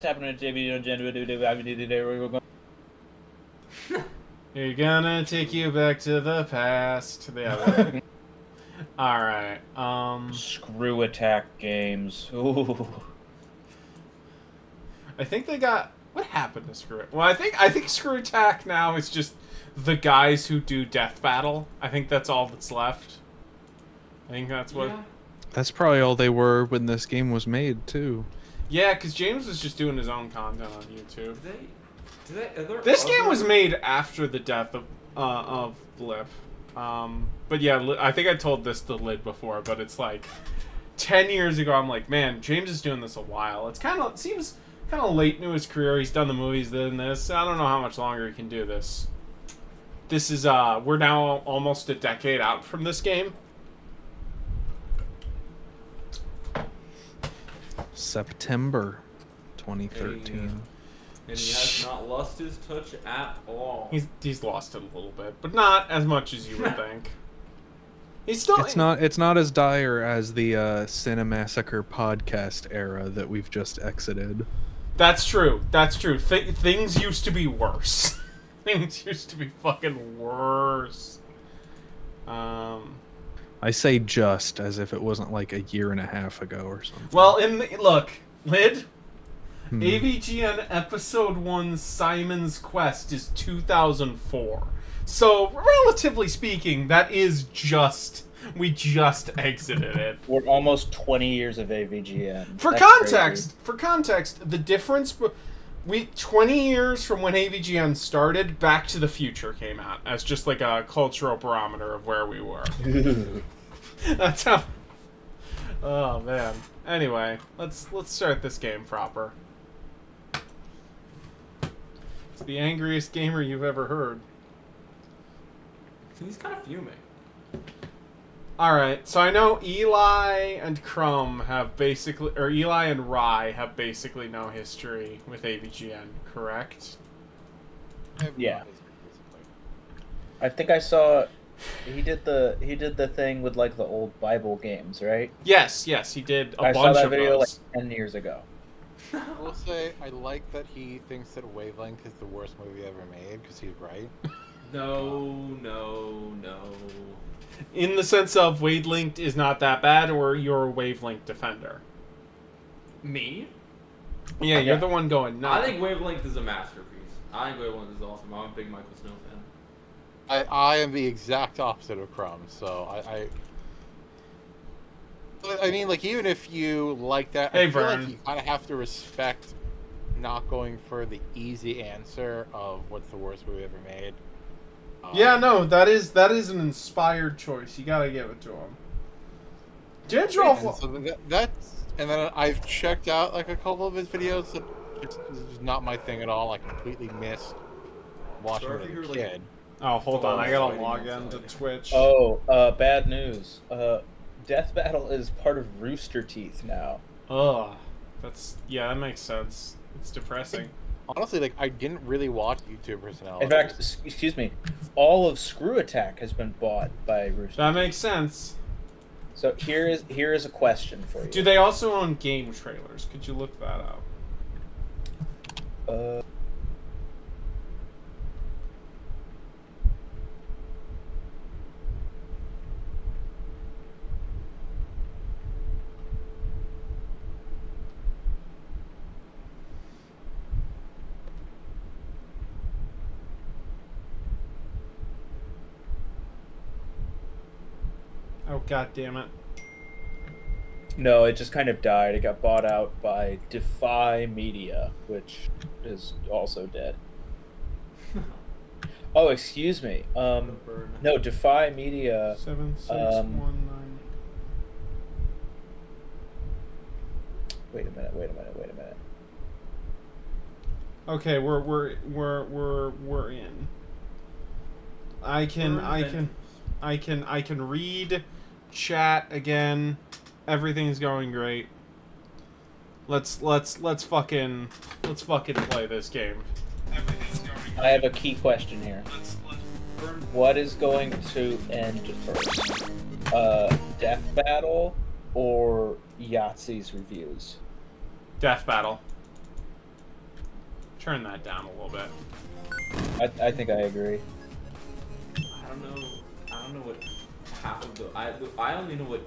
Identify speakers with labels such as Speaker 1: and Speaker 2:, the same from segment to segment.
Speaker 1: happening to
Speaker 2: You're gonna take you back to the past. Yeah. All right.
Speaker 1: Screw attack games. Ooh.
Speaker 2: I think they got. What happened to Screw It? Well, I think Screw Attack now is just the guys who do Death Battle. I think that's all that's left. I think that's what.
Speaker 3: Yeah.
Speaker 4: That's probably all they were when this game was made, too.
Speaker 2: Yeah, because James was just doing his own content on YouTube.
Speaker 3: This
Speaker 2: Game was made after the death of Blip. But yeah, I think I told this to Lid before, but it's like 10 years ago. I'm like, man, James is doing this a while. It seems kind of late into his career. He's done the movies, then this. I don't know how much longer he can do this. This is we're now almost a decade out from this game.
Speaker 4: September 2013.
Speaker 3: And he has not lost his touch at all.
Speaker 2: He's lost it a little bit, but not as much as you would think. He's still.
Speaker 4: It's not as dire as the Cinemassacre podcast era that we've just exited.
Speaker 2: That's true. That's true. Things used to be worse. Things used to be fucking worse.
Speaker 4: I say just as if it wasn't like a year and a half ago or something.
Speaker 2: Well, look, Lid. AVGN Episode 1 Simon's Quest is 2004. So, relatively speaking, that is just... We just exited it.
Speaker 1: We're almost 20 years of AVGN.
Speaker 2: For context, the difference... 20 years from when AVGN started, Back to the Future came out as just like a cultural barometer of where we were. That's how... Oh, man. Anyway, let's start this game proper. It's the angriest gamer you've ever heard.
Speaker 3: He's kind of fuming.
Speaker 2: Alright, so I know Eli and Crumb have basically... Or Eli and Rye have basically no history with AVGN, correct?
Speaker 1: Yeah. I think I saw... He did the thing with like the old Bible games, right?
Speaker 2: Yes, he did a
Speaker 1: I
Speaker 2: bunch
Speaker 1: saw that
Speaker 2: of
Speaker 1: video
Speaker 2: those.
Speaker 1: like 10 years ago.
Speaker 5: I will say, I like that he thinks that Wavelength is the worst movie ever made, because he's right.
Speaker 3: No.
Speaker 2: In the sense of Wavelength is not that bad, or you're a Wavelength defender?
Speaker 3: Me?
Speaker 2: Yeah, you're the one going, no.
Speaker 3: I think Wavelength is a masterpiece. I think Wavelength is awesome. I'm a big Michael Snow fan.
Speaker 5: I am the exact opposite of Crumb, so I mean, like, even if you like that,
Speaker 2: Hey,
Speaker 5: I feel
Speaker 2: Vern.
Speaker 5: like you kind of have to respect not going for the easy answer of what's the worst movie ever made.
Speaker 2: Yeah, no, that is an inspired choice. You gotta give it to him. James Rolfe...
Speaker 5: And so and then I've checked out like a couple of his videos that it's not my thing at all. I completely missed watching it as a kid.
Speaker 2: Oh, hold on, I gotta log into Twitch.
Speaker 1: Oh, bad news. Death Battle is part of Rooster Teeth now.
Speaker 2: Ugh. Yeah, that makes sense. It's depressing.
Speaker 5: Honestly, like, I didn't really watch YouTube personalities.
Speaker 1: In fact, excuse me, all of Screw Attack has been bought by Rooster
Speaker 2: That
Speaker 1: Teeth.
Speaker 2: makes sense.
Speaker 1: So here is a question for you.
Speaker 2: Do they also own game trailers? Could you look that up? Oh, god damn it.
Speaker 1: No, it just kind of died. It got bought out by Defy Media, which is also dead. Oh, excuse me. No, Defy Media.
Speaker 2: 7619.
Speaker 1: Wait a minute.
Speaker 2: Okay, we're in. I can read chat again. Everything's going great. Let's fucking play this game. Everything's going great.
Speaker 1: I have a key question here. What is going to end first? Death Battle or Yahtzee's reviews?
Speaker 2: Death Battle. turn that down a little bit.
Speaker 1: I think I agree.
Speaker 3: I don't know what half of the. I only know what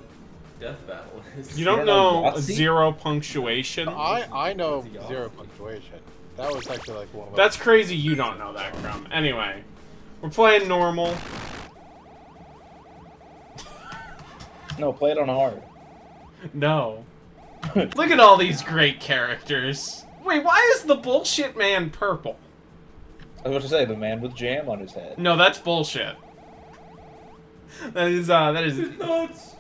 Speaker 3: death battle is.
Speaker 2: You don't
Speaker 1: You don't know
Speaker 2: know
Speaker 1: Yahtzee?
Speaker 2: zero punctuation?
Speaker 5: I know
Speaker 3: Yahtzee.
Speaker 5: 0 punctuation. That was actually like one of
Speaker 2: That's crazy you don't know that, Crumb. Anyway, we're playing normal.
Speaker 1: No, play it on hard.
Speaker 2: No. Look at all these great characters. Wait, why is the bullshit man purple?
Speaker 1: I was about to say, the man with jam on his head.
Speaker 2: No, that's bullshit. That is
Speaker 3: nuts.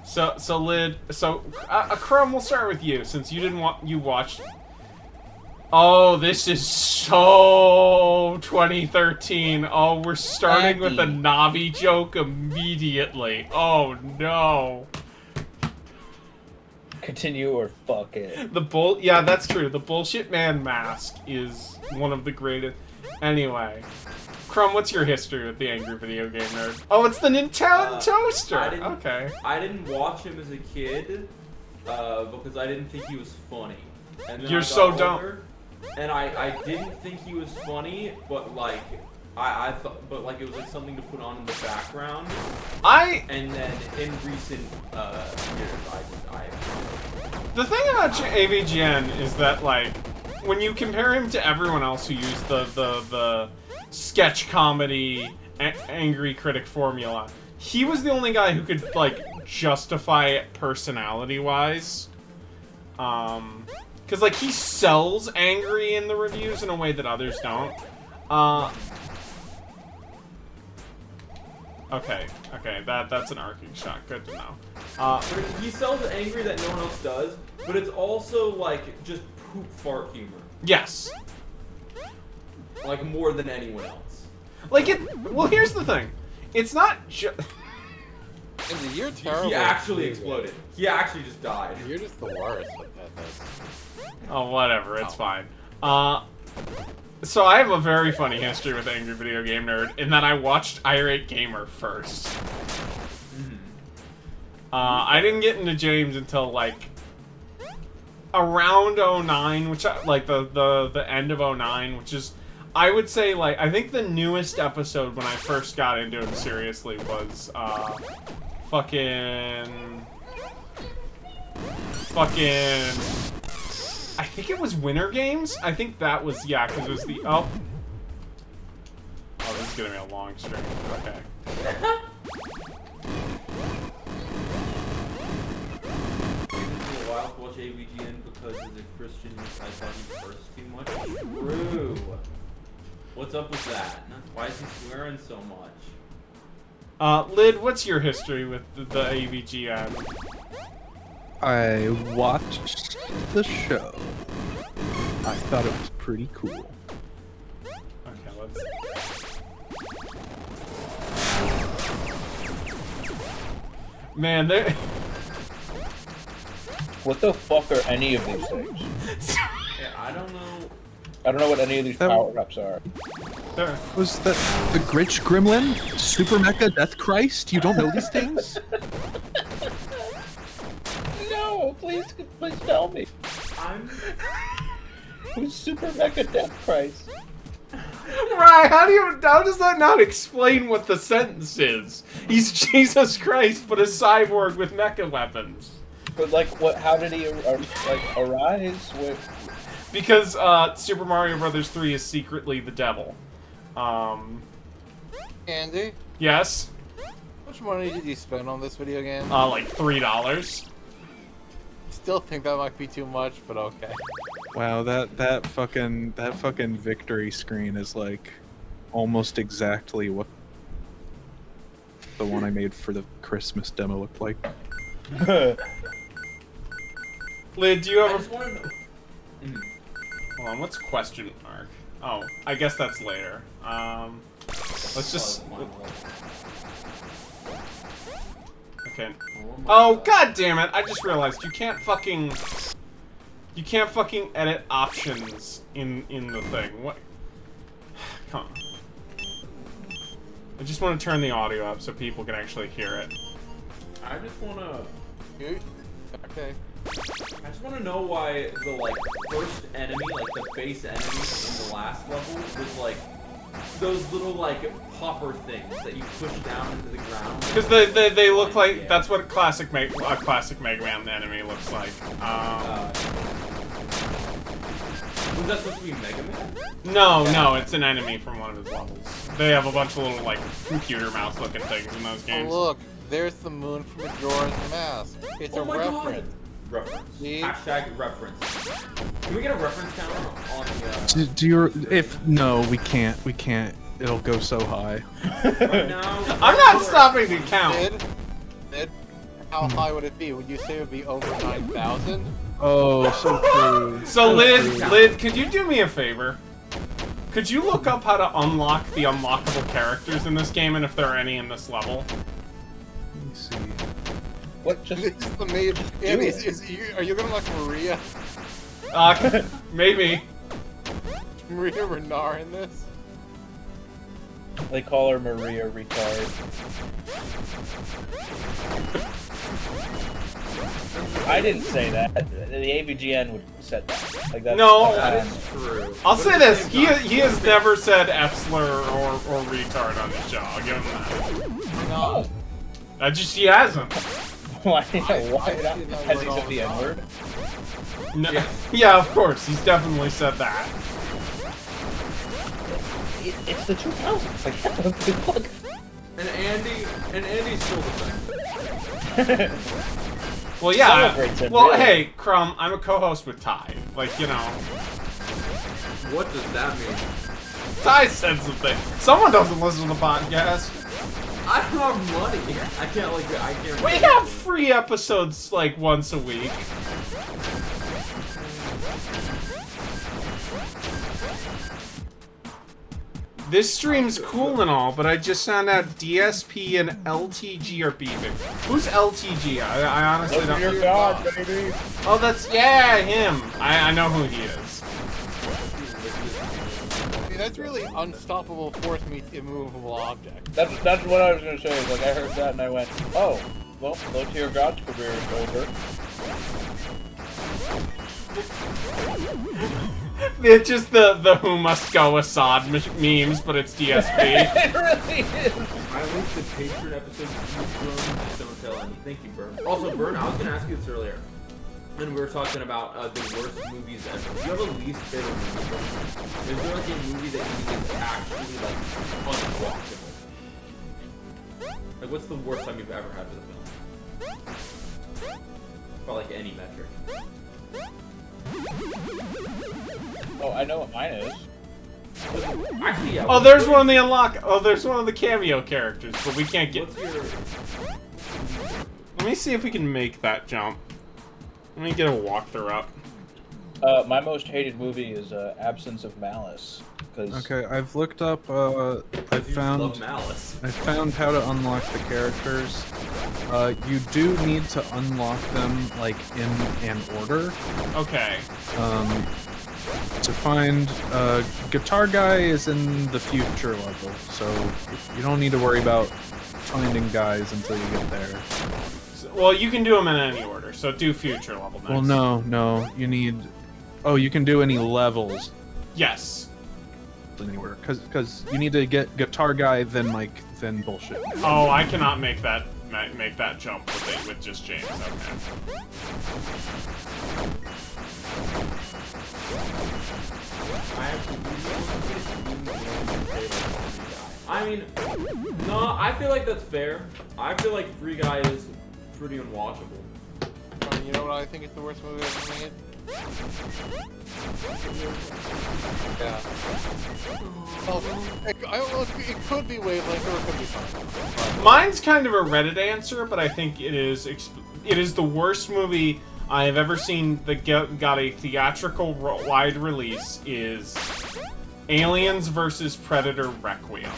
Speaker 2: So Lid, Crumb, we'll start with you since you didn't you watched. Oh, this is so 2013. Oh, we're starting with a Navi joke immediately. Oh no.
Speaker 1: Continue or fuck it.
Speaker 2: Yeah, that's true. The bullshit man mask is one of the greatest. Anyway, Crumb, what's your history with the Angry Video Game Nerd? Oh, it's the Nintendo Toaster. Okay.
Speaker 3: I didn't watch him as a kid because I didn't think he was funny. And then
Speaker 2: You're
Speaker 3: I got
Speaker 2: so dumb.
Speaker 3: older, and I didn't think he was funny, but like I thought, but like it was like something to put on in the background. And then in recent years,
Speaker 2: The thing about AVGN is that like when you compare him to everyone else who used the sketch comedy angry critic formula, he was the only guy who could like justify it personality wise. Because like he sells angry in the reviews in a way that others don't. Okay, that's an arcing shot. Good to know.
Speaker 3: He sells angry that no one else does, but it's also like just poop fart humor.
Speaker 2: Yes.
Speaker 3: Like more than anyone else.
Speaker 2: Like well, here's the thing. It's not just.
Speaker 5: And you're terrible.
Speaker 3: He actually exploded. He actually just died.
Speaker 5: You're just the worst at this.
Speaker 2: Oh, whatever. It's fine. So I have a very funny history with Angry Video Game Nerd in that I watched Irate Gamer first. I didn't get into James until like around 09, which like the end of 09, which is I would say like I think the newest episode when I first got into him seriously was fucking I think it was Winter Games. I think that was, yeah, because it was the, oh, this is gonna be a long stream. Okay.
Speaker 3: A while to watch AVGN because as a Christian, I thought he cursed too much. True. What's up with that? Why is he swearing so much?
Speaker 2: Lid, what's your history with the AVGN?
Speaker 4: I watched the show. I thought it was pretty cool.
Speaker 2: Okay, let's... Man, there...
Speaker 1: What the fuck are any of these things?
Speaker 3: Yeah, I don't know.
Speaker 1: I don't know what any of these power-ups are.
Speaker 2: There.
Speaker 4: Was that the Gritch Gremlin? Super Mecha Death Christ? You don't know these things?
Speaker 1: No, please tell me. Who's Super Mecha Death Christ?
Speaker 2: Right, how does that not explain what the sentence is? He's Jesus Christ, but a cyborg with mecha weapons.
Speaker 1: But like, what? How did he arise? What?
Speaker 2: Because Super Mario Brothers 3 is secretly the devil.
Speaker 5: Andy,
Speaker 2: Yes.
Speaker 5: how much money did you spend on this video game?
Speaker 2: Like $3.
Speaker 5: Still think that might be too much, but okay.
Speaker 4: Wow, that fucking victory screen is like almost exactly what the one I made for the Christmas demo looked like.
Speaker 2: Lid, do you
Speaker 3: I
Speaker 2: have
Speaker 3: just
Speaker 2: a...
Speaker 3: want to know.
Speaker 2: Hold on, what's question mark? Oh, I guess that's later. Let's just... Okay. Oh, god damn it! I just realized you can't fucking edit options in the thing. What? Come on. I just want to turn the audio up so people can actually hear it.
Speaker 3: I just want to.
Speaker 5: Okay.
Speaker 3: I just want to know why the like first enemy, like the base enemy in the last level, was like those little like popper things that you push down into the ground.
Speaker 2: Because they look like that's what a classic Mega Man enemy looks like.
Speaker 3: Was that supposed to be Mega Man?
Speaker 2: No, it's an enemy from one of his levels. They have a bunch of little like computer mouse looking things in those games.
Speaker 5: Oh, look, there's the moon from Majora's Mask. It's a reference.
Speaker 3: Reference.
Speaker 5: See?
Speaker 3: Hashtag reference. Can we get a reference counter on the?
Speaker 4: Do you? If no, we can't. We can't. It'll go so high.
Speaker 3: Right now,
Speaker 2: I'm not stopping to count.
Speaker 5: Ned, how high would it be? Would you say it would be over 9,000?
Speaker 4: Oh, so true.
Speaker 2: So Lid, could you do me a favor? Could you look up how to unlock the unlockable characters in this game and if there are any in this level?
Speaker 4: Let me see.
Speaker 1: What? Just
Speaker 5: This is amazing. Andy, are you gonna like Maria?
Speaker 2: Maybe.
Speaker 5: Maria Renard in this?
Speaker 1: they call her Maria Retard. I didn't say that. The AVGN would have said that. Like that's
Speaker 2: No.
Speaker 3: that is true.
Speaker 2: I'll
Speaker 3: But
Speaker 2: say
Speaker 3: at the
Speaker 2: this:
Speaker 3: same
Speaker 2: he
Speaker 3: time-
Speaker 2: he has never said F-slur or retard on the show. I'll give him that.
Speaker 5: No.
Speaker 2: He hasn't.
Speaker 1: Why?
Speaker 5: I
Speaker 1: Why
Speaker 5: see
Speaker 1: not?
Speaker 5: that
Speaker 1: Has
Speaker 5: word
Speaker 1: he
Speaker 5: all
Speaker 1: said the
Speaker 5: the time.
Speaker 1: N-word?
Speaker 2: No,
Speaker 3: Yeah.
Speaker 2: yeah, of course, he's definitely said that.
Speaker 1: It's the 2000s. Like, what the fuck?
Speaker 3: And Andy's still the same.
Speaker 2: Well, yeah.
Speaker 1: Celebrates it,
Speaker 2: Well,
Speaker 1: really.
Speaker 2: hey, Crumb, I'm a co-host with Ty. Like, you know,
Speaker 3: What does that mean?
Speaker 2: Ty said something. Someone doesn't listen to the podcast.
Speaker 3: I don't have money. I can't.
Speaker 2: We have free episodes like once a week. This stream's cool and all, but I just found out DSP and LTG are beefing. Who's LTG? I honestly
Speaker 1: Open
Speaker 2: don't.
Speaker 1: your God, baby.
Speaker 2: Oh, that's him. I know who he is.
Speaker 5: See, that's really unstoppable force meets immovable object.
Speaker 1: That's what I was gonna say. Is like I heard that and I went, oh, well, Low Tier God's career is over.
Speaker 2: It's just the who must go Assad memes, but it's DSP.
Speaker 1: It really is.
Speaker 3: I linked the Patreon episode to Burn. Just don't tell any. Thank you, Burn. Also, Burn, I was gonna ask you this earlier. When we were talking about the worst movies ever. Do you have a least favorite movie? Is there like a movie that you think is actually like unwatchable? Like, what's the worst time you've ever had with a film? By like any metric.
Speaker 1: Oh, I know what mine is.
Speaker 3: Actually, yeah.
Speaker 2: Oh, there's one of the unlock. Oh, there's one of the cameo characters, but we can't get.
Speaker 3: What's your?
Speaker 2: Let me see if we can make that jump. Let me get a walkthrough up.
Speaker 1: My most hated movie is Absence of Malice. Cause
Speaker 4: Okay, I've looked up. I
Speaker 3: You just
Speaker 4: found.
Speaker 3: love Malice.
Speaker 4: I found how to unlock the characters. You do need to unlock them like in an order.
Speaker 2: Okay.
Speaker 4: To find Guitar Guy is in the future level, so you don't need to worry about finding guys until you get there.
Speaker 2: Well, you can do them in any order, so do future level next.
Speaker 4: Well, no, you need. Oh, you can do any levels
Speaker 2: Yes.
Speaker 4: in order, because you need to get Guitar Guy, then bullshit.
Speaker 2: Oh, I cannot make that jump with just James. Okay.
Speaker 3: I mean, no, I feel like that's fair. I feel like Free Guy is pretty unwatchable.
Speaker 5: You know what I think is the worst movie ever made? Yeah. Oh, I don't know. It could be Wavelength or it could be fun.
Speaker 2: Mine's kind of a Reddit answer, but I think it is the worst movie I have ever seen that got a theatrical wide release is Aliens vs. Predator Requiem.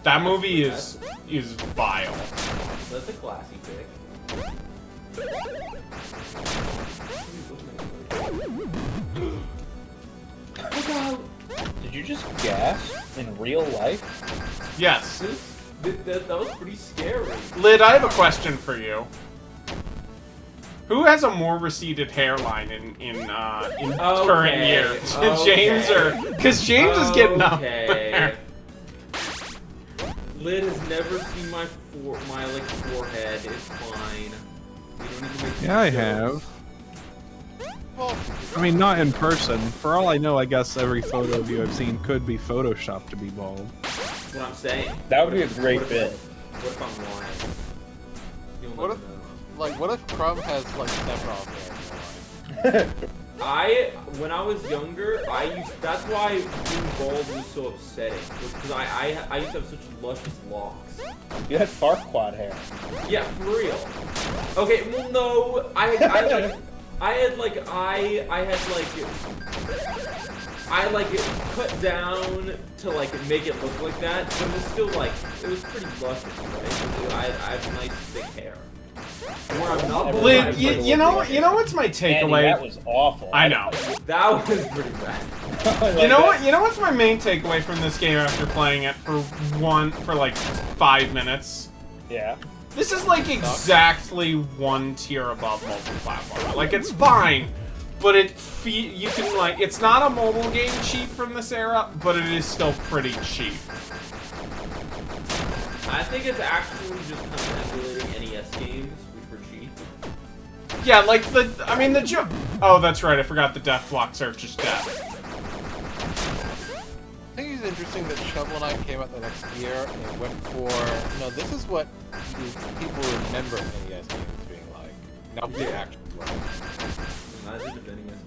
Speaker 2: That movie is vile.
Speaker 3: That's a classy pick.
Speaker 1: Did you just gas in real life?
Speaker 2: Yes.
Speaker 3: That was pretty scary.
Speaker 2: Lid, I have a question for you. Who has a more receded hairline in current year? James or because James is getting up there.
Speaker 3: Lid has never seen my forehead. It's fine. We don't need to make
Speaker 4: Yeah, I have.
Speaker 5: Well,
Speaker 4: I mean, not in person. For all I know, I guess every photo of you I've seen could be photoshopped to be bald.
Speaker 3: That's what I'm saying.
Speaker 1: That would be a great bit.
Speaker 3: What if I'm lying? You'll
Speaker 5: what
Speaker 3: never
Speaker 5: if,
Speaker 3: know.
Speaker 5: like, what if Crumb has like Sephiroth hair?
Speaker 3: When I was younger, that's why being bald was so upsetting. Because I used to have such luscious locks.
Speaker 1: You had Farquaad hair.
Speaker 3: Yeah, for real. Okay, well no, I cut down to like make it look like that, but it was still like it was pretty luscious, right? I have nice thick hair. Where I'm not bald,
Speaker 2: Lid, you know what's my takeaway?
Speaker 1: Andy, that was awful.
Speaker 2: I know.
Speaker 3: that was pretty bad.
Speaker 2: You know what? You know what's my main takeaway from this game after playing it for like 5 minutes?
Speaker 1: Yeah.
Speaker 2: This is like exactly one tier above multi-platform. Like it's fine, but you can like it's not a mobile game cheap from this era, but it is still pretty cheap.
Speaker 3: I think it's actually just kind of emulating NES games, which were cheap.
Speaker 2: Yeah, like the joke. Oh, that's right. I forgot the death block search is death.
Speaker 5: I think it's interesting that Shovel Knight came out the next year and went for, no, this is what people remember NES games being like. Not the actual one.
Speaker 3: Imagine if NES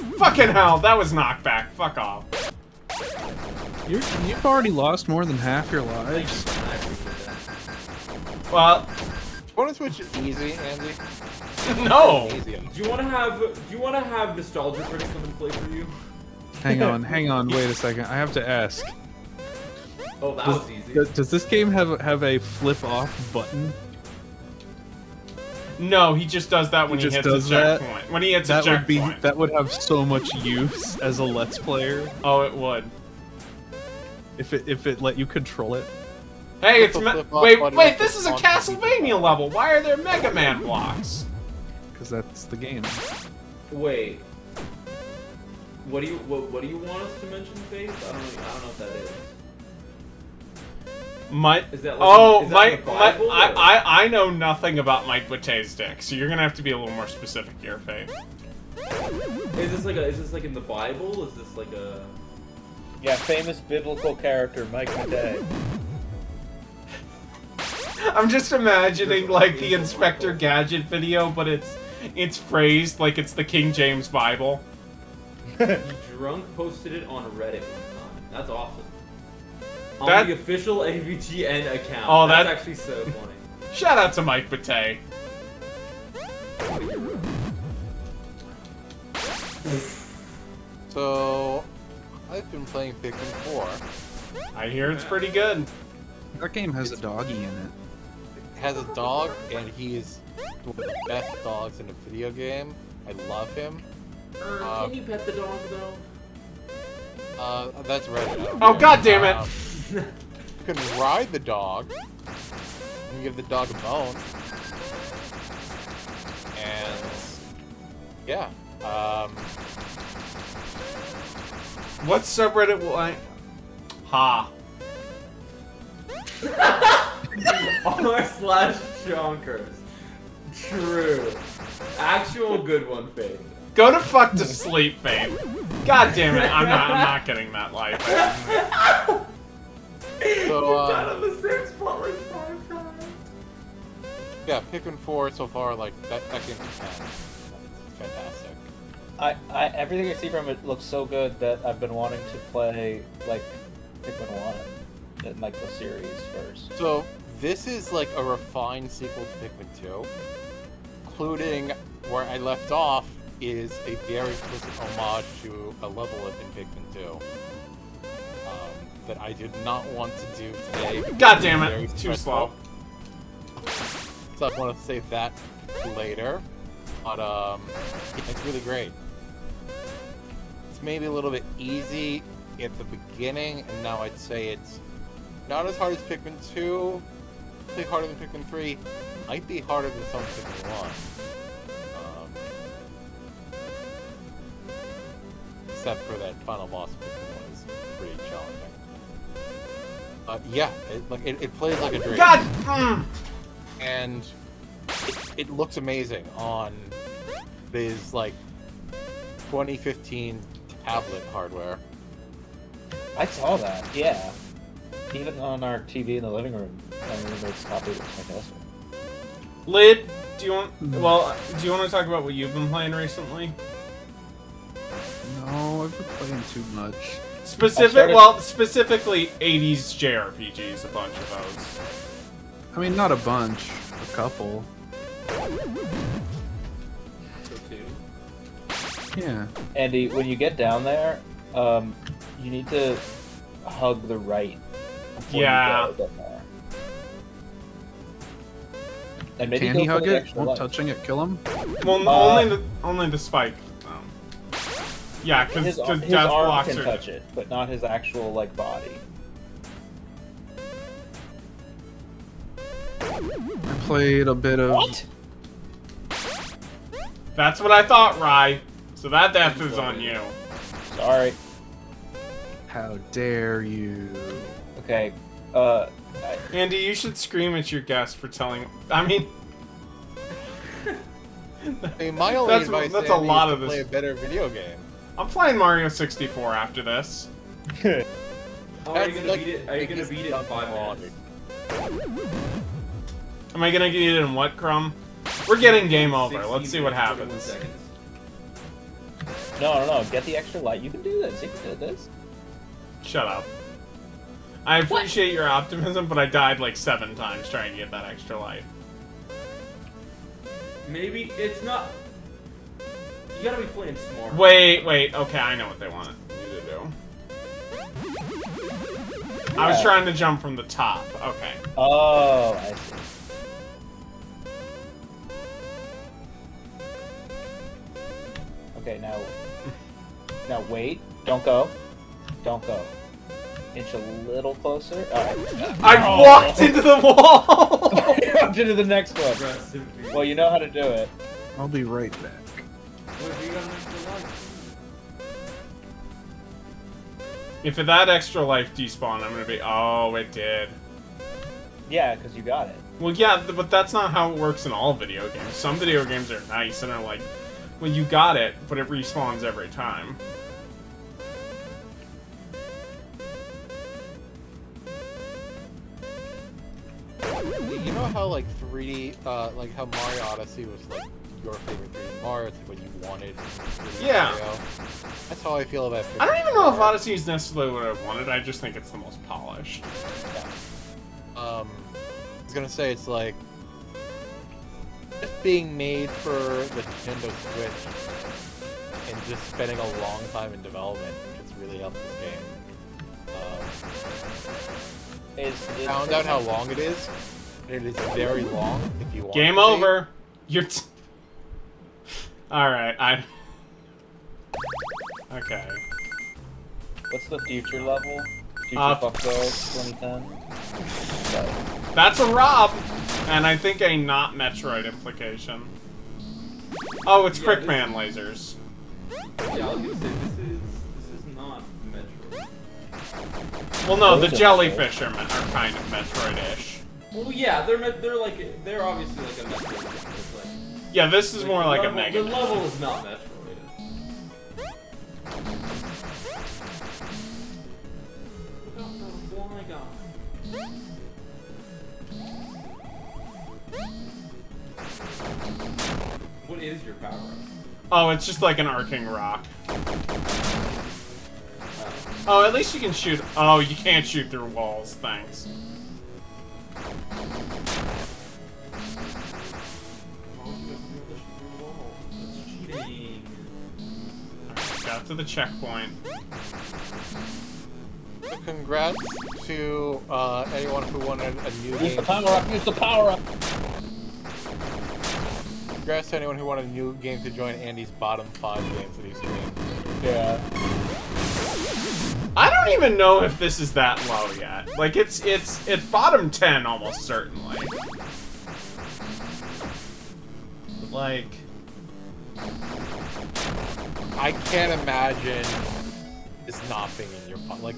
Speaker 3: games.
Speaker 2: Fucking hell, that was knockback. Fuck off.
Speaker 4: You've already lost more than half your lives.
Speaker 3: I appreciate that.
Speaker 2: Well,
Speaker 5: Want to switch it easy, Andy?
Speaker 2: no.
Speaker 5: Easy.
Speaker 3: Do you want to have Nostalgia Critic come and play for you?
Speaker 4: Hang on, wait a second. I have to ask.
Speaker 3: Oh, that
Speaker 4: Does,
Speaker 3: was easy.
Speaker 4: does this game have a flip off button?
Speaker 2: No, he just does that when he hits a checkpoint. When he hits a checkpoint.
Speaker 4: That would have so much use as a Let's Player
Speaker 2: Oh, it would.
Speaker 4: if it let you control it.
Speaker 2: Hey, it's
Speaker 5: Flip off
Speaker 2: wait,
Speaker 5: button
Speaker 2: wait.
Speaker 5: with
Speaker 2: This
Speaker 5: the
Speaker 2: is a
Speaker 5: font.
Speaker 2: Castlevania level. Why are there Mega Man blocks?
Speaker 4: Because that's the game.
Speaker 3: Wait. What do you want us to mention, Faith? I don't know if that is.
Speaker 2: Mike.
Speaker 3: Is that like
Speaker 2: Oh,
Speaker 3: is that
Speaker 2: Mike.
Speaker 3: in the Bible, or-
Speaker 2: I know nothing about Mike Bute's dick, so you're gonna have to be a little more specific here, Faith.
Speaker 3: Is this like in the Bible? Is this like a?
Speaker 1: Yeah, famous biblical character Mike Butte.
Speaker 2: I'm just imagining like the Inspector Gadget video, but it's phrased like it's the King James Bible.
Speaker 3: Drunk posted it on Reddit one time. That's awesome. On
Speaker 2: That-
Speaker 3: the official AVGN account.
Speaker 2: Oh,
Speaker 3: that's
Speaker 2: that-
Speaker 3: actually so funny.
Speaker 2: Shout out to Mike Bute.
Speaker 5: So, I've been playing Pikmin 4.
Speaker 2: I hear it's pretty good.
Speaker 4: That game has a doggy in it.
Speaker 5: It has a dog, and he's one of the best dogs in a video game. I love him.
Speaker 3: Can you pet the dog though?
Speaker 5: That's Reddit.
Speaker 2: Oh, God damn it.
Speaker 5: You can ride the dog and give the dog a bone. And yeah,
Speaker 2: What subreddit will I? Ha.
Speaker 3: r/Chonkers. True. Actual good one, Faith.
Speaker 2: Go to fuck to sleep, Faith. God damn it! I'm not getting that life.
Speaker 5: so
Speaker 3: on the same spot like 5 times.
Speaker 5: yeah, Pikmin 4 so far, like that game's 10. It's fantastic.
Speaker 1: Everything I see from it looks so good that I've been wanting to play like Pikmin 1 and like the series first.
Speaker 5: So this is like a refined sequel to Pikmin 2, including where I left off is a very explicit homage to a level in Pikmin 2 that I did not want to do today.
Speaker 2: God damn it!
Speaker 5: Very
Speaker 2: Too
Speaker 5: stressful.
Speaker 2: slow.
Speaker 5: So I want to save that later, but it's really great. It's maybe a little bit easy at the beginning, and now I'd say it's not as hard as Pikmin 2, probably harder than Pikmin 3, might be harder than some Pikmin 1. Except for that final boss Pikmin 1 is pretty challenging. Yeah, it plays like a dream.
Speaker 2: God!
Speaker 5: And it looks amazing on this, like, 2015 tablet hardware.
Speaker 1: I saw that, yeah. Even on our TV in the living room, I remember its copy was fantastic.
Speaker 2: Lid, do you want to talk about what you've been playing recently?
Speaker 4: No, I've been playing too much.
Speaker 2: Specifically 80s JRPGs, a bunch of those.
Speaker 4: I mean, not a bunch, a couple.
Speaker 3: So two.
Speaker 4: Yeah.
Speaker 1: Andy, when you get down there, you need to hug the right before you get there. And maybe
Speaker 4: Can he hug it? Won't
Speaker 1: life.
Speaker 4: touching it kill him?
Speaker 2: Well, only the spike. Yeah, because
Speaker 1: his
Speaker 2: death
Speaker 1: arm
Speaker 2: blocks
Speaker 1: can
Speaker 2: are.
Speaker 1: touch it, but not his actual like body.
Speaker 4: I played a bit of...
Speaker 1: What?
Speaker 2: That's what I thought, Rai. So that death is on you.
Speaker 1: Sorry.
Speaker 4: How dare you?
Speaker 1: Okay.
Speaker 2: Andy, you should scream at your guest for telling. I mean,
Speaker 5: My only advice
Speaker 2: that's
Speaker 5: to
Speaker 2: a
Speaker 5: Andy
Speaker 2: lot
Speaker 5: is
Speaker 2: of
Speaker 5: to
Speaker 2: this.
Speaker 5: play a better video game.
Speaker 2: I'm playing Mario 64 after this.
Speaker 3: How are you
Speaker 5: That's
Speaker 3: gonna
Speaker 5: like
Speaker 3: beat it? Are you gonna
Speaker 5: biggest
Speaker 3: beat it in
Speaker 5: dump
Speaker 3: 5
Speaker 5: on
Speaker 3: minutes?
Speaker 2: Am I gonna get it in what, Crumb? We're getting game over.
Speaker 3: 16
Speaker 2: Let's see what
Speaker 3: minutes, 41
Speaker 2: happens.
Speaker 3: seconds.
Speaker 1: No. Get the extra light. You can do this. You can do this.
Speaker 2: Shut up. I appreciate your optimism, but I died like 7 times trying to get that extra life.
Speaker 3: Maybe it's not. You gotta be playing smart.
Speaker 2: Wait. Okay, I know what they wanted you to do. I was trying to jump from the top. Okay.
Speaker 1: Oh, I see. Okay, now wait. Don't go. Don't go. Inch a little closer. Alright.
Speaker 2: I walked into the wall!
Speaker 1: Jumped into the next one. Well, you know how to do it.
Speaker 4: I'll be right back.
Speaker 3: What if you got an extra life?
Speaker 2: If that extra life despawned, I'm gonna be. Oh, it did.
Speaker 1: Yeah, because you got it.
Speaker 2: Well, yeah, but that's not how it works in all video games. Some video games are nice and are like, well, you got it, but it respawns every time.
Speaker 5: You know how like 3D, like how Mario Odyssey was like your favorite 3D Mario, it's like what you wanted. 3D
Speaker 2: Yeah.
Speaker 5: Mario. That's how I feel about.
Speaker 2: I don't even know if Odyssey is necessarily what I wanted. I just think it's the most polished.
Speaker 5: I was gonna say it's like just being made for the Nintendo Switch and just spending a long time in development, which has really helped this game. Found out how long it is. It is very long. If you want.
Speaker 2: Game
Speaker 5: it to be.
Speaker 2: over. You're. All right. Okay.
Speaker 1: What's the future level? Future Fuck Girls 2010?
Speaker 2: That's a Rob, and I think a not Metroid implication. Oh, it's Crickman lasers.
Speaker 3: Yeah, I was gonna say this is not Metroid.
Speaker 2: Well, no, the
Speaker 1: Those are
Speaker 2: jellyfish are kind of Metroid-ish.
Speaker 3: Well, yeah, they're obviously like a Metroid. It's like,
Speaker 2: Yeah, this is more like a
Speaker 3: the
Speaker 2: Mega.
Speaker 3: level is not Metroid. Look out for the fly guy. What is your power up?
Speaker 2: Oh, it's just like an arcing rock. Oh, at least you can shoot. Oh, you can't shoot through walls. Thanks.
Speaker 3: That's cheating.
Speaker 2: Alright, got to the checkpoint.
Speaker 5: So congrats to anyone who wanted a new
Speaker 1: Use
Speaker 5: game.
Speaker 1: the power up! Use the power up!
Speaker 5: Congrats to anyone who wanted a new game to join Andy's bottom 5 games that he streamed.
Speaker 1: Yeah.
Speaker 2: I don't even know if this is that low yet. Like it's bottom 10 almost certainly. Like,
Speaker 5: I can't imagine this not being in your pot. Like,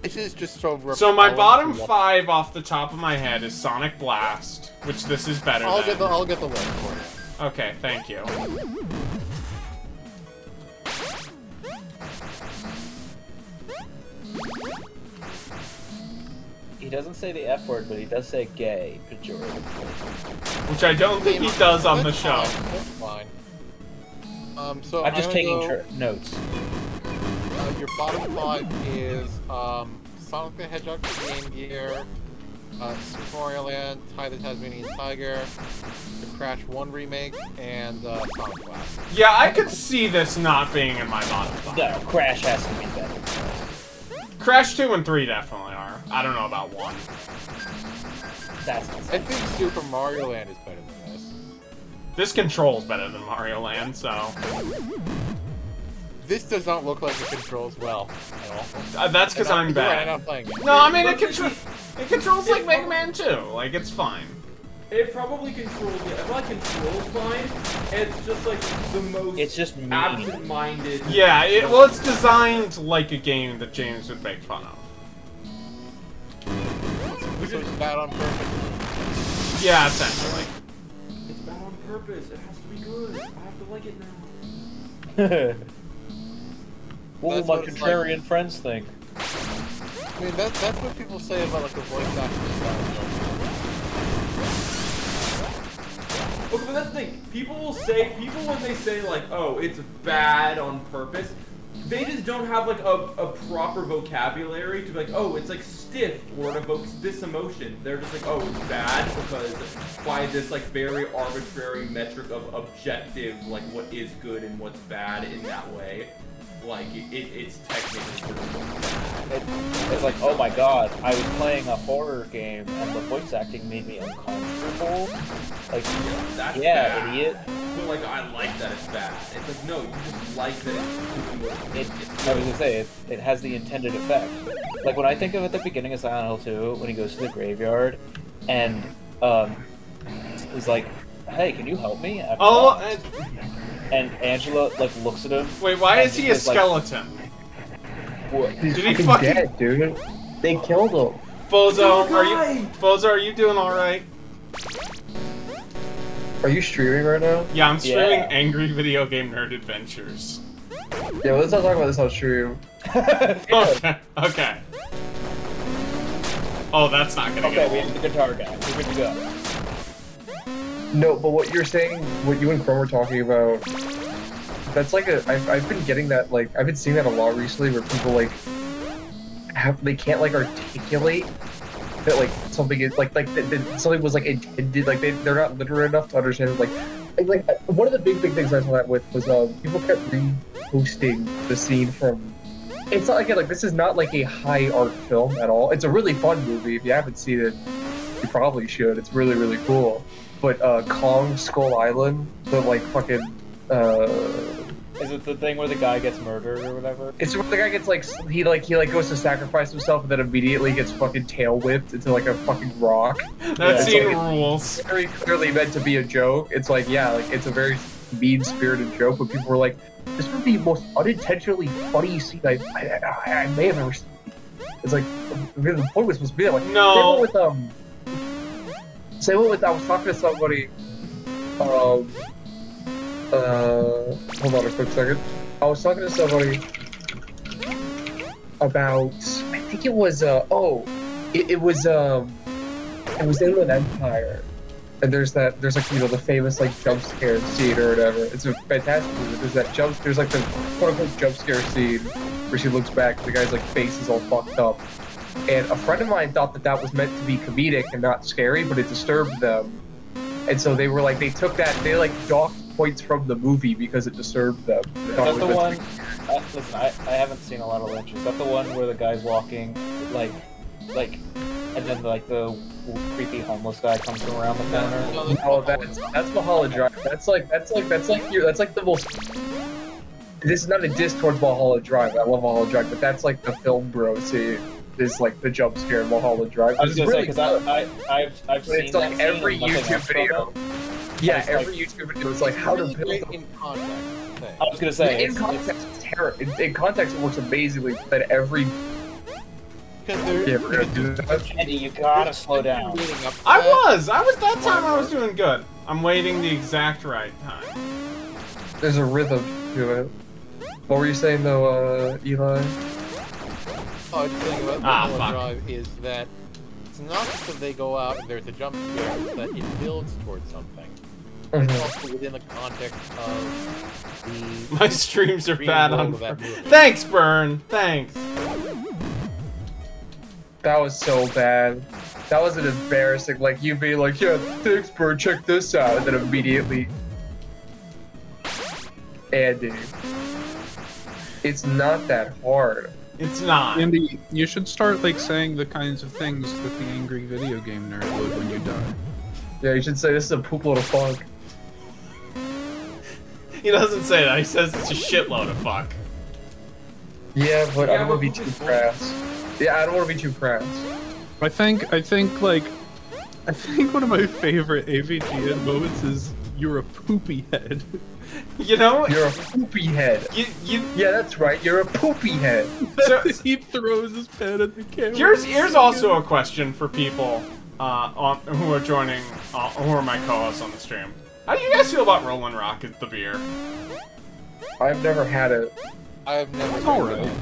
Speaker 5: this is just so.
Speaker 2: So my bottom 5 off the top of my head is Sonic Blast, which this is better
Speaker 5: I'll
Speaker 2: than.
Speaker 5: get the list for you.
Speaker 2: Okay, thank you.
Speaker 1: He doesn't say the F word, but he does say gay pejoratively.
Speaker 2: Which I don't think he does on the
Speaker 5: That's
Speaker 2: show.
Speaker 5: fine. That's fine. So
Speaker 1: I'm just taking
Speaker 5: go,
Speaker 1: notes.
Speaker 5: Your bottom 5 is Sonic the Hedgehog for Game Gear, Super Mario Land, Ty the Tasmanian Tiger, the Crash 1 remake, and Sonic Blast.
Speaker 2: Yeah, I could see this not being in my bottom 5.
Speaker 1: No, Crash has to be better.
Speaker 2: Crash 2 and 3 definitely are. I don't know about 1.
Speaker 1: That's
Speaker 5: I
Speaker 1: insane.
Speaker 5: think Super Mario Land is better than this.
Speaker 2: This controls better than Mario Land, so...
Speaker 5: This does not look like it controls well at all.
Speaker 2: That's because I'm
Speaker 5: You're right, I'm
Speaker 2: bad.
Speaker 5: not playing it.
Speaker 2: No, I mean, it controls like Mega Man 2. Like, it's fine.
Speaker 3: It probably controls. Yeah, I feel like controls fine. It's just like the most.
Speaker 1: It's just mean.
Speaker 3: absent-minded.
Speaker 2: Yeah, well, it's designed like a game that James would make fun of.
Speaker 5: So it's bad on purpose.
Speaker 2: Yeah, essentially.
Speaker 3: It's bad on purpose. It has to be good. I have to like it now.
Speaker 1: What will
Speaker 5: That's
Speaker 1: my
Speaker 5: what it's
Speaker 1: contrarian friends think?
Speaker 5: I mean, that's what people say about like the voice acting style.
Speaker 3: Okay, but that's the thing. People when they say like, oh, it's bad on purpose, they just don't have like a proper vocabulary to be like, oh, it's like stiff or it evokes this emotion. They're just like, oh, it's bad because by this like very arbitrary metric of objective, like what is good and what's bad in that way. Like it's technically bad.
Speaker 1: It's like, oh my god, I was playing a horror game and the voice acting made me uncomfortable. Like,
Speaker 3: That's
Speaker 1: yeah,
Speaker 3: bad.
Speaker 1: idiot.
Speaker 3: But like, I like that it's bad. It's like, no, you just like that it's doing what
Speaker 1: It,
Speaker 3: it's
Speaker 1: I was gonna say, it has the intended effect. Like, when I think of at the beginning of Silent Hill 2, when he goes to the graveyard, and, he's like, hey, can you help me?
Speaker 2: Oh,
Speaker 1: And Angela, like, looks at him.
Speaker 2: wait, why
Speaker 1: and
Speaker 2: is he a
Speaker 1: just, like,
Speaker 2: skeleton?
Speaker 1: what?
Speaker 6: He's
Speaker 2: Did he
Speaker 6: fucking
Speaker 2: fucking-
Speaker 6: dead, dude. They killed him.
Speaker 2: Bozo,
Speaker 3: guy!
Speaker 2: are you doing alright?
Speaker 6: Are you streaming right now?
Speaker 2: Yeah, I'm streaming
Speaker 1: Yeah.
Speaker 2: Angry Video Game Nerd Adventures.
Speaker 6: Yeah, let's not talk about this on stream.
Speaker 2: Okay, okay. Oh, that's not gonna
Speaker 1: Okay,
Speaker 2: get
Speaker 1: we
Speaker 2: old.
Speaker 1: have the guitar guy. We're good to go.
Speaker 6: No, but what you're saying, what you and Chrome were talking about, that's like I've been getting that, like, I've been seeing that a lot recently where people, like, they can't, like, articulate that, like, something is, like that something was, like, intended, like, they're not literate enough to understand it, like, one of the big things I saw that with was, people kept reposting the scene from, it's not, again, like, this is not, like, a high art film at all. It's a really fun movie. If you haven't seen it, you probably should. It's really, really cool. But Kong Skull Island, the like fucking
Speaker 1: Is it the thing where the guy gets murdered or whatever?
Speaker 6: it's where the guy gets like he goes to sacrifice himself and then immediately gets fucking tail whipped into like a fucking rock.
Speaker 2: That
Speaker 1: Yeah.
Speaker 2: scene
Speaker 6: It's like-
Speaker 2: rules.
Speaker 6: Very clearly meant to be a joke. It's like, yeah, like it's a very mean-spirited joke, but people were like, this would be the most unintentionally funny scene I may have ever seen. It's like the point was supposed to be like
Speaker 2: No.
Speaker 6: Same with I was talking to somebody. Hold on a quick second. I was talking to somebody about. I think it was. It was Inland Empire, and there's like the famous like jump scare scene or whatever. It's a fantastic movie. There's like the quote unquote jump scare scene where she looks back, and the guy's like face is all fucked up. And a friend of mine thought that was meant to be comedic and not scary, but it disturbed them. And so they were like, they like docked points from the movie because it disturbed them.
Speaker 1: Is that the one? Listen, I haven't seen a lot of Lynch. Is that the one where the guy's walking, like, and then like the creepy homeless guy comes from around the corner?
Speaker 6: No, that's Valhalla Drive. That's like the most. This is not a diss towards Valhalla Drive. I love Valhalla Drive, but that's like the film bro scene. Is like the jump scare in Valhalla Drive.
Speaker 1: I was
Speaker 6: It's
Speaker 1: gonna say
Speaker 6: really
Speaker 1: because
Speaker 6: good.
Speaker 1: I've
Speaker 6: But
Speaker 1: seen
Speaker 6: it's like
Speaker 1: that scene
Speaker 6: every
Speaker 1: and nothing
Speaker 6: YouTube
Speaker 1: else from
Speaker 6: video.
Speaker 1: it.
Speaker 6: Yeah,
Speaker 1: It's like-
Speaker 6: every YouTube video is like how to
Speaker 5: really
Speaker 6: build.
Speaker 5: great in context. Thing.
Speaker 1: I was gonna say
Speaker 6: In
Speaker 1: it's-
Speaker 6: context, it's terrible. In context, it works amazingly. But every
Speaker 5: Because they're
Speaker 6: yeah, we're gonna do that.
Speaker 1: Andy, you gotta slow down.
Speaker 5: leading up to
Speaker 2: I
Speaker 5: that.
Speaker 2: was that time I was doing good. I'm waiting the exact right time.
Speaker 6: There's a rhythm to it. What were you saying though, Eli?
Speaker 5: Oh, the thing about
Speaker 2: Ah,
Speaker 5: Mulholland
Speaker 2: fuck.
Speaker 5: Drive is that it's not just that they go out and there's a jump scare, it's that it builds towards something. It's
Speaker 6: Mhm.
Speaker 5: also within the context of the
Speaker 2: My streams are
Speaker 5: real
Speaker 2: bad
Speaker 5: world
Speaker 2: on.
Speaker 5: of that movie.
Speaker 2: Thanks, Burn. Thanks.
Speaker 6: That was so bad. That was an embarrassing. Like you being like, yeah, thanks, Bird. Check this out, and then immediately, Andy. It's not that hard.
Speaker 2: It's not.
Speaker 4: Andy, you should start like saying the kinds of things that the angry video game nerd would when you die.
Speaker 6: Yeah, you should say this is a poop load of funk.
Speaker 2: He doesn't say that. He says it's a shitload of fuck.
Speaker 6: Yeah, but I
Speaker 3: Yeah,
Speaker 6: don't
Speaker 3: but
Speaker 6: want to be
Speaker 3: poop
Speaker 6: too
Speaker 3: is fun.
Speaker 6: crass. Yeah, I don't want to be too crass.
Speaker 4: I think one of my favorite AVGN moments is "You're a poopy head."
Speaker 2: You know,
Speaker 6: You're a poopy head.
Speaker 2: you.
Speaker 6: Yeah, that's right. You're a poopy head.
Speaker 2: So,
Speaker 4: He throws his pen at the camera.
Speaker 2: here's also a question for people who are joining, who are my co-hosts on the stream. How do you guys feel about Rollin' Rock as the beer?
Speaker 6: I've never had it.
Speaker 5: I've never
Speaker 4: It's
Speaker 5: heard
Speaker 4: alright.
Speaker 5: of it.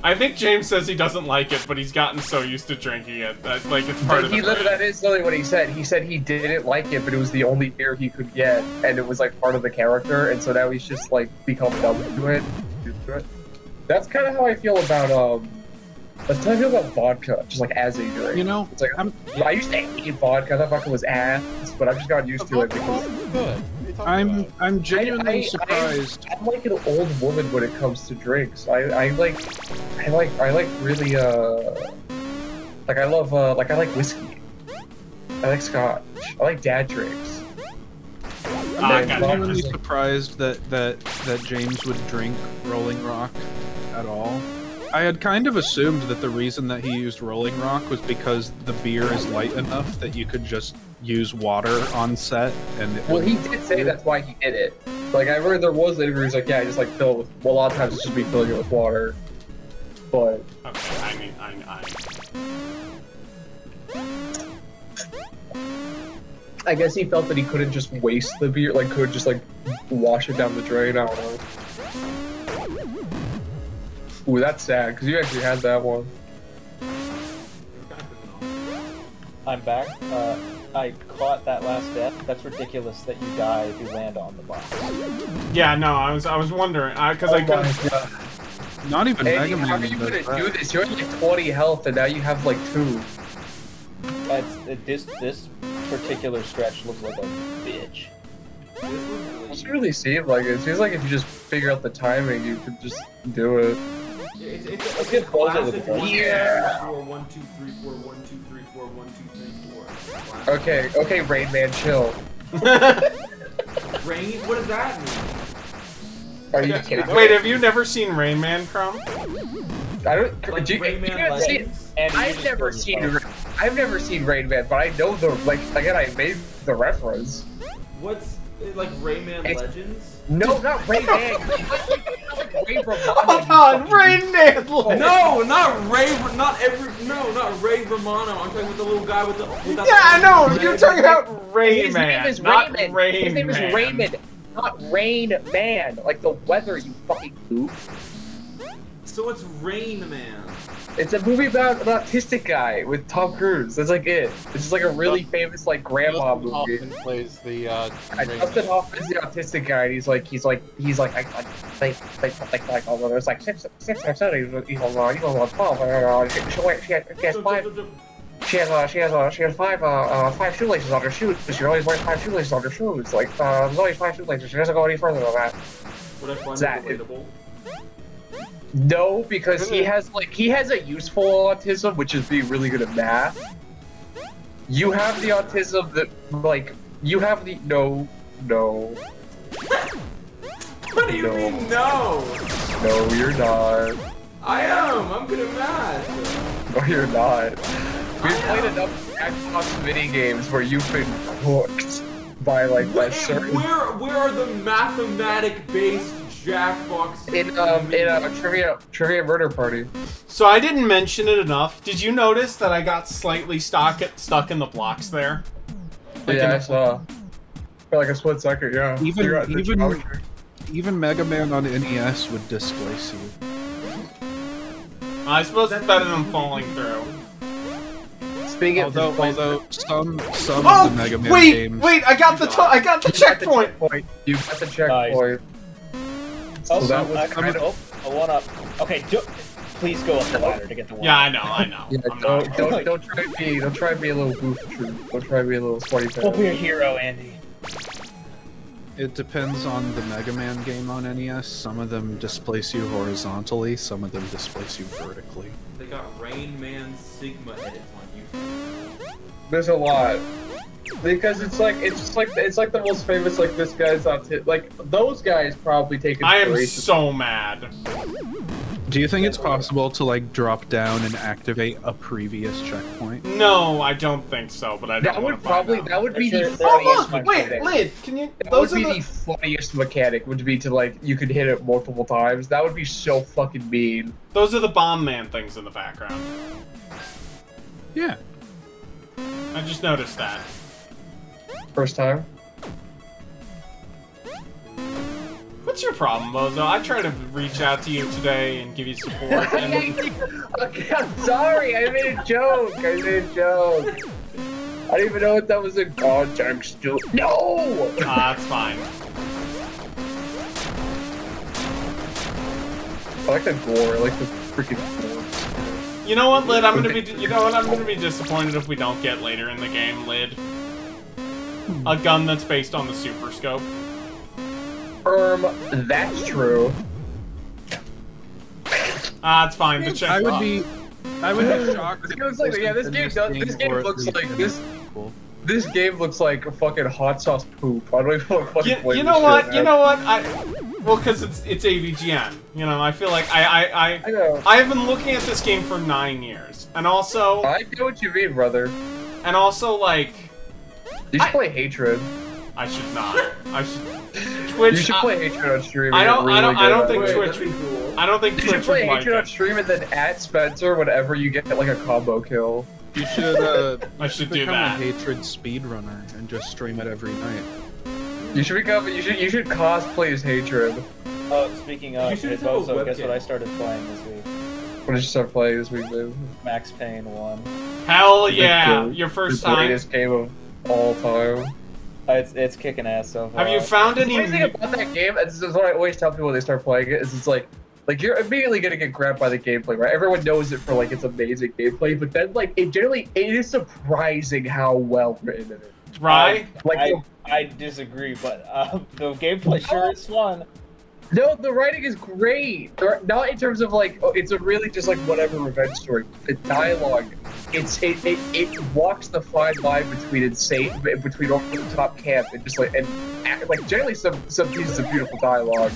Speaker 2: I think James says he doesn't like it, but he's gotten so used to drinking it that like it's part of the brand.
Speaker 6: That is literally what he said. He said he didn't like it, but it was the only beer he could get, and it was like part of the character, and so now he's just like become dumb to it. That's kind of how I feel about that's how I feel about vodka, just like as a drink.
Speaker 4: You know,
Speaker 6: It's like
Speaker 4: I'm
Speaker 6: I used to hate vodka. I thought vodka was ass, but I've just gotten used to it because
Speaker 5: It's good. What are you talking about?
Speaker 4: I'm genuinely
Speaker 6: I-
Speaker 4: surprised.
Speaker 6: I'm like an old woman when it comes to drinks. I like really like I like whiskey. I like scotch. I like dad drinks.
Speaker 2: Ah,
Speaker 6: And
Speaker 2: gotcha.
Speaker 4: I'm
Speaker 6: vodka-
Speaker 4: really surprised that James would drink Rolling Rock at all. I had kind of assumed that the reason that he used Rolling Rock was because the beer is light enough that you could just use water on set and it
Speaker 6: Well,
Speaker 4: would-
Speaker 6: he did say that's why he did it. Like I remember there was an interview. He's like, yeah, I just like fill it with. Well, a lot of times it's just me filling it with water. But
Speaker 2: Okay, I mean,
Speaker 6: I guess he felt that he couldn't just waste the beer. Like could just like wash it down the drain. I don't know. Ooh, that's sad because you actually had that one.
Speaker 1: I'm back. I caught that last death. That's ridiculous that you die if you land on the box.
Speaker 2: yeah, no, I was wondering because I couldn't.
Speaker 6: my God.
Speaker 4: not even
Speaker 6: Andy,
Speaker 4: Mega
Speaker 6: how are
Speaker 4: Man
Speaker 6: you
Speaker 4: does
Speaker 6: gonna
Speaker 4: that.
Speaker 6: do this? You're at like 20 health and now you have like 2.
Speaker 1: This particular stretch looks like a bitch.
Speaker 6: It doesn't really seem like it. It seems like if you just figure out the timing, you could just do it.
Speaker 3: It's
Speaker 1: get
Speaker 3: a
Speaker 1: closer to
Speaker 3: classic
Speaker 1: the
Speaker 3: 1,
Speaker 6: Yeah.
Speaker 3: 4, 1, 2, 3, 4, 1, 2, 3, 4, 1, 2, 3, 4. Classic.
Speaker 6: Okay, Rain Man, chill.
Speaker 3: Rain? What does that mean?
Speaker 6: Are you kidding me?
Speaker 2: Wait, have you never seen Rain Man, Crumb?
Speaker 6: I don't.
Speaker 3: Like
Speaker 6: do you,
Speaker 3: Rayman
Speaker 6: you haven't seen-
Speaker 3: Legends?
Speaker 1: Andy, you
Speaker 6: I've
Speaker 1: just
Speaker 6: never
Speaker 1: killed
Speaker 6: seen.
Speaker 1: yourself.
Speaker 6: I've never seen Rain Man, but I know the like. Again, I made the reference.
Speaker 3: What's like Rayman
Speaker 6: It's-
Speaker 3: Legends?
Speaker 6: No, not Rain Man. Like Ray Romano,
Speaker 2: Hold
Speaker 6: you
Speaker 2: on,
Speaker 6: fucking-
Speaker 2: Rain Man.
Speaker 3: No, not Ray. Not Ray Romano. I'm talking with the little guy with the.
Speaker 2: Yeah, I know. You're talking about
Speaker 6: His
Speaker 2: Rain
Speaker 6: name
Speaker 2: Man,
Speaker 6: is
Speaker 2: not
Speaker 6: Raymond.
Speaker 2: Rain
Speaker 6: His name is
Speaker 2: Man.
Speaker 6: Raymond, not Rain Man. Like the weather, you fucking goof.
Speaker 3: So it's Rain Man.
Speaker 6: It's a movie about an autistic guy with Tom Cruise. That's like it. It's just like a really famous like grandma
Speaker 5: Dustin
Speaker 6: movie.
Speaker 5: Hoffman plays the
Speaker 6: Justin Hoffman's the autistic guy, and he's like oh, well, there's like six or seven, you know, 12. She has five shoelaces on her shoes. She always wears 5 shoelaces on her shoes. Like there's always 5 shoelaces. She doesn't go any further than that.
Speaker 3: Would I find
Speaker 6: Zach,
Speaker 3: it relatable?
Speaker 6: No, because he has a useful autism, which is being really good at math. You have the autism that like you have the no.
Speaker 3: What do you
Speaker 6: No.
Speaker 3: mean no?
Speaker 6: No, you're not.
Speaker 3: I am. I'm good at math.
Speaker 6: No, you're not. We've played enough Xbox mini games where you've been cooked. by like by
Speaker 3: Wait,
Speaker 6: certain
Speaker 3: where are the mathematic-based Jackbox?
Speaker 6: in a trivia murder party.
Speaker 2: So I didn't mention it enough. Did you notice that I got slightly stuck in the blocks there? Like
Speaker 6: Yeah,
Speaker 2: in
Speaker 6: I
Speaker 2: the-
Speaker 6: saw. For like a split second, yeah. You're at the geometry.
Speaker 4: Even Mega Man on NES would displace you.
Speaker 2: I suppose it's better than falling through.
Speaker 6: Speaking of
Speaker 4: Although some
Speaker 2: Oh,
Speaker 4: of the Mega Man
Speaker 2: wait,
Speaker 4: games.
Speaker 2: wait! I got the checkpoint.
Speaker 6: You got the checkpoint.
Speaker 1: Oh,
Speaker 6: So that was kind of.
Speaker 1: a one up. Okay, please go up the ladder to get the one.
Speaker 2: Yeah, I know.
Speaker 6: Yeah,
Speaker 2: I'm not.
Speaker 6: don't try to be a little goofy. Don't try to be a little smarty
Speaker 1: Don't be a
Speaker 6: pants.
Speaker 1: hero, Andy.
Speaker 4: It depends on the Mega Man game on NES. Some of them displace you horizontally, some of them displace you vertically.
Speaker 3: They got Rain Man Sigma edits on YouTube.
Speaker 6: There's a lot. Because it's like the most famous like this guy's on like those guys probably take
Speaker 2: I am
Speaker 6: inspiration.
Speaker 2: so mad.
Speaker 4: Do you think it's possible to like drop down and activate a previous checkpoint?
Speaker 2: No, I don't think so. But I don't
Speaker 6: That
Speaker 2: wanna
Speaker 6: would
Speaker 2: find
Speaker 6: probably
Speaker 2: out.
Speaker 6: that would be
Speaker 1: Sure,
Speaker 6: the
Speaker 1: there
Speaker 6: funniest
Speaker 1: is.
Speaker 2: Wait,
Speaker 6: mechanic.
Speaker 2: Lid, can you?
Speaker 6: That
Speaker 2: Those
Speaker 6: would
Speaker 2: are
Speaker 6: be
Speaker 2: the.
Speaker 6: the funniest mechanic. Would be to like you could hit it multiple times. That would be so fucking mean.
Speaker 2: Those are the Bomb Man things in the background.
Speaker 4: Yeah.
Speaker 2: I just noticed that.
Speaker 6: First time.
Speaker 2: What's your problem, Mozo? I tried to reach out to you today and give you support. And...
Speaker 6: Okay, I'm sorry. I made a joke. I made a joke. I didn't even know what that was in context. No.
Speaker 2: That's fine.
Speaker 6: I like the gore. I like the freaking gore.
Speaker 2: You know what, Lid? I'm gonna be disappointed if we don't get later in the game, Lid. A gun that's based on the Super Scope.
Speaker 6: That's true.
Speaker 2: It's fine. The check.
Speaker 4: I would be shocked.
Speaker 6: This game looks like this game looks like this game looks like a fucking hot sauce poop. I don't even want to fucking play
Speaker 2: You
Speaker 6: this
Speaker 2: know what?
Speaker 6: shit,
Speaker 2: You
Speaker 6: man.
Speaker 2: know what? Well, because it's AVGN. You know, I feel like
Speaker 6: I know.
Speaker 2: I've been looking at this game for 9 years, and also
Speaker 6: I know what you mean, brother.
Speaker 2: like
Speaker 6: You should play Hatred.
Speaker 2: I should not. I should. Twitch.
Speaker 6: You should play Hatred on stream.
Speaker 2: I don't.
Speaker 6: Really
Speaker 2: I don't think
Speaker 3: Wait,
Speaker 2: Twitch.
Speaker 3: that'd be cool.
Speaker 2: I don't think
Speaker 6: You should
Speaker 2: Twitch
Speaker 6: play
Speaker 2: would like
Speaker 6: Hatred on
Speaker 2: it.
Speaker 6: stream and then at Spencer whenever you get like a combo kill.
Speaker 4: You should
Speaker 2: I should do
Speaker 4: become
Speaker 2: that.
Speaker 4: a Hatred speedrunner and just stream it every night.
Speaker 6: You should become. You should cosplay as Hatred.
Speaker 1: Oh, speaking of,
Speaker 3: You should
Speaker 1: hey,
Speaker 3: have a
Speaker 1: Bozo, guess
Speaker 3: webcam.
Speaker 1: what I started playing this week?
Speaker 6: What did you start playing this week, dude?
Speaker 1: Max Payne 1.
Speaker 2: Hell yeah!
Speaker 6: The-
Speaker 2: Your first
Speaker 6: the
Speaker 2: time.
Speaker 6: greatest game of all time.
Speaker 1: It's kicking ass so far.
Speaker 2: Have you found
Speaker 6: The
Speaker 2: any?
Speaker 6: funny thing about that game, and this is what I always tell people when they start playing it, is it's like you're immediately gonna get grabbed by the gameplay, right? Everyone knows it for like its amazing gameplay, but then like it is surprising how well written it is.
Speaker 2: Rye?
Speaker 6: Like
Speaker 1: I disagree, but the gameplay sure is fun.
Speaker 6: no, the writing is great. Not in terms of like it's a really just like whatever revenge story. The dialogue, it walks the fine line between between over the top camp and just like like generally some pieces of beautiful dialogue.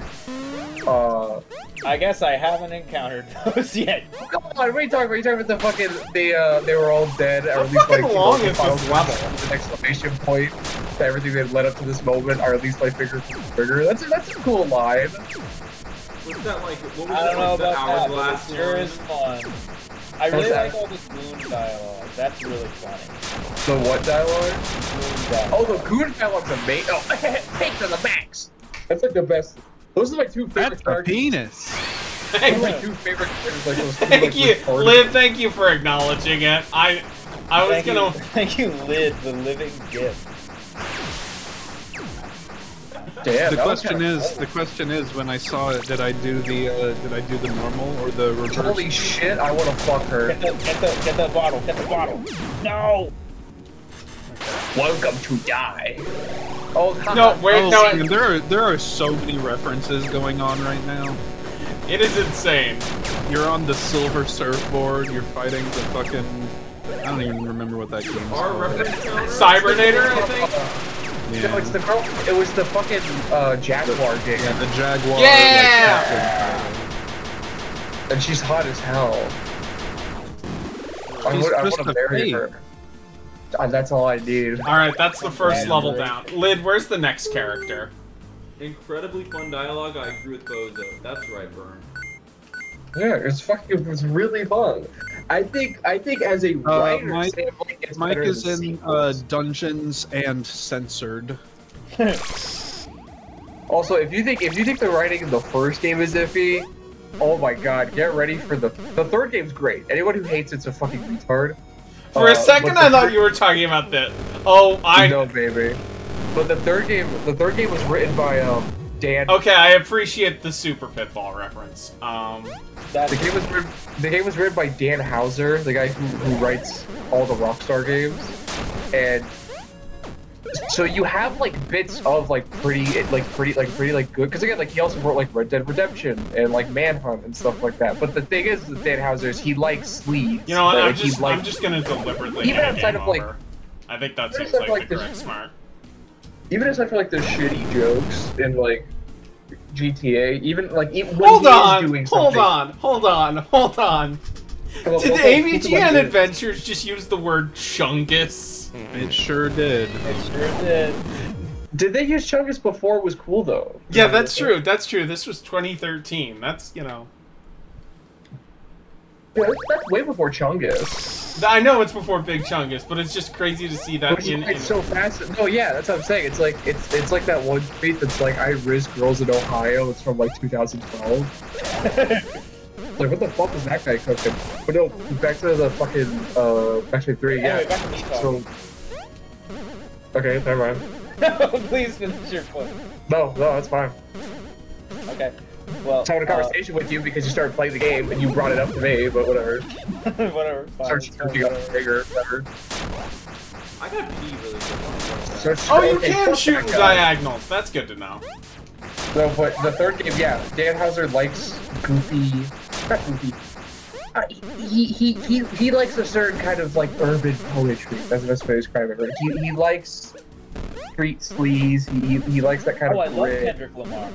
Speaker 1: I guess I haven't encountered those yet.
Speaker 6: Come on, what are you talking about? You talking about the fucking they were all dead, or
Speaker 2: How
Speaker 6: at least like
Speaker 2: fucking long
Speaker 6: the
Speaker 2: is
Speaker 6: final
Speaker 2: this level?
Speaker 6: with an exclamation point to everything that led up to this moment, or at least like bigger. That's a cool line.
Speaker 3: What's that like? What was
Speaker 1: I don't know
Speaker 3: the
Speaker 1: about that, but
Speaker 3: hourglass
Speaker 1: it sure
Speaker 3: one?
Speaker 1: is fun. I really
Speaker 6: What's that?
Speaker 1: like all this moon dialogue. That's really funny.
Speaker 6: The what dialogue?
Speaker 1: Moon dialogue.
Speaker 6: Oh, the Goon dialogue's amazing. Oh, take to the max. That's like the best. Those are my two favorite
Speaker 4: That's a
Speaker 6: characters.
Speaker 4: penis.
Speaker 6: Those
Speaker 2: Thank
Speaker 6: are my
Speaker 2: you.
Speaker 6: two favorite characters. Like those two,
Speaker 2: Thank
Speaker 6: like,
Speaker 2: you,
Speaker 6: retarded-
Speaker 2: Liv. Thank you for acknowledging it. I was
Speaker 1: Thank
Speaker 2: gonna.
Speaker 1: you, thank you, Lid, the living gift.
Speaker 6: Damn,
Speaker 4: The
Speaker 6: that was
Speaker 4: question
Speaker 6: kinda
Speaker 4: is,
Speaker 6: cool.
Speaker 4: the question is, when I saw it, did I do the normal or the reverse?
Speaker 6: Holy shit! I want to fuck her.
Speaker 1: Get the bottle, get the bottle. No!
Speaker 6: Welcome to die. Oh,
Speaker 2: No, wait,
Speaker 4: Oh,
Speaker 2: no.
Speaker 4: man, there are so many references going on right now.
Speaker 2: It is insane.
Speaker 4: You're on the silver surfboard. You're fighting the fucking. I don't even remember what that game's
Speaker 3: Our
Speaker 4: called.
Speaker 3: reference counter?
Speaker 2: Cybernator, I think.
Speaker 6: No, it's the girl. It was the fucking Jaguar game,
Speaker 4: Yeah, the Jaguar.
Speaker 2: Yeah!
Speaker 6: and she's hot as hell. I
Speaker 4: She's
Speaker 6: want
Speaker 4: just
Speaker 6: to
Speaker 4: a
Speaker 6: marry
Speaker 4: fake.
Speaker 6: her. That's all I need.
Speaker 2: All right, that's the first
Speaker 1: Yeah,
Speaker 2: level
Speaker 1: great.
Speaker 2: down. Lid, where's the next character?
Speaker 3: Incredibly fun dialogue. I agree with Bozo. That's right, Burn.
Speaker 6: Yeah, it was really fun. I think as a writer,
Speaker 4: Mike-
Speaker 6: Sam Lake gets
Speaker 4: Mike
Speaker 6: better
Speaker 4: is
Speaker 6: than
Speaker 4: in
Speaker 6: sequels.
Speaker 4: Dungeons and Censored.
Speaker 6: Also, if you think the writing in the first game is iffy, oh my god, get ready for the third game's great. Anyone who hates it's a fucking retard.
Speaker 2: For a second,
Speaker 6: but
Speaker 2: I
Speaker 6: the
Speaker 2: thought
Speaker 6: third-
Speaker 2: you were talking about the. Oh, I.
Speaker 6: No, baby. But the third game was written by Dan.
Speaker 2: Okay, I appreciate the Super Pitfall reference.
Speaker 1: That's
Speaker 6: The game was written by Dan Houser, the guy who writes all the Rockstar games, and so you have like bits of like pretty good, because again, like he also wrote like Red Dead Redemption and like Manhunt and stuff like that. But the thing is with Dan Houser is he likes sleeves.
Speaker 2: You know what?
Speaker 6: Like,
Speaker 2: I'm just gonna deliberately
Speaker 6: Even
Speaker 2: get a
Speaker 6: outside
Speaker 2: game
Speaker 6: of, like-
Speaker 2: over. I think that
Speaker 6: even
Speaker 2: seems
Speaker 6: outside of,
Speaker 2: like
Speaker 6: like,
Speaker 2: the
Speaker 6: this-
Speaker 2: correct smart.
Speaker 6: even aside from like the shitty jokes in like GTA, even like when
Speaker 2: Hold
Speaker 6: he is
Speaker 2: on,
Speaker 6: doing
Speaker 2: hold
Speaker 6: something-
Speaker 2: on.
Speaker 6: Well,
Speaker 2: Did
Speaker 6: okay,
Speaker 2: AVGN
Speaker 6: keep in mind this.
Speaker 2: Adventures just use the word chungus?
Speaker 4: It sure did.
Speaker 1: it sure did.
Speaker 6: Did they use Chungus before it was cool though?
Speaker 2: Yeah, that's true. That's true. This was 2013. That's, you know.
Speaker 6: Yeah, that's way before Chungus.
Speaker 2: I know it's before Big Chungus, but it's just crazy to see that
Speaker 6: Which
Speaker 2: in.
Speaker 6: is so fast. No, yeah, that's what I'm saying. It's like like that one tweet that's like I risk girls in Ohio. It's from like 2012. Like what the fuck was that guy cooking? But no, back to the fucking Back to 3.
Speaker 1: Anyway,
Speaker 6: Yeah.
Speaker 1: back to me
Speaker 6: So okay, never mind.
Speaker 1: talking. Please finish your point.
Speaker 6: No, that's fine.
Speaker 1: Okay. Well,
Speaker 6: I was having a conversation with you because you started playing the game and you brought it up to me. But whatever.
Speaker 1: whatever. Fine,
Speaker 6: Start
Speaker 1: it's fine,
Speaker 6: searching up
Speaker 1: whatever.
Speaker 6: bigger. Whatever.
Speaker 3: I got pee really quick.
Speaker 6: Search-
Speaker 2: Oh, you
Speaker 6: okay,
Speaker 2: can
Speaker 6: fuck
Speaker 2: shoot
Speaker 6: that
Speaker 2: in
Speaker 6: guy.
Speaker 2: diagonals. That's good to know.
Speaker 6: No, but the third game, yeah, Dan Houser likes goofy, not goofy. He likes a certain kind of like urban poetry. That's the best way to describe it. Right? He likes street sleaze. He likes that kind
Speaker 1: Oh, I
Speaker 6: of
Speaker 1: love
Speaker 6: grit.
Speaker 1: Kendrick Lamar.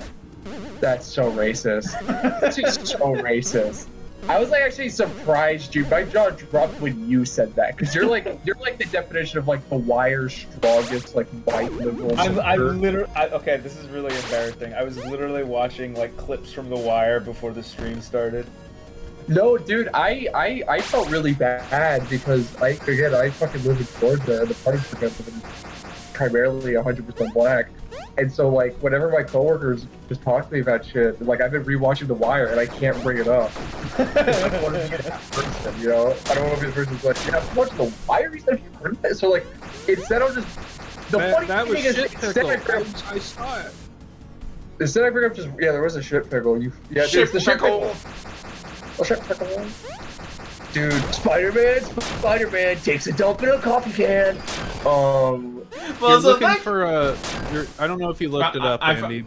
Speaker 6: That's so racist. That's just so racist. I was like actually surprised you. My jaw dropped when you said that because you're like the definition of like the Wire's strongest like white liberal.
Speaker 1: I'm
Speaker 6: supporter.
Speaker 1: literally okay. This is really embarrassing. I was literally watching like clips from The Wire before the stream started.
Speaker 6: No, dude, I felt really bad because I fucking live in Georgia and the party percent is primarily 100% black. And so like whenever my coworkers just talk to me about shit, like I've been rewatching The Wire and I can't bring it up. I don't want to be that person, you know? I don't want to be the person who's like, yeah, I'm watching The Wire, you said you heard that? So like instead of just the funny
Speaker 4: That was
Speaker 6: thing is
Speaker 4: shit
Speaker 6: instead
Speaker 4: pickle.
Speaker 6: I bring up
Speaker 4: I saw it.
Speaker 6: instead I bring up just there was a shit pickle. It's
Speaker 2: Shit
Speaker 6: the shit
Speaker 2: pickle.
Speaker 6: Oh, shit pickle. Dude, Spider-Man takes a dump in a coffee can.
Speaker 2: Well,
Speaker 4: You're
Speaker 2: so
Speaker 4: looking
Speaker 2: that,
Speaker 4: for a. I don't know if you looked it up,
Speaker 2: I've-
Speaker 4: Andy.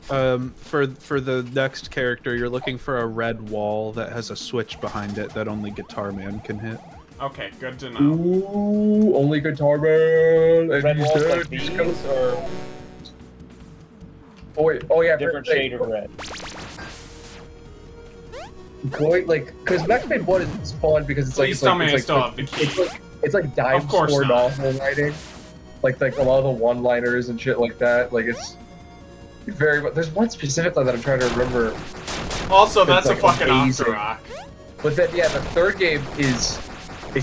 Speaker 4: For the next character, you're looking for a red wall that has a switch behind it that only Guitar Man can hit.
Speaker 2: okay, good to know.
Speaker 6: Ooh, only Guitar Man. And
Speaker 1: Red
Speaker 6: he's
Speaker 1: walls
Speaker 6: dead.
Speaker 1: like
Speaker 6: He's
Speaker 1: these,
Speaker 6: coming-
Speaker 1: or
Speaker 6: Oh yeah,
Speaker 1: different shade of red.
Speaker 6: Because Max Payne 1 is fun because it's like
Speaker 2: Please tell me I
Speaker 6: it's
Speaker 2: still
Speaker 6: like,
Speaker 2: have the key.
Speaker 6: it's like dive
Speaker 2: Of course
Speaker 6: store
Speaker 2: not.
Speaker 6: novel writing, like a lot of the one-liners and shit like that. Like it's very. There's one specifically that I'm trying to remember.
Speaker 2: Also, that's
Speaker 6: It's,
Speaker 2: a
Speaker 6: like,
Speaker 2: fucking
Speaker 6: amazing.
Speaker 2: Octorok.
Speaker 6: But then yeah, the third game is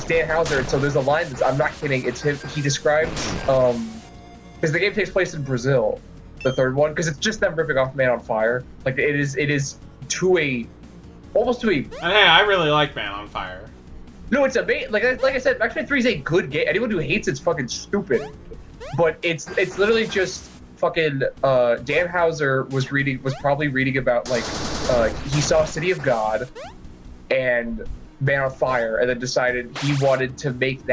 Speaker 6: Dan Houser, and so there's a line that's I'm not kidding. It's him. He describes because the game takes place in Brazil, the third one, because it's just them ripping off Man on Fire. Like it is to a almost to a
Speaker 2: And hey, I really like Man on Fire.
Speaker 6: no, it's amazing. Like I said, Max Payne 3 is a good game. Anyone who hates it's fucking stupid. But it's literally just fucking Dan Houser was probably reading about like he saw City of God and Man on Fire and then decided he wanted to make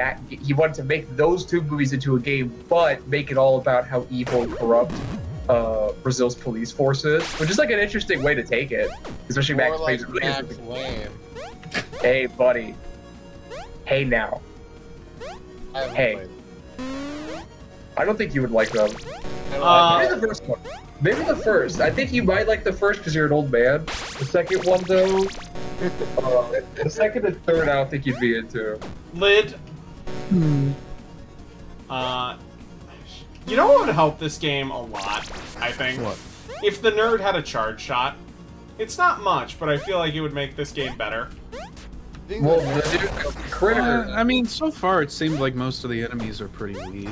Speaker 6: those two movies into a game, but make it all about how evil and corrupt Brazil's police force is, which is like an interesting way to take it, especially
Speaker 5: More
Speaker 6: Max
Speaker 5: like
Speaker 6: Payne's
Speaker 5: Max Lame.
Speaker 6: Hey, buddy. Hey, now.
Speaker 5: I haven't
Speaker 6: Hey.
Speaker 5: played.
Speaker 6: I don't think you would like them.
Speaker 5: I don't like
Speaker 6: Maybe the first one. Maybe the first. I think you might like the first because you're an old man. The second one, though, the second and third, I don't think you'd be into.
Speaker 2: Lid, You know what would help this game a lot, I think?
Speaker 4: What?
Speaker 2: If the nerd had a charge shot. It's not much, but I feel like it would make this game better.
Speaker 6: Well, the critter.
Speaker 4: I mean, so far it seems like most of the enemies are pretty weak.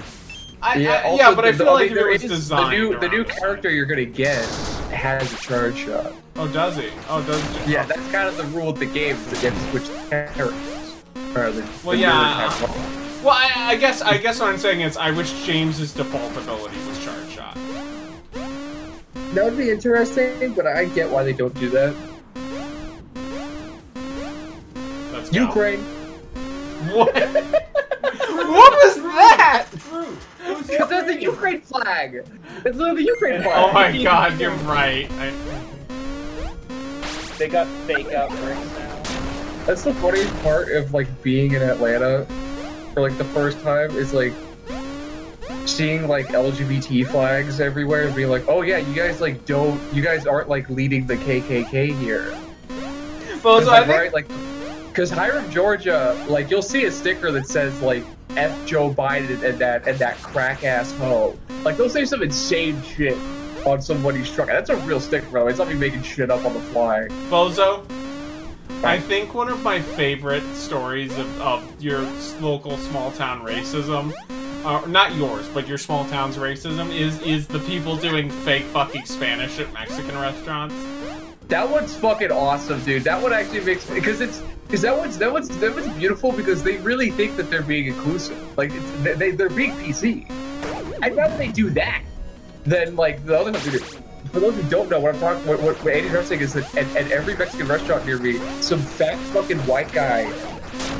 Speaker 6: Also,
Speaker 2: but I feel like if it was
Speaker 6: the
Speaker 2: designed
Speaker 6: new
Speaker 2: around this
Speaker 6: character you're gonna get has a charge shot.
Speaker 2: Oh, does he? Oh, does he?
Speaker 6: Yeah, that's kind of the rule of the game. Is that you have to switch characters.
Speaker 2: Well, yeah. Well, I guess what I'm saying is I wish James's default ability was charge shot.
Speaker 6: That would be interesting, but I get why they don't do that.
Speaker 2: Let's go.
Speaker 6: Ukraine.
Speaker 2: What? What was that?
Speaker 6: Because there's the Ukraine flag. It's literally the Ukraine flag.
Speaker 2: Oh my god, you're right.
Speaker 1: They got fake out rings now.
Speaker 6: That's the funniest part of like being in Atlanta for like the first time is like seeing like LGBT flags everywhere and being like, oh yeah, you guys aren't like leading the KKK here.
Speaker 2: Well, so
Speaker 6: like,
Speaker 2: I think...
Speaker 6: right, like, because Hiram, Georgia, like you'll see a sticker that says like F Joe Biden and that crack ass hoe. Like they'll say some insane shit on somebody's truck. That's a real sticker, bro. It's not me making shit up on the fly.
Speaker 2: Bozo, I think one of my favorite stories of your local small town racism, not yours, but your small town's racism, is the people doing fake fucking Spanish at Mexican restaurants.
Speaker 6: That one's fucking awesome, dude. That one actually makes because that one's beautiful because they really think that they're being inclusive. Like they're being PC. I'd rather they do that than like the other stuff they do. For those who don't know, what I'm talking, what Andy's referencing is that at every Mexican restaurant near me, some fat fucking white guy,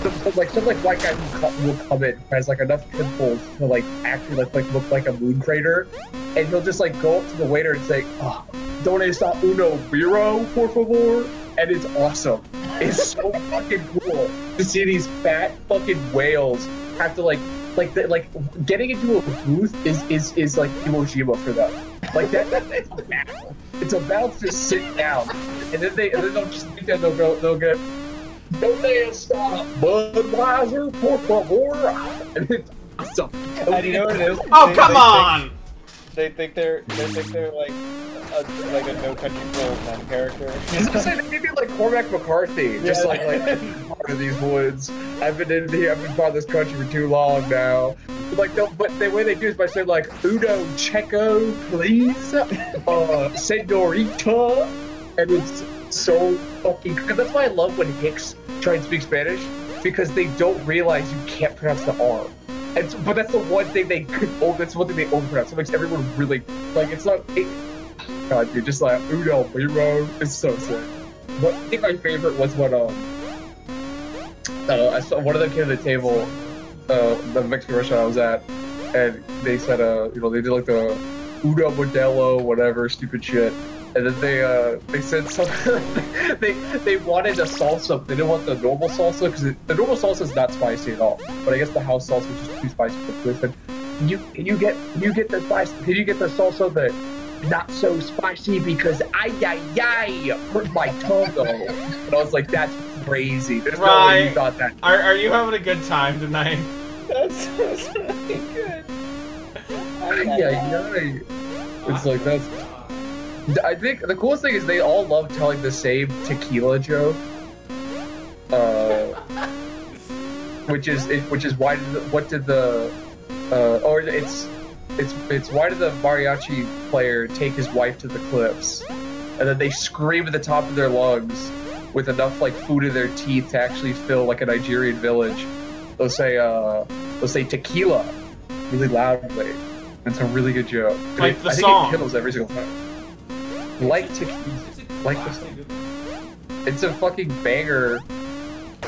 Speaker 6: some white guy who will come in has like enough pimples to like actually like look like a moon crater, and he'll just like go up to the waiter and say, "Oh, ¿Dónde está uno birro, por favor?" And it's awesome. It's so fucking cool to see these fat fucking whales have to like getting into a booth is like Iwo Jima for them. Like that it's a battle. It's a battle to sit down, and then they'll just sit there. They'll get "Donde está Budweiser, por favor?" And it's awesome.
Speaker 1: And you know what it is?
Speaker 2: Oh, come on!
Speaker 1: They think they're like a No Country for Old Men character.
Speaker 6: I was gonna say, they may be like Cormac McCarthy, just like part of these woods. I've been part of this country for too long now. But the way they do is by saying like "Uno Checo, please, señorita," and it's so fucking. Cause that's why I love when Hicks try and speak Spanish, because they don't realize you can't pronounce the R. But that's the one thing they could. Oh, that's one thing they overpronounce. It makes everyone really like. It's not. God, dude, just like Uno Birro. It's so sick. But I think my favorite was when I saw one of them came to the table, the Mexican restaurant I was at, and they said they did like the Uno Modelo whatever stupid shit, and then they said something. they wanted a salsa. They didn't want the normal salsa because the normal salsa is not spicy at all. But I guess the house salsa was just too spicy for this. And can you get the spice? Can you get the salsa that not so spicy because I hurt my tongue though? And I was like, that's crazy. There's no way you thought that.
Speaker 2: Are you having a good time tonight?
Speaker 1: That's really good.
Speaker 6: It's like that's. I think the coolest thing is they all love telling the same tequila joke. Which is why did the mariachi player take his wife to the cliffs? And then they scream at the top of their lungs with enough like food in their teeth to actually fill like a Nigerian village. They'll say tequila really loudly. It's a really good joke.
Speaker 2: Like the
Speaker 6: I
Speaker 2: song.
Speaker 6: think it kills every single time. Like tequila. Like the song. It's a fucking banger.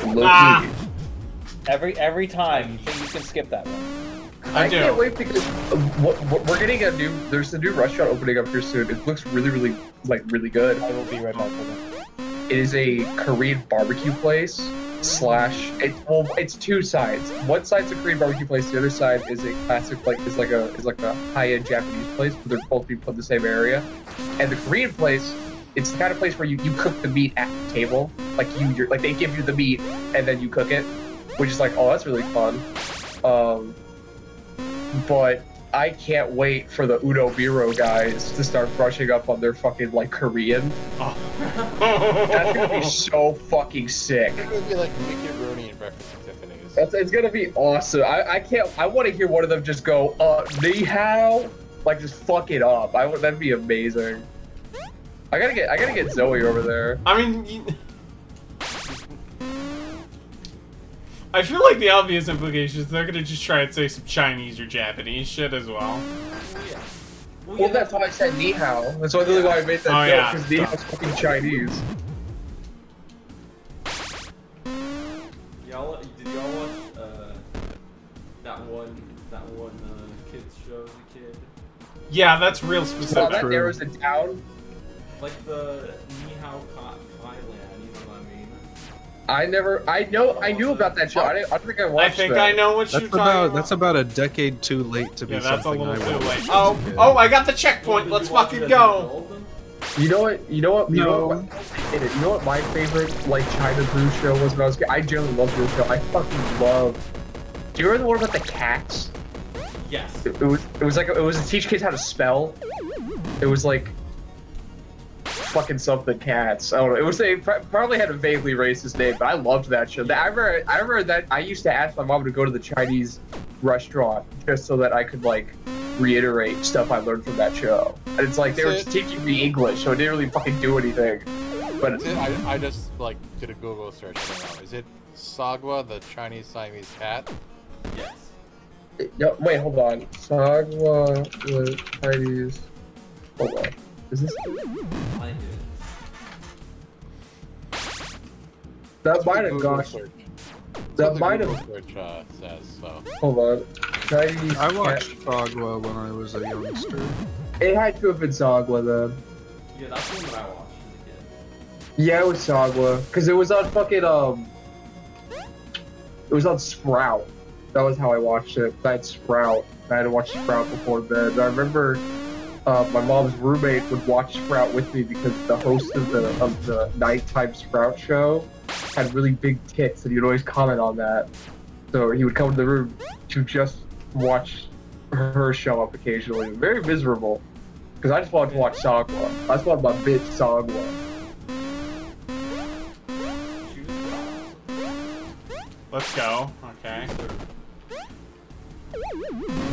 Speaker 6: Low-key.
Speaker 1: Every time you think you can skip that one.
Speaker 6: I can't wait because we're getting there's a new restaurant opening up here soon. It looks really good.
Speaker 1: I will be right back with it.
Speaker 6: It is a Korean barbecue place it's two sides. One side's a Korean barbecue place. The other side is a classic is like a high-end Japanese place, but they're both being put in the same area. And the Korean place, it's the kind of place where you cook the meat at the table. Like they give you the meat and then you cook it, which is like, oh, that's really fun. But I can't wait for the Udo Biro guys to start brushing up on their fucking like Korean.
Speaker 2: Oh.
Speaker 6: That's gonna be so fucking sick.
Speaker 5: It's gonna be like Mickey Rooney and Breakfast at Tiffany's.
Speaker 6: It's gonna be awesome. I want to hear one of them just go, ni hao, like just fuck it up. That'd be amazing. I gotta get Zoe over there.
Speaker 2: I mean, I feel like the obvious implication is they're gonna just try and say some Chinese or Japanese shit as well.
Speaker 6: Well, that's why I said ni hao. That's literally why I made that joke, because ni hao's fucking Chinese.
Speaker 3: Did y'all watch that one kids show as a kid?
Speaker 2: Yeah, that's real
Speaker 6: Wow,
Speaker 2: specific.
Speaker 6: that narrows it down.
Speaker 3: Like the Ni Hao Thailand, you know what I mean?
Speaker 6: I knew about that show. I don't think I watched
Speaker 2: I think
Speaker 6: that.
Speaker 2: I know what you're talking about.
Speaker 4: That's about a decade too late to be
Speaker 2: Yeah, that's a
Speaker 4: something
Speaker 2: little
Speaker 4: I
Speaker 2: too
Speaker 4: would
Speaker 2: late.
Speaker 4: watch.
Speaker 2: Oh, I got the checkpoint.
Speaker 3: Did
Speaker 2: Let's
Speaker 3: you watch
Speaker 2: fucking
Speaker 3: it as
Speaker 2: go.
Speaker 3: an adult, then?
Speaker 6: You know what my favorite like China Brew show was when I was a kid? I generally loved this show. I fucking love. Do you remember the one about the cats?
Speaker 3: Yes.
Speaker 6: It was to teach kids how to spell. It was like fucking something cats. I don't know. It was probably had a vaguely racist name, but I loved that show. I remember that I used to ask my mom to go to the Chinese restaurant just so that I could like reiterate stuff I learned from that show. And it's like they were just teaching me English, so it didn't really fucking do anything. But
Speaker 5: I just like did a Google search. I don't know. Is it Sagwa, the Chinese Siamese cat?
Speaker 3: Yes.
Speaker 6: no, wait, hold on. Sagwa the Chinese. Hold on. Is this?
Speaker 3: I did.
Speaker 6: That might have
Speaker 5: Google
Speaker 6: gone.
Speaker 5: search.
Speaker 6: That might
Speaker 5: Google
Speaker 6: have.
Speaker 5: search says so.
Speaker 6: Hold on. Chinese.
Speaker 4: I
Speaker 6: cat-
Speaker 4: watched Sagwa when I was a youngster.
Speaker 6: It had to have been Sagwa then.
Speaker 3: Yeah, that's the one that I watched as a kid.
Speaker 6: Yeah, it was Sagwa. Cause it was on fucking It was on Sprout. That was how I watched it. I had Sprout. I had to watch Sprout before bed. I remember my mom's roommate would watch Sprout with me because the host of the nighttime Sprout show had really big tits, and he'd always comment on that. So he would come to the room to just watch her show up occasionally. Very miserable, because I just wanted to watch Sagwa. I just wanted my bitch Sagwa.
Speaker 3: She was
Speaker 2: Let's go. Okay.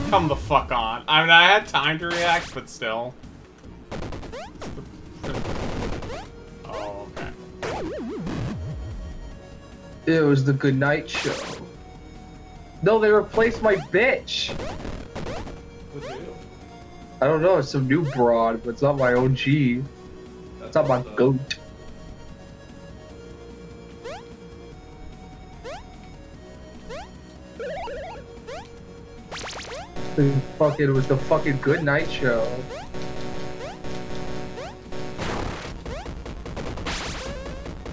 Speaker 2: Come the fuck on. I mean, I had time to react, but still. Oh, okay.
Speaker 6: It was the Good Night Show. No, they replaced my bitch.
Speaker 3: With who?
Speaker 6: I don't know, it's some new broad, but it's not my OG. It's not my goat. It was the fucking Good Night Show.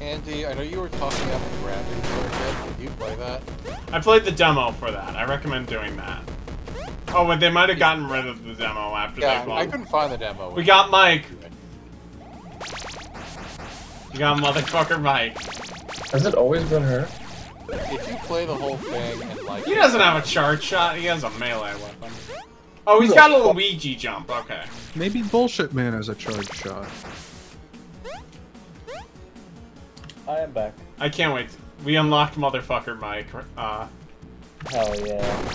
Speaker 5: Andy, I know you were talking about the Gravity Circuit. Did you play that?
Speaker 2: I played the demo for that. I recommend doing that. Oh, but they might have gotten rid of the demo after
Speaker 5: Yeah,
Speaker 2: they
Speaker 5: I
Speaker 2: won.
Speaker 5: couldn't find the demo.
Speaker 2: We got Mike. You got motherfucker Mike.
Speaker 6: Has it always been her?
Speaker 5: If you play the whole thing and like,
Speaker 2: He doesn't have a charge shot. He has a melee weapon. Oh, he's got a little Ouija jump. Okay.
Speaker 4: Maybe Bullshit Man has a charge shot.
Speaker 1: I am back.
Speaker 2: I can't wait. We unlocked motherfucker Mike.
Speaker 1: Hell yeah.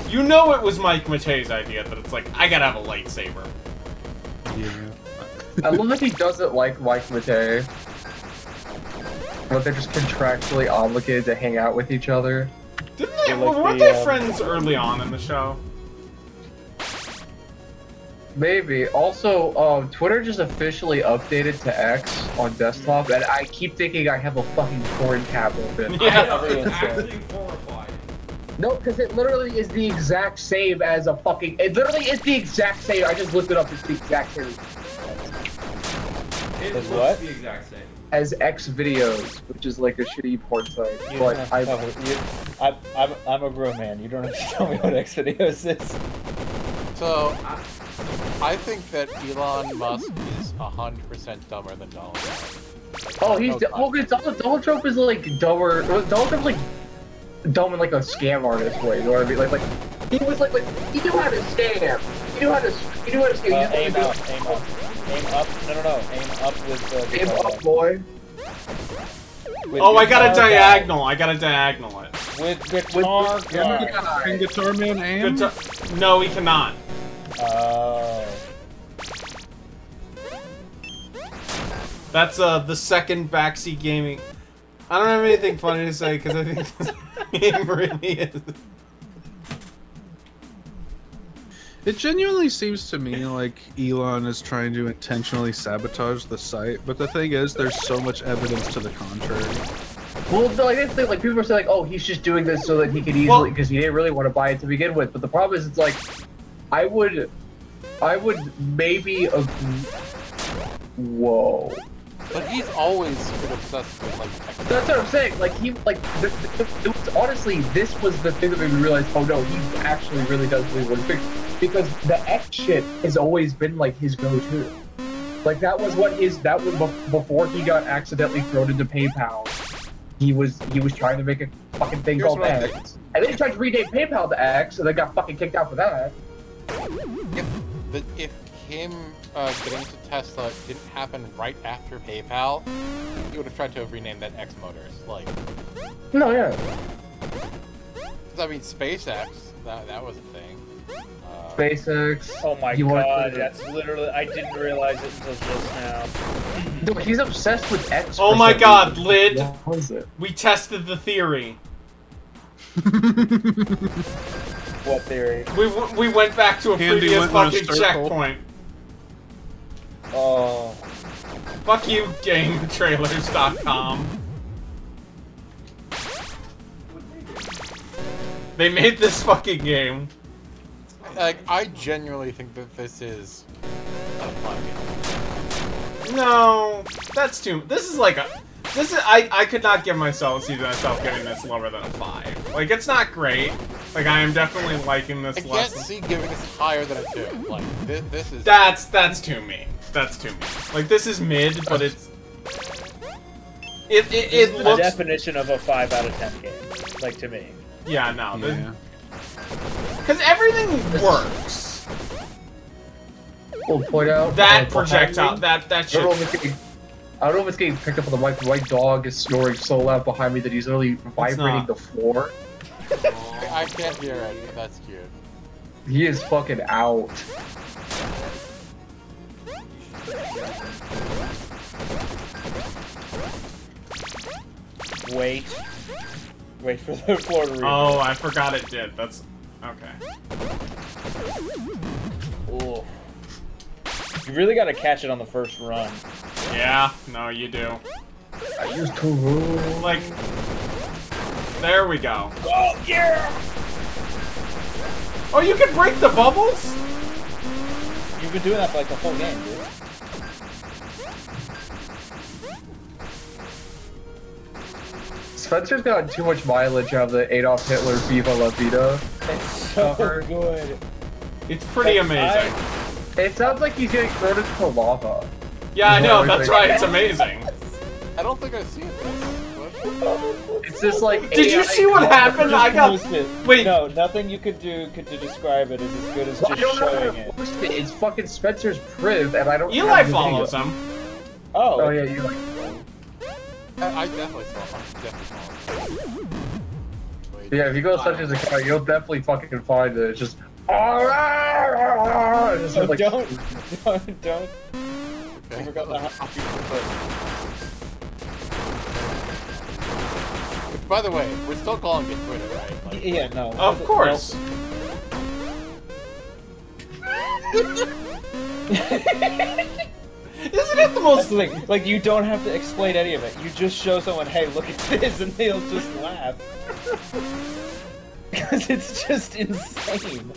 Speaker 2: You know it was Mike Matei's idea that it's like, I gotta have a lightsaber.
Speaker 4: Yeah.
Speaker 6: I love that he doesn't like Mike Matei. But they're just contractually obligated to hang out with each other.
Speaker 2: Didn't they?
Speaker 1: Yeah, like
Speaker 2: Weren't
Speaker 1: the,
Speaker 2: they friends early on in the show?
Speaker 6: Maybe. Also, Twitter just officially updated to X on desktop, and I keep thinking I have a fucking porn tab open.
Speaker 2: Yeah.
Speaker 3: It's actually horrifying.
Speaker 6: No, because it literally is the exact same as a fucking. It literally is the exact same. I just looked it up. It's the exact same
Speaker 3: It
Speaker 1: As
Speaker 3: looks
Speaker 1: what?
Speaker 3: the exact same.
Speaker 6: as X videos, which is like a shitty porn site. But
Speaker 1: I'm a grown man. You don't have to tell me what X videos is.
Speaker 5: so I think that Elon Musk is 100% dumber than Donald Trump.
Speaker 6: oh, he's Donald Trump is like dumber. Donald Trump's like dumb in like a scam artist way. You know what I mean? Like he was like he knew how to scam. He knew how to scam.
Speaker 1: Aim up, aim up, aim up. No. Aim up with the.
Speaker 6: Aim up, boy.
Speaker 2: Oh, I got a diagonal. I got to diagonal it.
Speaker 1: With guitar guy.
Speaker 4: Can Guitar Man aim?
Speaker 2: No, he cannot.
Speaker 1: Oh.
Speaker 2: That's the second backseat gaming. I don't have anything funny to say because I think this game really is.
Speaker 4: It genuinely seems to me like Elon is trying to intentionally sabotage the site, but the thing is, there's so much evidence to the contrary.
Speaker 6: Well, like this thing, like people are saying, like, oh, he's just doing this so that he could easily, because he didn't really want to buy it to begin with. But the problem is, it's like, I would maybe agree. Whoa.
Speaker 5: But he's always been obsessed with like.
Speaker 6: That's what I'm saying. Like it was, honestly, this was the thing that made me realize. Oh no, he actually really does really want to fix. Because the X shit has always been like his go-to. Like that was before he got accidentally thrown into PayPal. He was trying to make a fucking thing called X, and then he tried to rename PayPal to X, and then got fucking kicked out for that.
Speaker 5: If him getting to Tesla didn't happen right after PayPal, he would have tried to have renamed that X Motors. Like,
Speaker 6: no, yeah.
Speaker 5: I mean, SpaceX, that was a thing.
Speaker 6: SpaceX.
Speaker 1: Oh my god, that's literally. I didn't realize it until just now.
Speaker 6: Dude, he's obsessed with X.
Speaker 2: Oh my god, Lid!
Speaker 6: What was it?
Speaker 2: We tested the theory.
Speaker 1: What theory?
Speaker 2: We went back to a previous fucking checkpoint.
Speaker 1: Oh.
Speaker 2: Fuck you, GameTrailers.com. They made this fucking game.
Speaker 5: Like, I genuinely think that this is a fun game.
Speaker 2: No, that's too. This is like a. This is. I could not give myself getting this lower than a 5. Like, it's not great. Like, I am definitely liking this.
Speaker 5: I can't see giving this higher than a 2. Like, this is.
Speaker 2: That's too mean. That's too mean. Like, this is mid, but it's. It looks.
Speaker 1: The definition of a 5 out of 10 game, like to me.
Speaker 2: Yeah, no.
Speaker 4: Yeah.
Speaker 2: Because everything works.
Speaker 6: We'll point out
Speaker 2: That projectile, that
Speaker 6: I
Speaker 2: shit.
Speaker 6: don't know if it's getting picked up on the mic. My dog is snoring so loud behind me that he's literally vibrating the floor.
Speaker 5: I can't hear it, but that's cute.
Speaker 6: He is fucking out.
Speaker 1: Wait for the floor to read.
Speaker 2: Oh, I forgot it did. That's okay.
Speaker 1: Ooh. You really gotta catch it on the first run.
Speaker 2: Yeah, no, you do.
Speaker 6: I used to rule.
Speaker 2: Like, there we go.
Speaker 1: Oh yeah!
Speaker 2: Oh, you can break the bubbles?
Speaker 1: You've been doing that for like the whole game, dude.
Speaker 6: Spencer's gotten too much mileage out of the Adolf Hitler Viva La Vida.
Speaker 1: It's so
Speaker 6: Cover.
Speaker 1: good.
Speaker 2: It's pretty amazing.
Speaker 6: It sounds like he's getting thrown into lava.
Speaker 2: Yeah, I know, that's right, it's amazing.
Speaker 5: I don't think I've seen this.
Speaker 6: It's just like.
Speaker 2: Did you see what happened? I got.
Speaker 1: Post it.
Speaker 2: Wait.
Speaker 1: No, nothing you could do to describe it is as good as
Speaker 6: I
Speaker 1: just
Speaker 6: don't know how
Speaker 1: showing
Speaker 6: to
Speaker 1: it.
Speaker 6: post it. It's fucking Spencer's priv, and I don't.
Speaker 2: Eli
Speaker 6: have the
Speaker 2: follows
Speaker 6: video.
Speaker 2: him.
Speaker 1: Oh.
Speaker 6: Oh yeah, Eli.
Speaker 5: I definitely saw him.
Speaker 6: Yeah, if you go to Spencer's account, you'll definitely fucking find it. It's just. It's just like,
Speaker 1: Don't.
Speaker 5: Okay.
Speaker 1: I forgot the
Speaker 5: Which, by the way, we're still calling it Twitter, right? Like,
Speaker 1: Yeah, no.
Speaker 2: Of course. Isn't it the most
Speaker 1: Like, you don't have to explain any of it. You just show someone, hey, look at this, and they'll just laugh. Because it's just insane.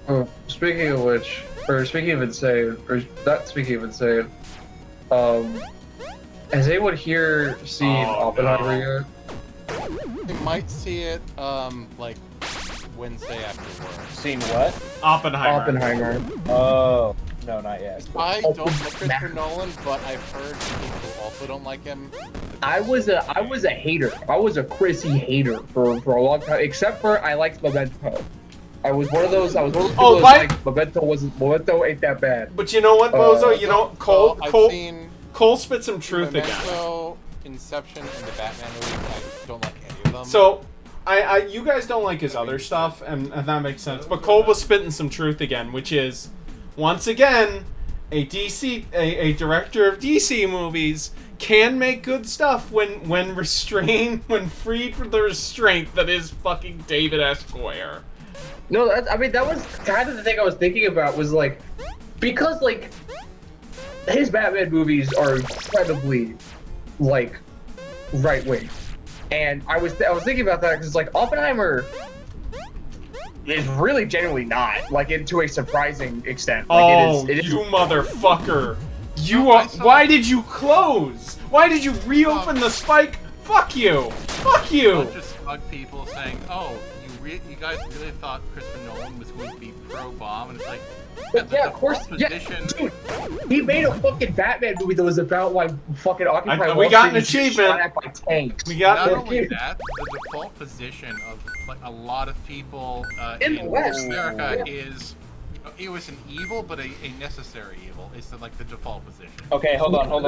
Speaker 6: Oh, speaking of which, or speaking of insane, or not speaking of insane, has anyone here seen Oppenheimer yet?
Speaker 5: you might see it, like, Wednesday after work.
Speaker 1: Seen what?
Speaker 2: Oppenheimer?
Speaker 6: Oppenheimer.
Speaker 1: Oh. No, not yet.
Speaker 5: I don't like Christopher Nolan, but I've heard people also don't like him.
Speaker 6: I was a hater. I was a Chrissy hater for a long time, except for I liked Memento. I was one of those people
Speaker 2: Oh,
Speaker 6: that was
Speaker 2: like-
Speaker 6: like, Memento ain't that bad.
Speaker 2: But you know what, Bozo? You know,
Speaker 5: Well, I've seen
Speaker 2: Cole spit some truth again.
Speaker 5: Memento, Inception, and the Batman movies. I don't like any of them.
Speaker 2: So, you guys don't like his other stuff, and that makes sense. But Cole was spitting some truth again, which is, once again, a director of DC movies can make good stuff when restrained, when freed from the restraint that is fucking David S. Goyer.
Speaker 6: No, I mean that was kind of the thing I was thinking about was like, because like his Batman movies are incredibly like right wing, and I was thinking about that because like Oppenheimer is really genuinely not, like, to a surprising extent. Like, it is
Speaker 2: you motherfucker! Why did you close? Why did you reopen the spike? Fuck you! Fuck you!
Speaker 5: A bunch of smug people saying, "Oh, you guys really thought Christopher Nolan was going to be pro-bomb," and it's like,
Speaker 6: yeah, of course.
Speaker 5: Position...
Speaker 6: Yeah, dude, he made a fucking Batman movie that was about like fucking Occupy Wall
Speaker 2: we got an
Speaker 6: Street and
Speaker 2: achievement.
Speaker 6: shot at by tanks.
Speaker 2: We got
Speaker 5: Not only that, the default position of like a lot of people
Speaker 6: In the West.
Speaker 5: America is it was an evil, but a necessary evil. It's like the default position.
Speaker 1: Okay, hold on. Stop.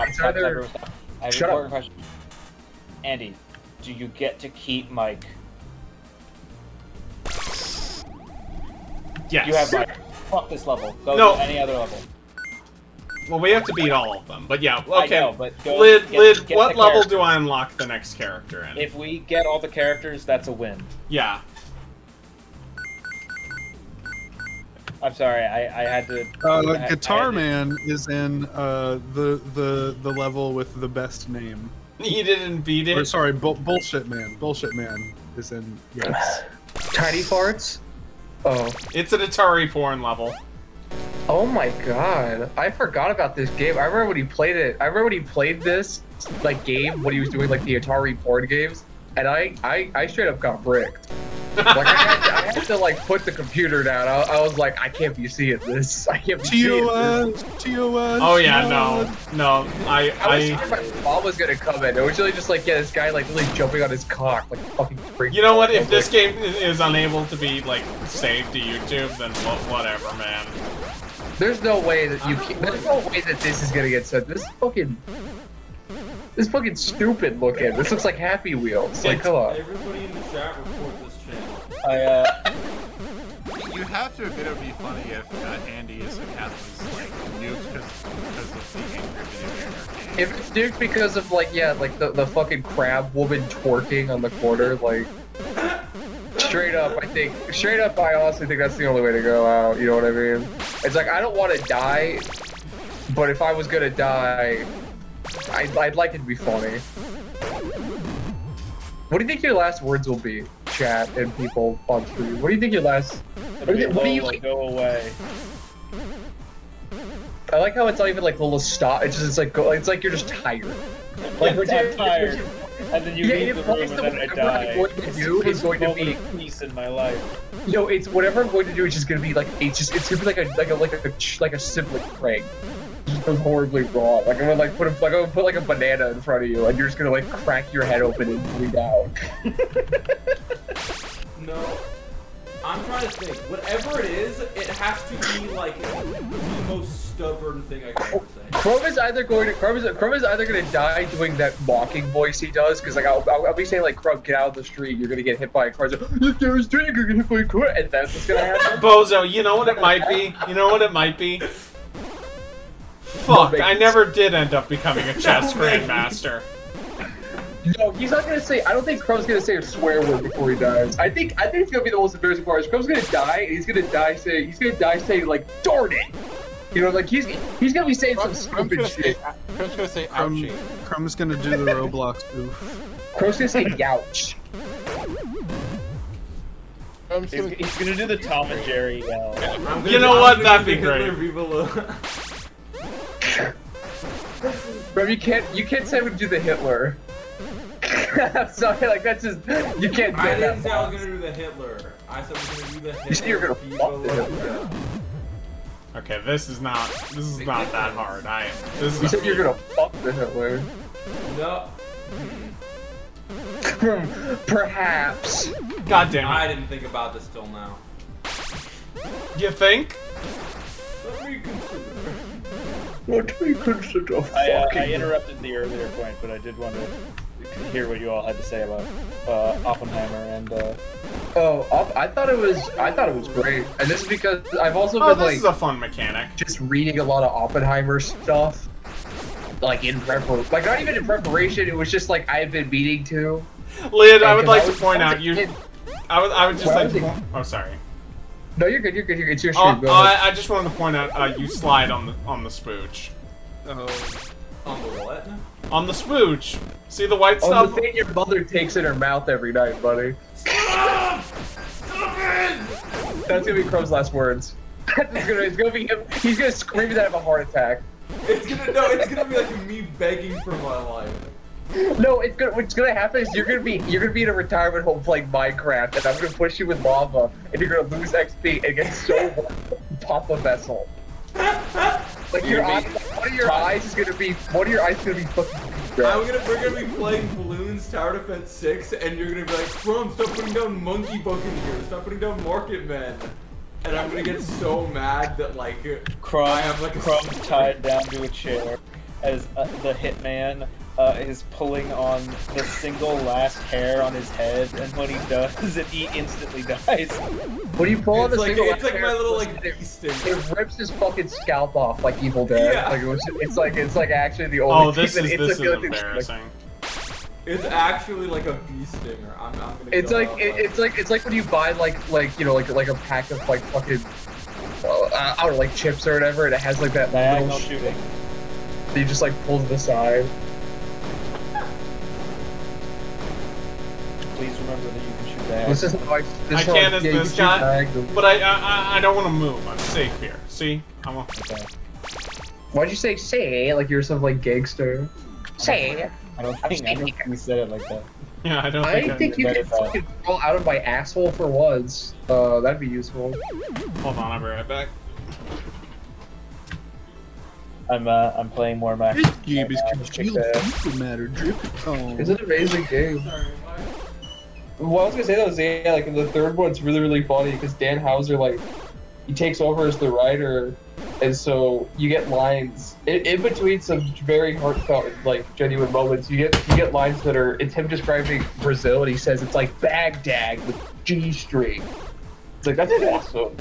Speaker 1: I have an important question. Andy, do you get to keep Mike?
Speaker 2: Yes.
Speaker 1: You have Mike. Fuck this level. Go
Speaker 2: No.
Speaker 1: to any other level.
Speaker 2: Well, we have to beat all of them, but yeah, okay.
Speaker 1: I know, but go
Speaker 2: Lid,
Speaker 1: get
Speaker 2: what
Speaker 1: the
Speaker 2: level
Speaker 1: character.
Speaker 2: do I unlock the next character in?
Speaker 1: If we get all the characters, that's a win.
Speaker 2: Yeah.
Speaker 1: I'm sorry, I had to.
Speaker 4: Guitar Man is in the level with the best name.
Speaker 2: You didn't beat it?
Speaker 4: Or sorry, Bullshit Man. Bullshit Man is in. Yes.
Speaker 6: Tiny farts. Oh.
Speaker 2: It's an Atari porn level.
Speaker 6: Oh my god. I forgot about this game. I remember when he played it. I remember when he played this like game when he was doing like the Atari porn games, and I straight up got bricked. Like I had to like put the computer down. I was like, I can't be seeing this. I can't be seeing this.
Speaker 4: TOS.
Speaker 2: Oh yeah, no.
Speaker 6: I was sure my mom was gonna come in. It was really just like, yeah, this guy like really jumping on his cock, like fucking freaking.
Speaker 2: You know what? If this game is unable to be like saved to YouTube, then whatever, man.
Speaker 6: There's no way that there's no way that this is gonna get sent. This fucking stupid looking. This looks like Happy Wheels. Like, come on.
Speaker 3: Everybody in the chat report this channel.
Speaker 5: You have to admit it would be funny if Andy is like nuked because of the angry video game.
Speaker 6: If it's nuked because of like, yeah, like the fucking crab woman twerking on the corner, like straight up, I honestly think that's the only way to go out. You know what I mean? It's like I don't want to die, but if I was gonna die, I'd like it to be funny. What do you think your last words will be, chat and people on stream? What do you think your last? What do you like?
Speaker 1: Go away.
Speaker 6: I like how it's not even like a little stop. It's like you're just tired. Like
Speaker 1: I'm tired. And then you leave the room and then I die.
Speaker 6: I'm going to do is going to be
Speaker 1: peace in my life.
Speaker 6: No, it's whatever I'm going to do is just going to be like it's gonna be like a sibling prank. Just goes horribly wrong. Like I'm gonna put like a banana in front of you and you're just gonna like crack your head open and bleed out.
Speaker 3: No. I'm trying to think. Whatever it is, it has to be like the most stubborn thing I can ever say.
Speaker 6: Chrome is either going to die doing that mocking voice he does, because like I'll be saying like, Chrome, get out of the street, you're gonna get hit by a car. If there was drink, you're gonna hit by a car, and that's what's gonna happen.
Speaker 2: Bozo, you know what it might be? Fuck, I never did end up becoming a chess grandmaster.
Speaker 6: No, he's not gonna say. I don't think Chrome's gonna say a swear word before he dies. I think it's gonna be the most embarrassing part. Is Chrome's gonna die, and he's gonna die saying like, darn it. You know, like he's gonna be saying some stupid shit.
Speaker 5: Chrome's gonna say ouchie.
Speaker 4: Chrome's gonna do the Roblox oof.
Speaker 6: Chrome's gonna say youch.
Speaker 1: He's gonna do the Tom and Jerry yell.
Speaker 2: You know what? That'd be great.
Speaker 6: Bro, you can't say we do the Hitler. I'm sorry, like that's just you can't.
Speaker 3: I didn't say I was gonna do the Hitler. I said I was gonna do the Hitler.
Speaker 6: You said you were gonna fuck the Hitler.
Speaker 2: Okay, this is not that hard. This is
Speaker 6: You said you're gonna fuck the Hitler.
Speaker 3: No,
Speaker 6: Perhaps.
Speaker 2: God damn
Speaker 3: I
Speaker 2: it.
Speaker 3: didn't think about this till now.
Speaker 2: You think?
Speaker 3: Let me consider.
Speaker 6: What do you consider
Speaker 1: I
Speaker 6: fucking?
Speaker 1: interrupted the earlier point, but I did want to hear what you all had to say about Oppenheimer and.
Speaker 6: I thought it was great, and this is because I've also
Speaker 2: Oh,
Speaker 6: been
Speaker 2: this
Speaker 6: like
Speaker 2: is a fun mechanic.
Speaker 6: just reading a lot of Oppenheimer stuff, like not even in preparation. It was just like I've been meaning to.
Speaker 2: Lid, I would
Speaker 6: Because
Speaker 2: like
Speaker 6: I
Speaker 2: to
Speaker 6: was-
Speaker 2: point
Speaker 6: I was
Speaker 2: out
Speaker 6: a
Speaker 2: you.
Speaker 6: kid.
Speaker 2: I would just
Speaker 6: Well, I
Speaker 2: like to.
Speaker 6: was a-
Speaker 2: Oh, sorry.
Speaker 6: No, you're good. It's your
Speaker 2: Oh,
Speaker 6: stream. Go ahead.
Speaker 2: I just wanted to point out you slide on the spooch.
Speaker 3: On the what?
Speaker 2: On the spooch. See the white
Speaker 6: On
Speaker 2: stuff?
Speaker 6: the thing your mother takes in her mouth every night, buddy.
Speaker 3: Stop! Stop it!
Speaker 6: That's gonna be Crow's last words. It's gonna be him. He's gonna scream that I have a heart attack.
Speaker 3: It's gonna be like me begging for my life.
Speaker 6: No, what's gonna happen is you're gonna be in a retirement home playing Minecraft, and I'm gonna push you with lava, and you're gonna lose XP and get so hard, pop a vessel. Like your eyes, one of your eyes is gonna be fucking red.
Speaker 3: We're gonna be playing Balloons Tower Defense 6, and you're gonna be like, Chrome, stop putting down Monkey Buccaneers, stop putting down Market Men. And I'm gonna get so mad that like
Speaker 1: Crumb,
Speaker 3: I have like a
Speaker 1: Crumb tied down to a chair as the hitman is pulling on the single last hair on his head, and when he does, he instantly dies.
Speaker 6: When you pull on the single
Speaker 3: It's like my little like
Speaker 6: it,
Speaker 3: bee sting.
Speaker 6: it rips his fucking scalp off like Evil Dead.
Speaker 3: Yeah.
Speaker 6: Like it's like actually the only
Speaker 2: Oh, this
Speaker 6: thing
Speaker 2: is
Speaker 6: that
Speaker 2: this is
Speaker 6: instantly like,
Speaker 2: embarrassing.
Speaker 3: It's actually like a bee stinger. I'm gonna.
Speaker 6: It's
Speaker 3: go
Speaker 6: like
Speaker 3: out,
Speaker 6: it's like when you buy like you know like a pack of like fucking I don't know, like chips or whatever, and it has like that
Speaker 1: Diagonal
Speaker 6: little
Speaker 1: shooting.
Speaker 6: that you just like pull to the side.
Speaker 1: Please remember that you can shoot that.
Speaker 6: This is how I.
Speaker 2: I can as
Speaker 6: you
Speaker 2: this
Speaker 6: shoot
Speaker 2: guy,
Speaker 6: diagonal.
Speaker 2: but I don't want to move. I'm safe here. See, I'm a,
Speaker 1: Okay.
Speaker 6: Why'd you say like you're some like gangster? Say.
Speaker 1: I don't think you said it like that.
Speaker 2: yeah. I don't
Speaker 6: I
Speaker 2: think.
Speaker 6: think you
Speaker 1: better
Speaker 6: could
Speaker 1: than-
Speaker 6: fucking crawl out of my asshole for once. That'd be useful.
Speaker 2: Hold on, I'll be right back.
Speaker 1: I'm playing more Max.
Speaker 4: This game is
Speaker 1: right now. Just kick that.
Speaker 4: matter dripping. Oh.
Speaker 6: It's an amazing game.
Speaker 3: Sorry,
Speaker 6: Well, I was gonna say though, Zay, like in the third one, it's really funny because Dan Houser, like, he takes over as the writer, and so you get lines in between some very heartfelt, like, genuine moments. You get lines that are it's him describing Brazil, and he says it's like Baghdad with G string. It's like that's awesome.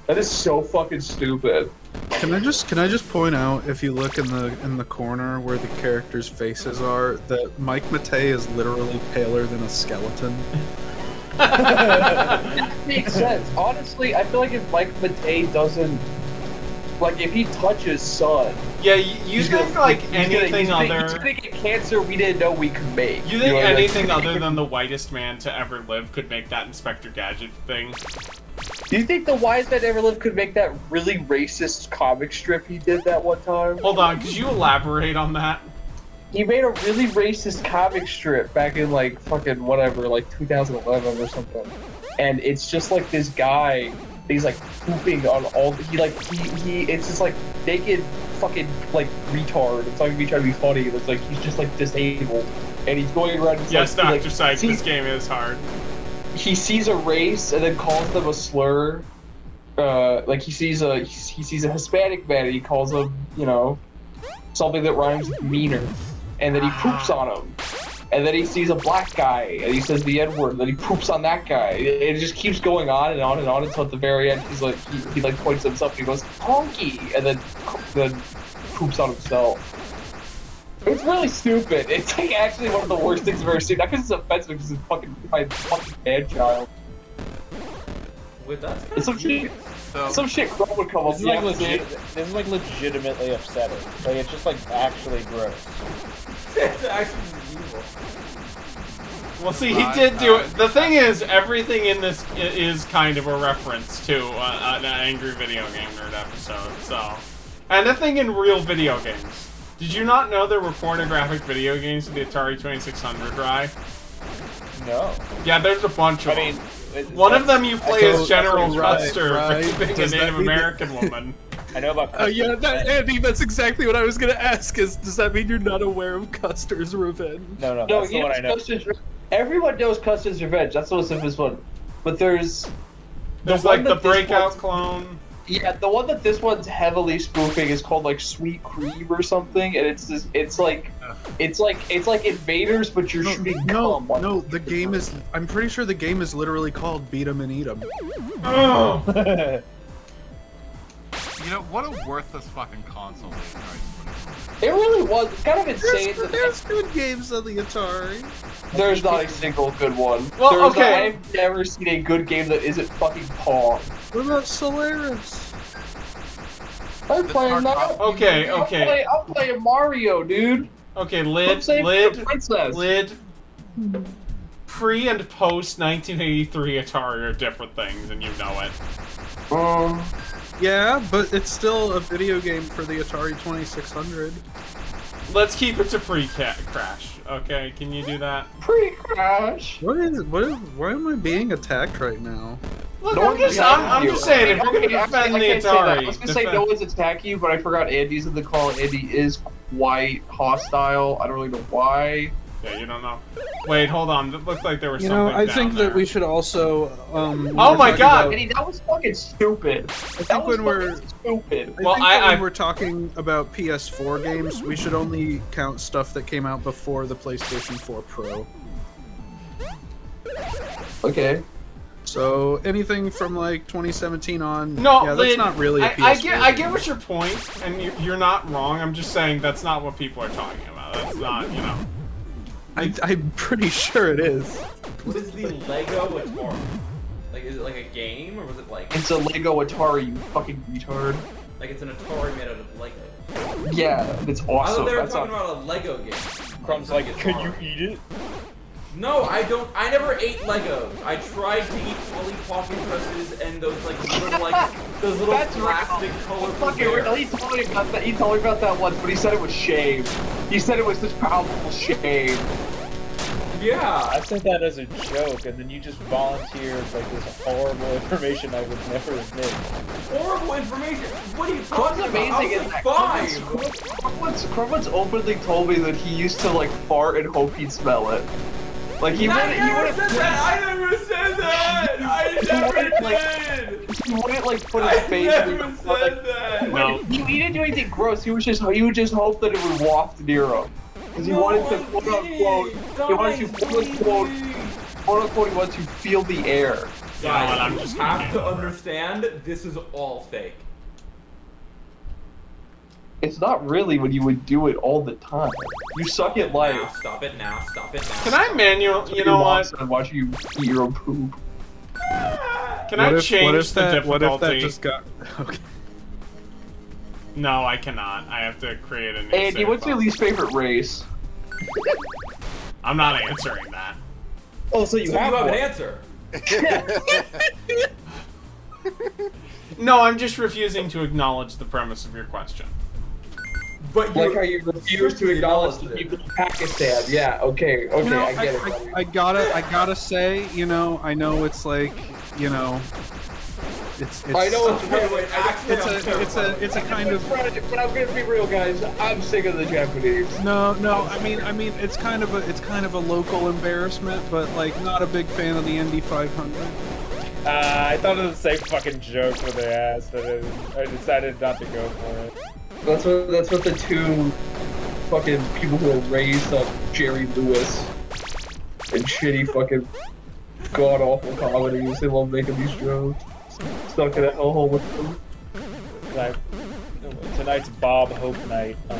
Speaker 6: That is so fucking stupid.
Speaker 4: Can I just point out, if you look in the corner where the characters' faces are, that Mike Matei is literally paler than a skeleton.
Speaker 6: That makes sense. Honestly, I feel like if Mike Matei doesn't, like, if he touches Sun,
Speaker 2: Yeah, you think like anything other?
Speaker 6: He's gonna get cancer we didn't know we could make.
Speaker 2: You
Speaker 6: know
Speaker 2: think
Speaker 6: what I mean?
Speaker 2: anything other than the whitest man to ever live could make that Inspector Gadget thing?
Speaker 6: Do you think the Wise Man Ever Lived could make that really racist comic strip he did that one time?
Speaker 2: Hold on, could you elaborate on that?
Speaker 6: He made a really racist comic strip back in like fucking whatever, like 2011 or something. And it's just like this guy, he's like pooping on all. He it's just like naked fucking like retard. It's not gonna be trying to be funny. It's like he's just like disabled, and he's going around. And
Speaker 2: Yes,
Speaker 6: like,
Speaker 2: Dr. Sykes,
Speaker 6: see-
Speaker 2: this game is hard.
Speaker 6: he sees a race and then calls them a slur. Like he sees a Hispanic man and he calls him, you know, something that rhymes with meaner, and then he poops on him. And then he sees a black guy and he says the N-word, and then he poops on that guy. It just keeps going on and on and on until at the very end he's like he like points at himself and he goes honky, and then poops on himself. It's really stupid. It's like actually one of the worst things I've ever seen. Not because it's offensive, because it's fucking man child.
Speaker 3: Wait, that's
Speaker 6: It's some shit. Some shit Crow would come up
Speaker 1: This is like
Speaker 6: with.
Speaker 1: this is like legitimately upsetting. Like it's just like actually gross.
Speaker 3: it's actually evil.
Speaker 2: Well, see, he did do it. The thing is, everything in this is kind of a reference to an Angry Video Game Nerd episode, so. And the thing in real video games. Did you not know there were pornographic video games in the Atari 2600 Rai?
Speaker 1: No.
Speaker 2: Yeah, there's a bunch of
Speaker 1: I mean,
Speaker 2: them. One of them you play as
Speaker 4: So-
Speaker 2: General
Speaker 4: right,
Speaker 2: Custer
Speaker 4: right.
Speaker 2: raping a
Speaker 4: Does that
Speaker 2: Native
Speaker 4: mean that-
Speaker 2: American woman.
Speaker 1: I know about.
Speaker 4: Oh yeah,
Speaker 1: Custer's
Speaker 4: that,
Speaker 1: Revenge.
Speaker 4: Andy, that's exactly what I was gonna ask. Does that mean you're not aware of Custer's Revenge?
Speaker 1: No,
Speaker 6: No,
Speaker 1: that's the one I know.
Speaker 6: Everyone knows Custer's Revenge. That's the most famous one. But there's
Speaker 2: There's
Speaker 6: one
Speaker 2: like the
Speaker 6: that this
Speaker 2: breakout
Speaker 6: one's-
Speaker 2: clone.
Speaker 6: Yeah, the one that this one's heavily spoofing is called like Sweet Cream or something, and it's like invaders, but you're shooting cum. on-
Speaker 4: No, the game is. I'm pretty sure the game is literally called Beat 'em and Eat 'em.
Speaker 2: Oh.
Speaker 5: You know, what a worthless fucking console these guys put
Speaker 6: It really was. It's kind of insane. that
Speaker 4: There's good games on the Atari.
Speaker 6: there's not a single good one.
Speaker 2: Well,
Speaker 6: There's
Speaker 2: okay.
Speaker 6: I've never seen a good game that isn't fucking Pong.
Speaker 4: What about Solaris?
Speaker 6: I'm
Speaker 5: This
Speaker 6: playing
Speaker 5: hard
Speaker 6: that.
Speaker 5: copy.
Speaker 2: Okay, okay,
Speaker 6: I'm playing Mario, dude.
Speaker 2: okay.
Speaker 6: I'm
Speaker 2: Lid,
Speaker 6: saving the
Speaker 2: lid,
Speaker 6: princess.
Speaker 2: lid. Pre and post 1983 Atari are different things, and you know it.
Speaker 4: Yeah, but it's still a video game for the Atari 2600.
Speaker 2: Let's keep it to pre-crash. Okay, can you do that?
Speaker 6: Pre-crash.
Speaker 4: Why am I being attacked right now?
Speaker 2: Look,
Speaker 6: No
Speaker 2: I'm
Speaker 6: one's
Speaker 2: just
Speaker 6: attacking you.
Speaker 2: saying, if you're gonna
Speaker 6: Okay,
Speaker 2: defend
Speaker 6: actually,
Speaker 2: the
Speaker 6: I can't say that.
Speaker 2: Atari,
Speaker 6: I was gonna say no one's attacking you, but I forgot Andy's in the call. Andy is quite hostile. I don't really know why.
Speaker 2: Yeah, you don't know. Wait, hold on. It looked like there was
Speaker 4: You
Speaker 2: something
Speaker 4: know, I
Speaker 2: down
Speaker 4: think
Speaker 2: there.
Speaker 4: that we should also. When
Speaker 2: Oh
Speaker 4: we're
Speaker 2: my
Speaker 4: talking
Speaker 2: God!
Speaker 4: about-
Speaker 6: Andy, that was fucking stupid. That
Speaker 4: think
Speaker 6: was
Speaker 4: when we're-
Speaker 6: fucking stupid.
Speaker 4: I
Speaker 2: Well,
Speaker 4: think that
Speaker 2: I-
Speaker 4: when we're talking about PS4 games, we should only count stuff that came out before the PlayStation 4 Pro.
Speaker 6: Okay.
Speaker 4: So anything from like 2017 on,
Speaker 2: No,
Speaker 4: yeah, that's
Speaker 2: Lid,
Speaker 4: not really a PS4
Speaker 2: I get
Speaker 4: game.
Speaker 2: what your point, and you're not wrong. I'm just saying that's not what people are talking about. That's not, you know.
Speaker 4: I'm pretty sure it is.
Speaker 3: What is the Lego Atari? Like, is it like a game, or was it like
Speaker 6: It's a Lego Atari, you fucking retard.
Speaker 3: it's an Atari made out of Lego?
Speaker 6: Yeah, it's
Speaker 3: I
Speaker 6: awesome.
Speaker 3: thought they were
Speaker 6: That's
Speaker 3: talking
Speaker 6: not...
Speaker 3: about a Lego game.
Speaker 1: Crumb's like, could you eat it?
Speaker 3: No, I don't. I never ate Legos. I tried to eat Polly Pocket presses and those those little
Speaker 6: That's
Speaker 3: plastic colorful.
Speaker 6: Fucking real. He told me about that. He told me about that once, but he said it was shame. He said it was such powerful shame.
Speaker 3: Yeah.
Speaker 1: I said that as a joke, and then you just volunteered like this horrible information I would never admit.
Speaker 3: Horrible information. What are you
Speaker 6: What's
Speaker 3: talking
Speaker 6: amazing
Speaker 3: about?
Speaker 6: is that
Speaker 3: I was like 5.
Speaker 6: Crumwoods openly told me that he used to like fart and hope he'd smell it. Like he
Speaker 3: I
Speaker 6: wouldn't.
Speaker 3: never said that. I never said that. I never
Speaker 6: wouldn't, like,
Speaker 3: did.
Speaker 6: He wouldn't like put his
Speaker 3: I
Speaker 6: face.
Speaker 3: never said that.
Speaker 2: No.
Speaker 6: He didn't do anything gross. He would just hope that it would waft near him. Because he wanted to quote unquote. He wanted to quote unquote. He wanted to feel the air.
Speaker 2: You know what,
Speaker 3: Guys,
Speaker 2: I'm
Speaker 3: you
Speaker 2: just
Speaker 3: have
Speaker 2: gonna
Speaker 3: to
Speaker 2: get over it.
Speaker 3: understand. This is all fake.
Speaker 6: It's not really when you would do it all the time. You suck at
Speaker 3: Now,
Speaker 6: life.
Speaker 3: stop it now. Stop it now.
Speaker 2: Can I manual? You know what?
Speaker 6: And watch you eat your own poop.
Speaker 2: Can I change the difficulty?
Speaker 4: What if that just got? Okay.
Speaker 2: No, I cannot. I have to create a new
Speaker 6: Andy,
Speaker 2: save
Speaker 6: what's your
Speaker 2: file.
Speaker 6: least favorite race?
Speaker 2: I'm not answering that.
Speaker 6: Oh, so
Speaker 3: So you have an answer.
Speaker 2: No, I'm just refusing to acknowledge the premise of your question.
Speaker 3: But
Speaker 6: Like how you refuse to acknowledge the people in Pakistan. Yeah, okay,
Speaker 4: You know,
Speaker 6: I get it. buddy.
Speaker 4: I gotta say, you know, I know it's like, you know, it's
Speaker 6: I know it's
Speaker 3: Okay, wait, actually,
Speaker 4: it's a kind of
Speaker 6: But I'm gonna be real, guys. I'm sick of the Japanese.
Speaker 4: no. I mean, it's kind of a local embarrassment, but like not a big fan of the Indy 500.
Speaker 1: I thought it was the same fucking joke when they asked, and I decided not to go for it.
Speaker 6: That's what the two fucking people who are raised on Jerry Lewis and shitty fucking god awful comedies. They love making these jokes. Stuck in a hellhole with them.
Speaker 1: Like, tonight's Bob Hope night on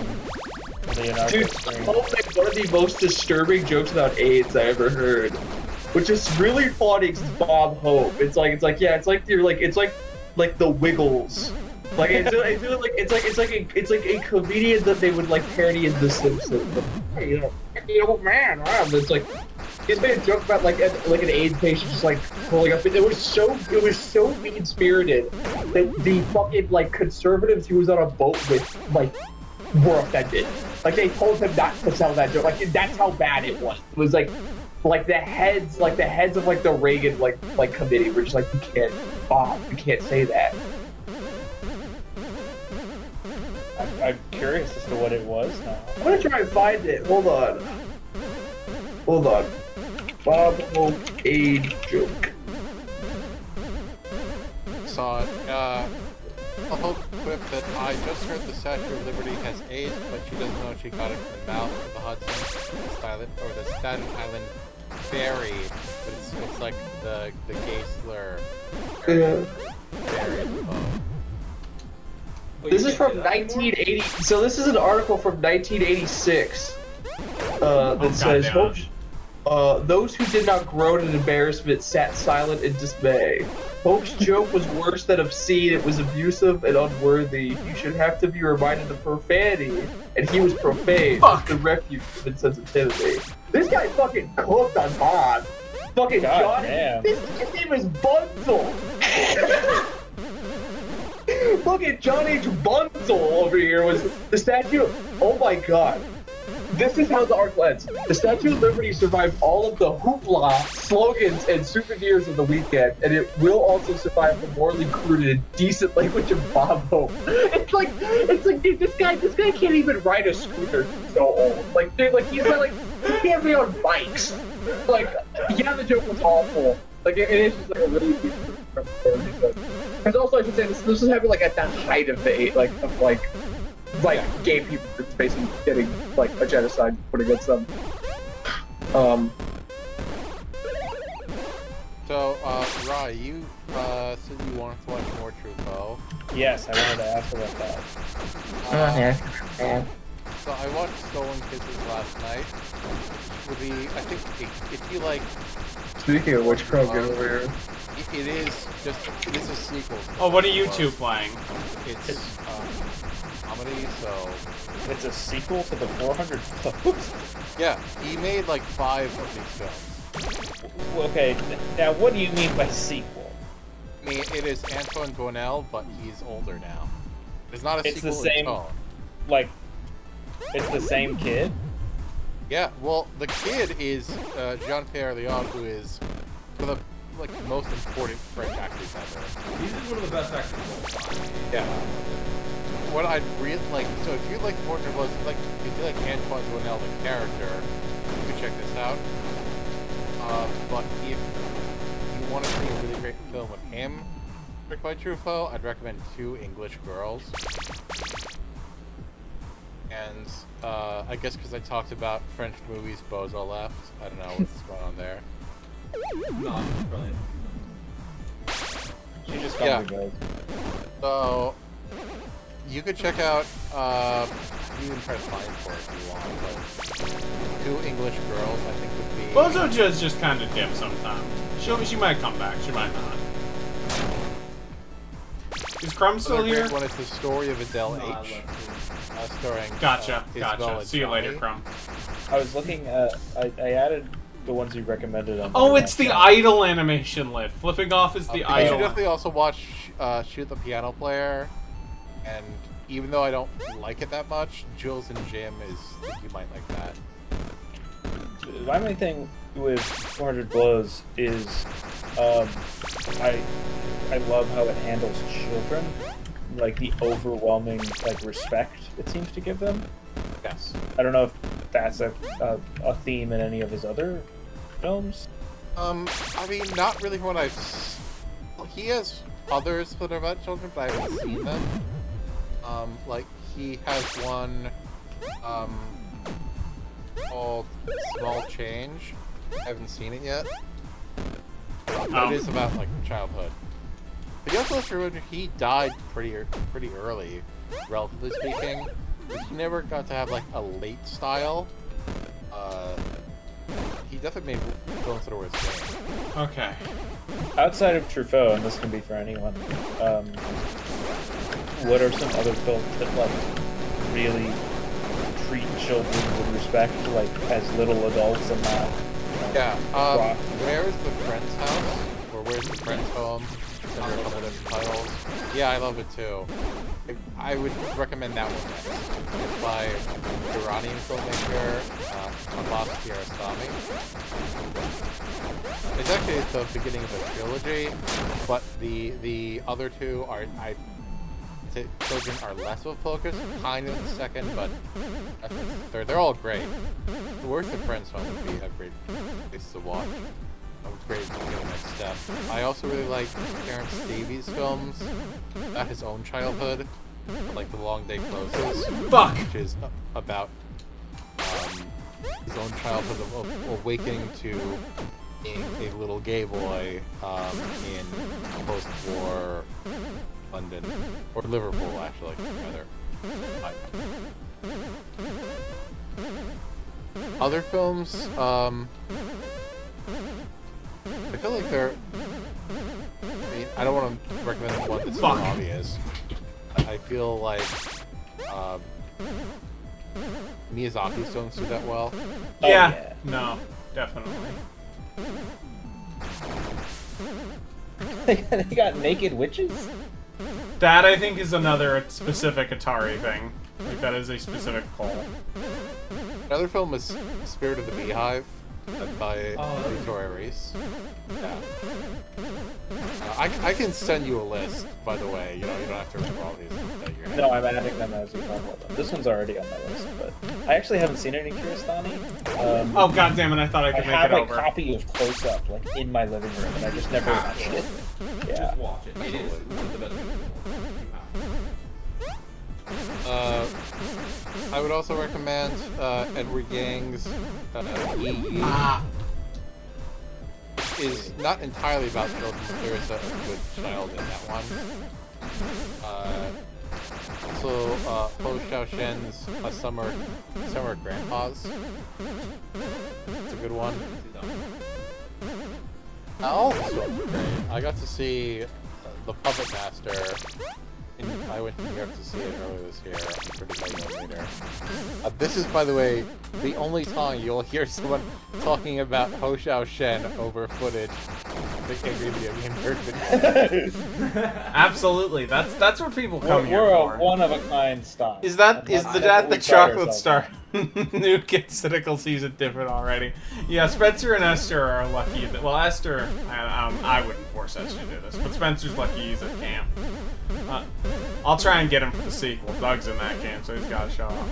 Speaker 1: the Anarcho
Speaker 6: Dude,
Speaker 1: stream.
Speaker 6: Hope is one of the most disturbing jokes about AIDS I ever heard. Which is really funny because it's Bob Hope. It's like the Wiggles. Like it's like a comedian that they would like parody in The Simpsons. Hey, you know, old man. It's like he's made a joke about like an AIDS patient just like pulling up. It was so mean spirited that the fucking like conservatives he was on a boat with like were offended. Like they told him not to tell that joke. Like that's how bad it was. It was like the heads of like the Reagan like committee were just like, you can't say that.
Speaker 1: I'm curious as to what it was now.
Speaker 6: I'm gonna try and find it. Hold on. Hold on. Bobble age joke.
Speaker 5: Saw it. A whole quip that I just heard the Statue of Liberty has AIDS, but she doesn't know she got it from the mouth of the Hudson Island or the Staten Island Ferry. But it's like the gay slur.
Speaker 6: Yeah.
Speaker 5: Ferry.
Speaker 6: This is from 1980. So this is an article from 1986 that says, those who did not groan in embarrassment sat silent in dismay. Hope's joke was worse than obscene. It was abusive and unworthy. You should have to be reminded of profanity, and he was profane.
Speaker 2: Fuck.
Speaker 6: The refuge of insensitivity. This guy fucking cooked on Bond. Fucking
Speaker 1: God
Speaker 6: Johnny.
Speaker 1: damn.
Speaker 6: His name is Bunzel. Fucking John H. Bunzel over here was the statue. Oh my god. This is how the article ends. The Statue of Liberty survived all of the hoopla, slogans, and souvenirs of the weekend, and it will also survive the morally crude and decent language of Bob Hope. It's like, dude, this guy can't even ride a scooter. He's so old. Like, dude, like he can't be on bikes. Like, yeah, the joke was awful. Like, it is just like a really because also I should say this is happening like at the height of the gay people basically getting like a genocide put against them.
Speaker 5: So, Rai, you said you wanted to watch more Truffaut.
Speaker 1: Yes, I wanted to ask about that.
Speaker 5: So I watched Stolen Kisses last night. I think if you like.
Speaker 6: Speaking of which, Crow, get over here.
Speaker 5: It is a sequel.
Speaker 2: Oh, what are you two playing?
Speaker 5: It's comedy, so.
Speaker 1: It's a sequel to the 400 Clubs?
Speaker 5: Yeah, he made like 5 of these films.
Speaker 1: Okay, now what do you mean by sequel?
Speaker 5: I mean, it is Antoine Gonel, but he's older now. It's not a
Speaker 1: It's
Speaker 5: sequel
Speaker 1: the same,
Speaker 5: in tone.
Speaker 1: like, it's the same kid?
Speaker 5: Yeah, well, the kid is Jean-Pierre Léaud, who is one of the most important French actors ever.
Speaker 3: He's just one of the best actors of all time.
Speaker 5: Yeah. What I'd really like, so if you like Portrait Blues, if you like Antoine Gonel, the character, you can check this out. But if you want to see a really great film with him, directed by Truffaut, I'd recommend Two English Girls. And I guess because I talked about French movies, Bozo left. I don't know what's going on there.
Speaker 3: No, brilliant.
Speaker 1: She just got me good.
Speaker 5: So you could check out. You can try to find for it if you want, but Two English Girls, I think, would be.
Speaker 2: Bozo just kind of dip sometimes. She might come back. She might not. Is Crumb still
Speaker 5: Another
Speaker 2: here?
Speaker 5: great one is The Story of Adele
Speaker 3: No, I
Speaker 5: H.
Speaker 3: left
Speaker 5: Starring.
Speaker 2: Gotcha.
Speaker 5: Isabella
Speaker 2: See you later,
Speaker 5: Gianni.
Speaker 2: Crumb.
Speaker 1: I was looking at, I added the ones you recommended on
Speaker 2: Oh, it's the
Speaker 1: Letterboxd.
Speaker 2: idol animation lid. Flipping off is the
Speaker 5: You should
Speaker 2: idol.
Speaker 5: definitely also watch Shoot the Piano Player, and even though I don't like it that much, Jules and Jim is you might like that.
Speaker 1: My main thing with 400 Blows is, I love how it handles children, like the overwhelming like respect it seems to give them.
Speaker 5: Yes.
Speaker 1: I don't know if that's a theme in any of his other films.
Speaker 5: I mean, not really from what well, he has others that are about children, but I haven't seen them. Like, he has one, called Small Change. I haven't seen it yet. But it is about, like, childhood. But you also have to remember, he died pretty early, relatively speaking. He never got to have, like, a late style. He definitely made films that are worth seeing.
Speaker 2: Okay.
Speaker 1: Outside of Truffaut, and this can be for anyone, what are some other films that like really treat children with respect, like as little adults and not?
Speaker 5: Yeah.
Speaker 1: Rock.
Speaker 5: Where is the Friend's house? Or where's the Friend's home? There are a couple different titles. Yeah, I love it too. I would recommend that one next. It's by Iranian filmmaker Abbas Kiarostami. It's actually the beginning of a trilogy, but the other two are children are less of a focus, kind of the second, but that's the third. They're all great. The Worst of Friends film would be a great place to watch. A great next step. I also really like Terrence Davies films about his own childhood, like The Long Day Closes.
Speaker 2: Fuck!
Speaker 5: Which is about his own childhood of awakening to being a little gay boy in post-war London, or Liverpool, actually, rather. Other films, I feel like they're. I mean, I don't want to recommend one that's so obvious. I feel like Miyazaki's films do that well.
Speaker 2: Yeah. No, definitely.
Speaker 1: They got naked witches?
Speaker 2: That, I think, is another specific Atari thing. Like, that is a specific call.
Speaker 5: Another film is Spirit of the Beehive by Victoria Reese. Yeah. I can send you a list, by the way. You know, you don't have to remember all these.
Speaker 1: No, I'm adding them as we talk about them. This one's already on my list, but I actually haven't seen any Kiristani.
Speaker 2: Oh, god damn it, I thought I could make it over.
Speaker 1: I have a copy of Close Up, like, in my living room, and I just never watched it. Yeah.
Speaker 3: Just watch it. It is one of the best movies.
Speaker 5: I would also recommend Edward Yang's Yi. Is not entirely about children, but there is a good child in that one. Also, Ho Xiaoshen's Summer Grandpas. It's a good one. All the films are great. I got to see The Puppet Master. I went to New York to see it earlier this year. I'm pretty sure you know later. This is, by the way, the only time you'll hear someone talking about Ho Xiaoshen over footage of the Angry Video Game Nerd video.
Speaker 2: Absolutely, that's what people come here
Speaker 1: We're
Speaker 2: for.
Speaker 1: a one-of-a-kind style.
Speaker 2: Is the chocolate star? New Kid Cynical sees it different already. Yeah, Spencer and Esther are lucky that. Well, Esther, I wouldn't force Esther to do this, but Spencer's lucky he's at camp. I'll try and get him for the sequel. Doug's in that game, so he's got to show up.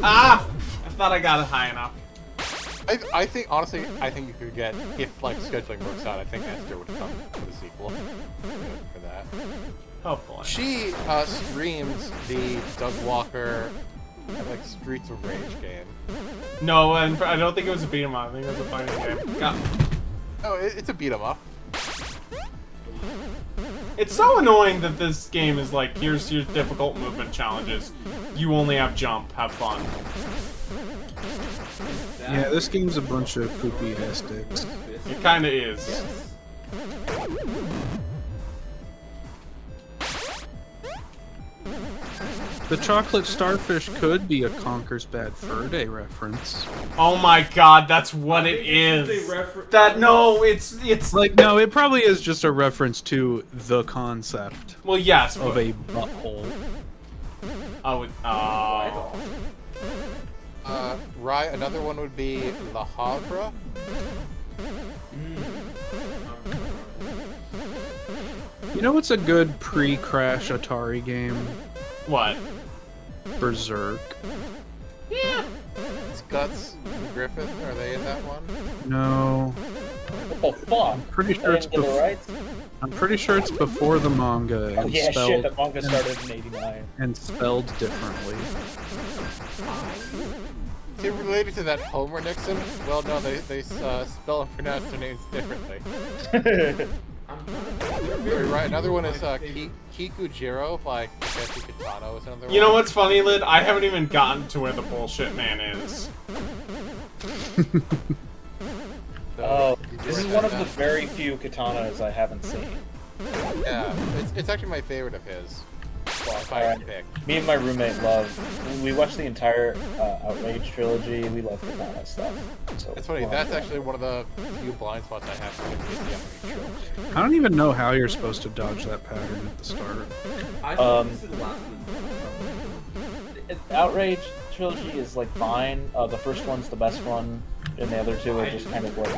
Speaker 2: Ah! I thought I got it high enough.
Speaker 5: I think, honestly, I think you could get, if, like, scheduling works out, I think Esther would come for the sequel. For that.
Speaker 2: Hopefully.
Speaker 5: She streamed the Doug Walker, like, Streets of Rage game.
Speaker 2: No, and I don't think it was a beat 'em up. I think it was a fighting game. Yeah.
Speaker 5: Oh, it's a beat 'em up.
Speaker 2: It's so annoying that this game is like, here's your difficult movement challenges. You only have jump. Have fun.
Speaker 4: Yeah, this game's a bunch of poopy ass dicks.
Speaker 2: It kinda is.
Speaker 3: Yes.
Speaker 4: The chocolate starfish could be a Conker's Bad Fur Day reference.
Speaker 2: Oh my god, that's what it is. No, it's
Speaker 4: Like, no, it probably is just a reference to the concept
Speaker 2: well, yes,
Speaker 4: of
Speaker 2: but,
Speaker 4: a butthole.
Speaker 5: Right, another one would be Le Havre.
Speaker 4: You know what's a good pre-Crash Atari game?
Speaker 2: what?
Speaker 4: Berserk.
Speaker 5: It's Guts and Griffith, are they in that one?
Speaker 4: No.
Speaker 1: What the fuck?
Speaker 4: I'm pretty sure it's I'm pretty sure it's before the manga
Speaker 1: Oh
Speaker 4: and
Speaker 1: yeah,
Speaker 4: spelled
Speaker 1: shit, the manga started in 89.
Speaker 4: and spelled differently.
Speaker 5: Is it related to that Homer Nixon? Well, no, they spell and pronounce their names differently. You're right, another one is Kikujiro by Takeshi Kitano is another one.
Speaker 2: You know what's funny, Lid? I haven't even gotten to where the bullshit man is.
Speaker 1: Oh, this is one of the very few katanas I haven't seen.
Speaker 5: Yeah, it's actually my favorite of his. Well, if I can pick.
Speaker 1: Me and my roommate love. We watched the entire Outrage trilogy. We love katana stuff. So
Speaker 5: It's funny, that's actually one of the few blind spots I have for the Outrage trilogy.
Speaker 4: I don't even know how you're supposed to dodge that pattern at the start.
Speaker 3: I think this is the last one.
Speaker 1: Outrage trilogy is like fine. The first one's the best one, and the other two are just kind of like.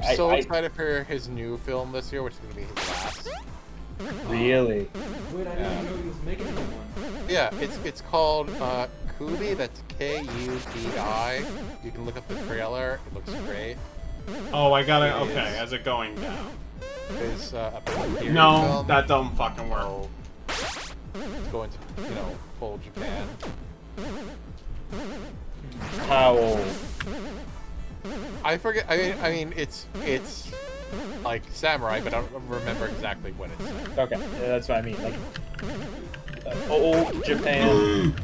Speaker 5: I'm so excited for his new film this year, which is going to be his last.
Speaker 1: Really?
Speaker 3: Wait, I didn't know he was making one.
Speaker 5: Yeah, it's called Kubi. That's Kubi. You can look up the trailer. It looks great.
Speaker 2: Oh, I got it.
Speaker 5: It
Speaker 2: Okay,
Speaker 5: is.
Speaker 2: how's it going down?
Speaker 5: It's a period
Speaker 2: No,
Speaker 5: film.
Speaker 2: that don't fucking work.
Speaker 5: So, it's going to, full Japan.
Speaker 1: How old?
Speaker 5: I forget. I mean, it's like samurai, but I don't remember exactly when it's set.
Speaker 1: Okay, yeah, that's what I mean. Like, old Japan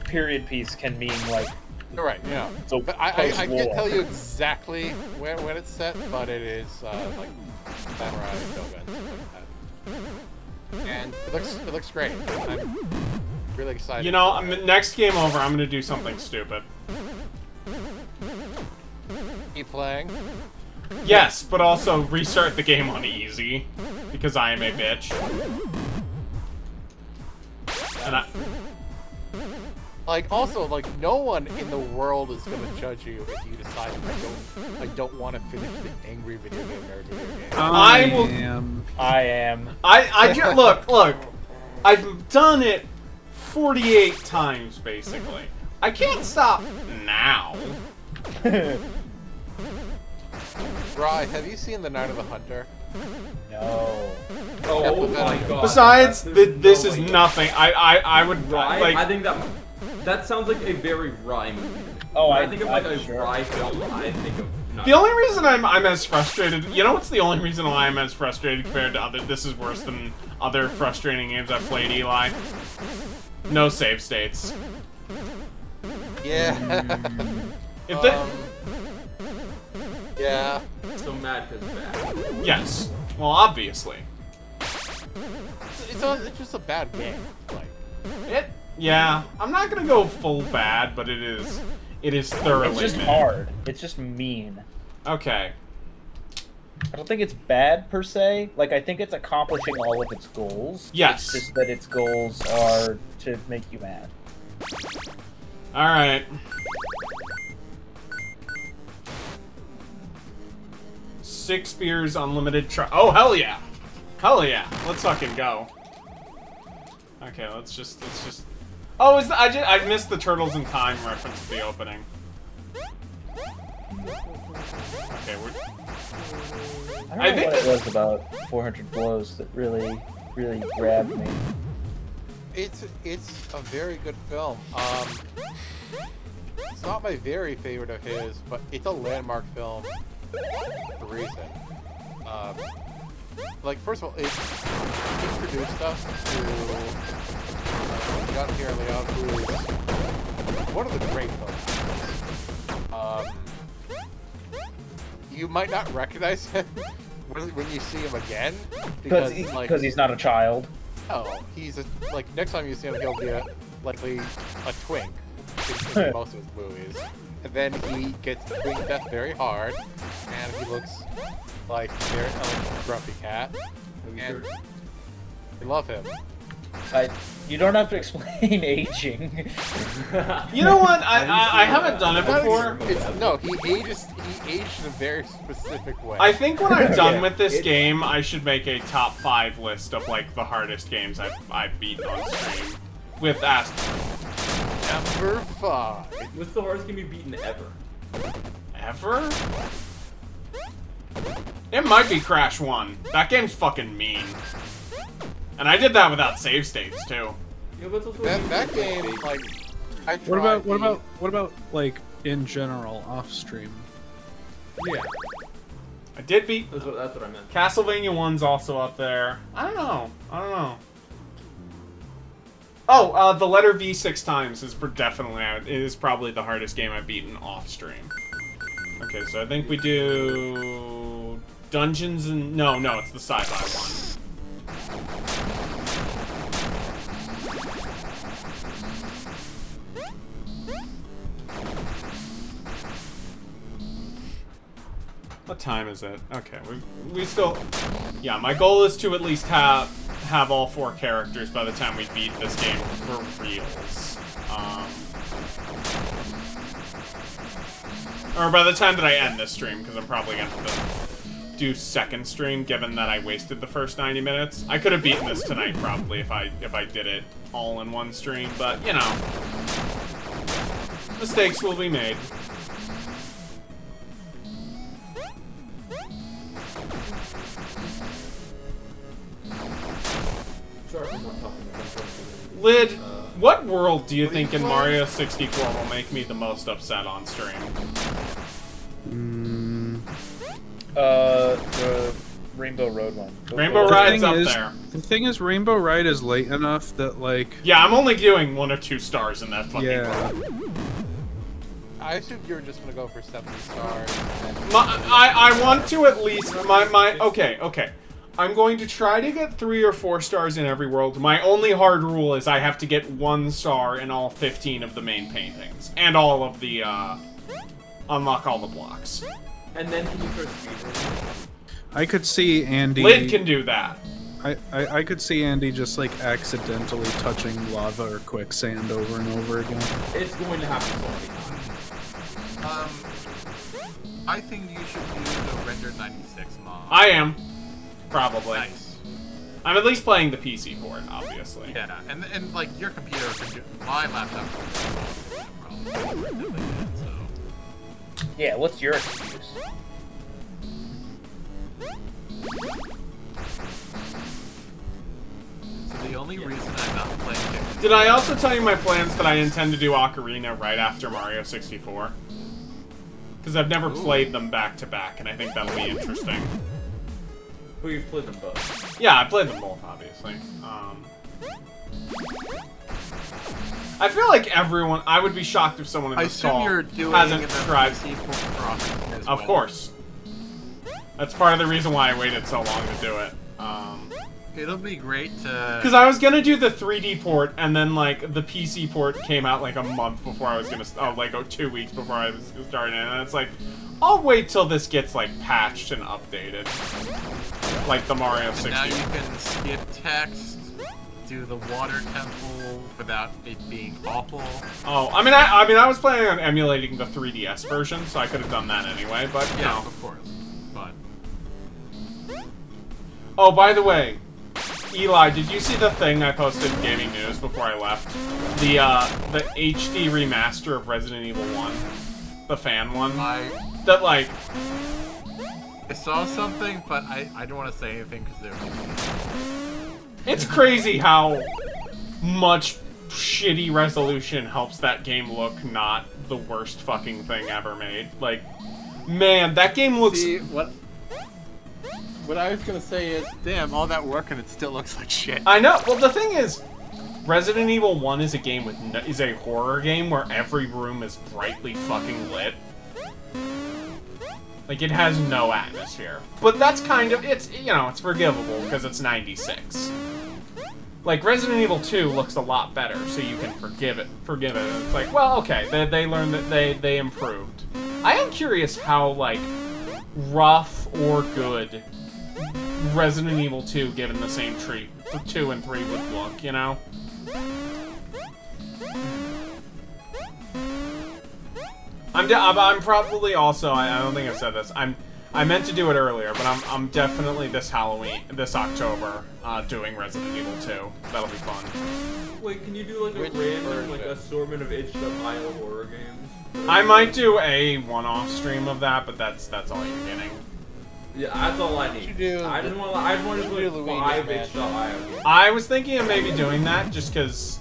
Speaker 1: period piece can mean like.
Speaker 5: You're right. Yeah.
Speaker 1: So
Speaker 5: But I
Speaker 1: post-war.
Speaker 5: can't tell you exactly when it's set, but it is like samurai shogun, something like that. And it looks great. I'm really excited.
Speaker 2: You know,
Speaker 5: for it.
Speaker 2: next game over, I'm gonna do something stupid.
Speaker 5: Keep playing.
Speaker 2: Yes, but also restart the game on easy, because I am a bitch. And
Speaker 5: Like, also, like, no one in the world is gonna judge you if you decide I don't want to finish the angry video game or video game.
Speaker 2: I will.
Speaker 1: I am.
Speaker 2: Look. I've done it 48 times, basically. I can't stop now.
Speaker 5: Rye, have you seen The Night of the Hunter?
Speaker 1: No.
Speaker 3: Oh my god.
Speaker 2: Besides,
Speaker 3: There's
Speaker 2: this
Speaker 3: no
Speaker 2: is
Speaker 3: way.
Speaker 2: nothing. I would
Speaker 3: Rye?
Speaker 2: like.
Speaker 3: I think that sounds like a very Rye movie.
Speaker 1: Oh,
Speaker 3: When
Speaker 1: I
Speaker 3: I think of like
Speaker 1: I'm
Speaker 3: a
Speaker 1: sure.
Speaker 3: Rye film, I think of
Speaker 2: The only reason I'm as frustrated, you know what's the only reason why I'm as frustrated compared to other, this is worse than other frustrating games I've played, Eli? No save states.
Speaker 5: Yeah.
Speaker 2: If the,
Speaker 5: Yeah.
Speaker 3: so mad because bad.
Speaker 2: yes. Well, obviously.
Speaker 5: It's just a bad game. Like,
Speaker 2: Yeah, I'm not gonna go full bad, but it is thoroughly
Speaker 1: It's just
Speaker 2: mid.
Speaker 1: hard. It's just mean.
Speaker 2: Okay.
Speaker 1: I don't think it's bad per se. Like, I think it's accomplishing all of its goals.
Speaker 2: Yes.
Speaker 1: It's just that its goals are to make you mad.
Speaker 2: Alright. Six beers, unlimited oh, hell yeah! Hell yeah! Let's fucking go. Okay, let's just... Oh, I missed the Turtles in Time reference at the opening. Okay,
Speaker 1: I don't know what it was about 400 Blows that really grabbed me.
Speaker 5: it's a very good film. It's not my very favorite of his, but it's a landmark film for a reason. Like, first of all, it introduced us to John Pierre Leon, who is one of the great films. You might not recognize him when you see him again, because
Speaker 1: Because he's not a child.
Speaker 5: no, he's like next time you see him, he'll be likely a twink in most of his movies, and then he gets twink death very hard, and he looks like a grumpy cat, and I love him.
Speaker 1: You don't have to explain aging.
Speaker 2: You know what? I haven't done it before.
Speaker 5: No, he aged in a very specific way.
Speaker 2: I think when I'm done
Speaker 1: Yeah.
Speaker 2: with this game, I should make a top 5 list of like the hardest games I've beaten on stream. With Ast.
Speaker 5: Number 5.
Speaker 3: What's the hardest game you've beaten ever?
Speaker 2: Ever? It might be Crash 1. That game's fucking mean. And I did that without save states too.
Speaker 3: Yeah, but it's also
Speaker 5: That game, like, I
Speaker 4: What
Speaker 5: tried
Speaker 4: what about like in general off stream?
Speaker 3: Yeah,
Speaker 2: I did beat
Speaker 3: that's what I meant.
Speaker 2: Castlevania 1's also up there. I don't know. Oh, the letter V 6 times is definitely it is probably the hardest game I've beaten off stream. Okay, so I think we do Dungeons and no, it's the sci-fi one. What time is it? Okay, we still... Yeah, my goal is to at least have all 4 characters by the time we beat this game for reals. Or by the time that I end this stream, because I'm probably going to have to do second stream, given that I wasted the first 90 minutes. I could have beaten this tonight probably if I did it all in one stream, but you know, mistakes will be made.
Speaker 3: Sorry for not talking about
Speaker 2: Lid, what world do you think in Mario 64 will make me the most upset on stream?
Speaker 1: The Rainbow Road one.
Speaker 2: Rainbow
Speaker 4: The
Speaker 2: Ride's
Speaker 4: thing
Speaker 2: up
Speaker 4: is-
Speaker 2: there.
Speaker 4: The thing is, Rainbow Ride is late enough that, like,
Speaker 2: Yeah, I'm only doing 1 or 2 stars in that fucking
Speaker 4: yeah.
Speaker 2: world.
Speaker 5: I assumed you were just gonna go for 70 stars. And
Speaker 2: I want to at least okay. I'm going to try to get 3 or 4 stars in every world. My only hard rule is I have to get 1 star in all 15 of the main paintings and all of the unlock all the blocks.
Speaker 3: And then can you first speedrun?
Speaker 4: I could see Andy.
Speaker 2: Lid can do that.
Speaker 4: I could see Andy just like accidentally touching lava or quicksand over and over again.
Speaker 3: It's going to happen so many times.
Speaker 7: I think you should do the Render 96 mod.
Speaker 2: I am. Probably.
Speaker 7: Nice.
Speaker 2: I'm at least playing the PC for it, obviously.
Speaker 7: Yeah, and like your computer can do my laptop. Probably. So.
Speaker 1: Yeah, what's your excuse?
Speaker 7: So the only reason I'm not playing it.
Speaker 2: Did I also tell you my plans that I intend to do Ocarina right after Mario 64? Because I've never played them back to back, and I think that'll be interesting.
Speaker 3: Well, you've played them both.
Speaker 2: Yeah, I played them both, obviously. I feel like everyone. I would be shocked if someone in
Speaker 7: I
Speaker 2: this
Speaker 7: assume
Speaker 2: call
Speaker 7: you're doing
Speaker 2: hasn't
Speaker 7: the
Speaker 2: tried.
Speaker 7: PC port crossing as
Speaker 2: Of
Speaker 7: well.
Speaker 2: course. That's part of the reason why I waited so long to do it.
Speaker 7: It'll be great to.
Speaker 2: Because I was gonna do the 3D port, and then like the PC port came out like a month before I was gonna. Oh, like 2 weeks before I was starting it, and it's like, I'll wait till this gets like patched and updated, like the Mario 64.
Speaker 7: Now you can skip text, do the water temple without it being awful.
Speaker 2: Oh, I was planning on emulating the 3DS version, so I could have done that anyway. But you
Speaker 7: Yeah,
Speaker 2: know.
Speaker 7: of course. But
Speaker 2: Oh, by the way, Eli, did you see the thing I posted in Gaming News before I left? The HD remaster of Resident Evil 1, the fan one. That like.
Speaker 7: I saw something, but I don't want to say anything because
Speaker 2: It's crazy how much shitty resolution helps that game look not the worst fucking thing ever made. Like, man, that game looks.
Speaker 5: See, what I was gonna say is, damn, all that work and it still looks like shit.
Speaker 2: I know. Well, the thing is, Resident Evil 1 is a game with is a horror game where every room is brightly fucking lit. Like, it has no atmosphere. But that's kind of, it's, you know, it's forgivable because it's 96. Like, Resident Evil 2 looks a lot better, so you can forgive it. It's like, well, okay, they learned that they improved. I am curious how, like, rough or good Resident Evil 2, given the same treat, 2 and 3 would look, you know? I'm probably also, I don't think I've said this, I meant to do it earlier, but I'm definitely this October, doing Resident Evil 2. That'll be fun.
Speaker 3: Wait, can you do like a
Speaker 5: Which
Speaker 3: random
Speaker 5: version?
Speaker 3: like assortment of itch.io horror games?
Speaker 2: I might do a one-off stream of that, but that's all you're getting.
Speaker 3: Yeah, that's all I need.
Speaker 5: You do
Speaker 3: I just want to do
Speaker 5: Luigi's
Speaker 3: like 5
Speaker 5: Mansion.
Speaker 3: itch.io games.
Speaker 2: I was thinking of maybe doing that, just because,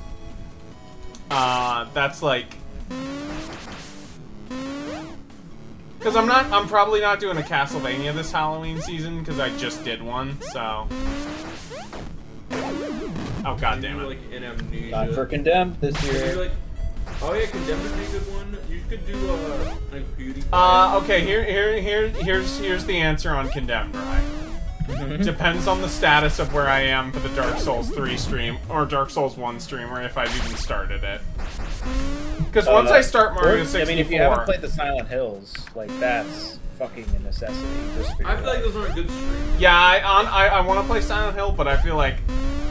Speaker 2: that's like... Because I'm probably not doing a Castlevania this Halloween season, because I just did one, so... Oh, god damn
Speaker 3: Do,
Speaker 2: it.
Speaker 3: like an Amnesia.
Speaker 1: Time for Condemned this
Speaker 3: Could you,
Speaker 1: year.
Speaker 3: like, oh yeah, Condemned would be a good one. You could do like PewDiePie.
Speaker 2: Okay, here's the answer on Condemned, right? Depends on the status of where I am for the Dark Souls 3 stream, or Dark Souls 1 stream, or if I've even started it. Because once I start Mario 64...
Speaker 1: I mean, if you haven't played the Silent Hills, like, that's fucking a necessity. Just for
Speaker 3: I
Speaker 1: your
Speaker 3: feel like
Speaker 1: life.
Speaker 3: those aren't good streams.
Speaker 2: Yeah, I want to play Silent Hill, but I feel like...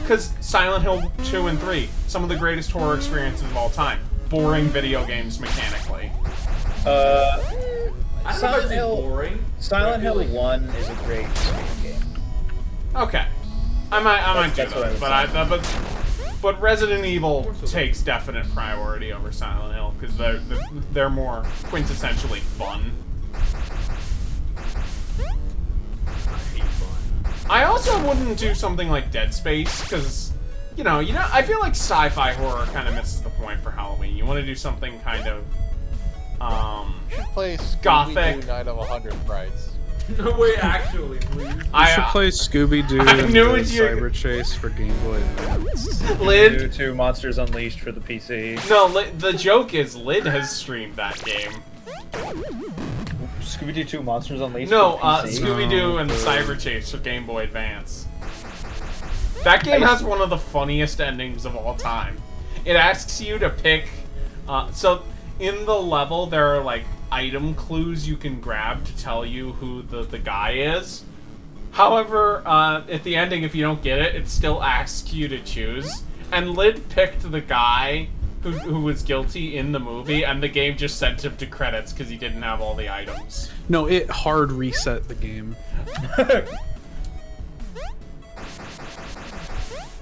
Speaker 2: Because Silent Hill 2 and 3, some of the greatest horror experiences of all time. Boring video games mechanically.
Speaker 3: I don't know if
Speaker 1: Silent
Speaker 3: it's
Speaker 1: Hill.
Speaker 3: boring.
Speaker 1: Silent
Speaker 3: but I
Speaker 1: Hill
Speaker 3: feel like-
Speaker 1: 1 is a great speed game.
Speaker 2: Okay. I might do
Speaker 1: That's what I
Speaker 2: that,
Speaker 1: was
Speaker 2: but Resident Evil takes definite priority over Silent Hill because they're more quintessentially fun.
Speaker 3: I hate fun.
Speaker 2: I also wouldn't do something like Dead Space because, you know, I feel like sci-fi horror kind of misses the point for Halloween. You want to do something kind of,
Speaker 5: You should play
Speaker 2: Gothic.
Speaker 5: Scooby-Doo Night of 100 Frights.
Speaker 3: No way, actually, please.
Speaker 4: You should play Scooby-Doo
Speaker 2: I
Speaker 4: and
Speaker 2: knew
Speaker 4: the
Speaker 2: what you-
Speaker 4: Cyber Chase for Game Boy Advance.
Speaker 2: Lid.
Speaker 1: Due to Monsters Unleashed for the PC.
Speaker 2: No, the joke is Lid has streamed that game.
Speaker 1: Scooby-Doo 2 Monsters Unleashed
Speaker 2: No,
Speaker 1: for PC.
Speaker 2: Scooby-Doo and Cyber Chase for Game Boy Advance. That game has one of the funniest endings of all time. It asks you to pick. So in the level, there are like item clues you can grab to tell you who the guy is. However, at the ending, if you don't get it, it still asks you to choose. And Lid picked the guy who was guilty in the movie, and the game just sent him to credits because he didn't have all the items.
Speaker 4: No, it hard reset the game.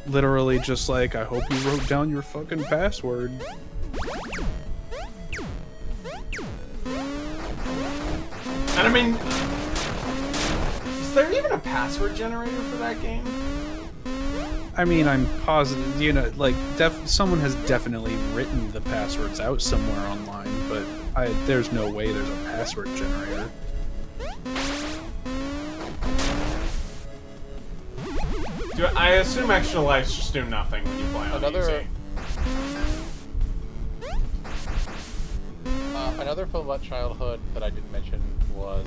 Speaker 4: Literally just like, I hope you wrote down your fucking password.
Speaker 2: And I mean, is there even a password generator for that game?
Speaker 4: I mean, I'm positive, you know, like, someone has definitely written the passwords out somewhere online, but there's no way there's a password generator.
Speaker 2: I assume Extra Lives just do nothing when you play on easy.
Speaker 5: Another film about childhood that I didn't mention was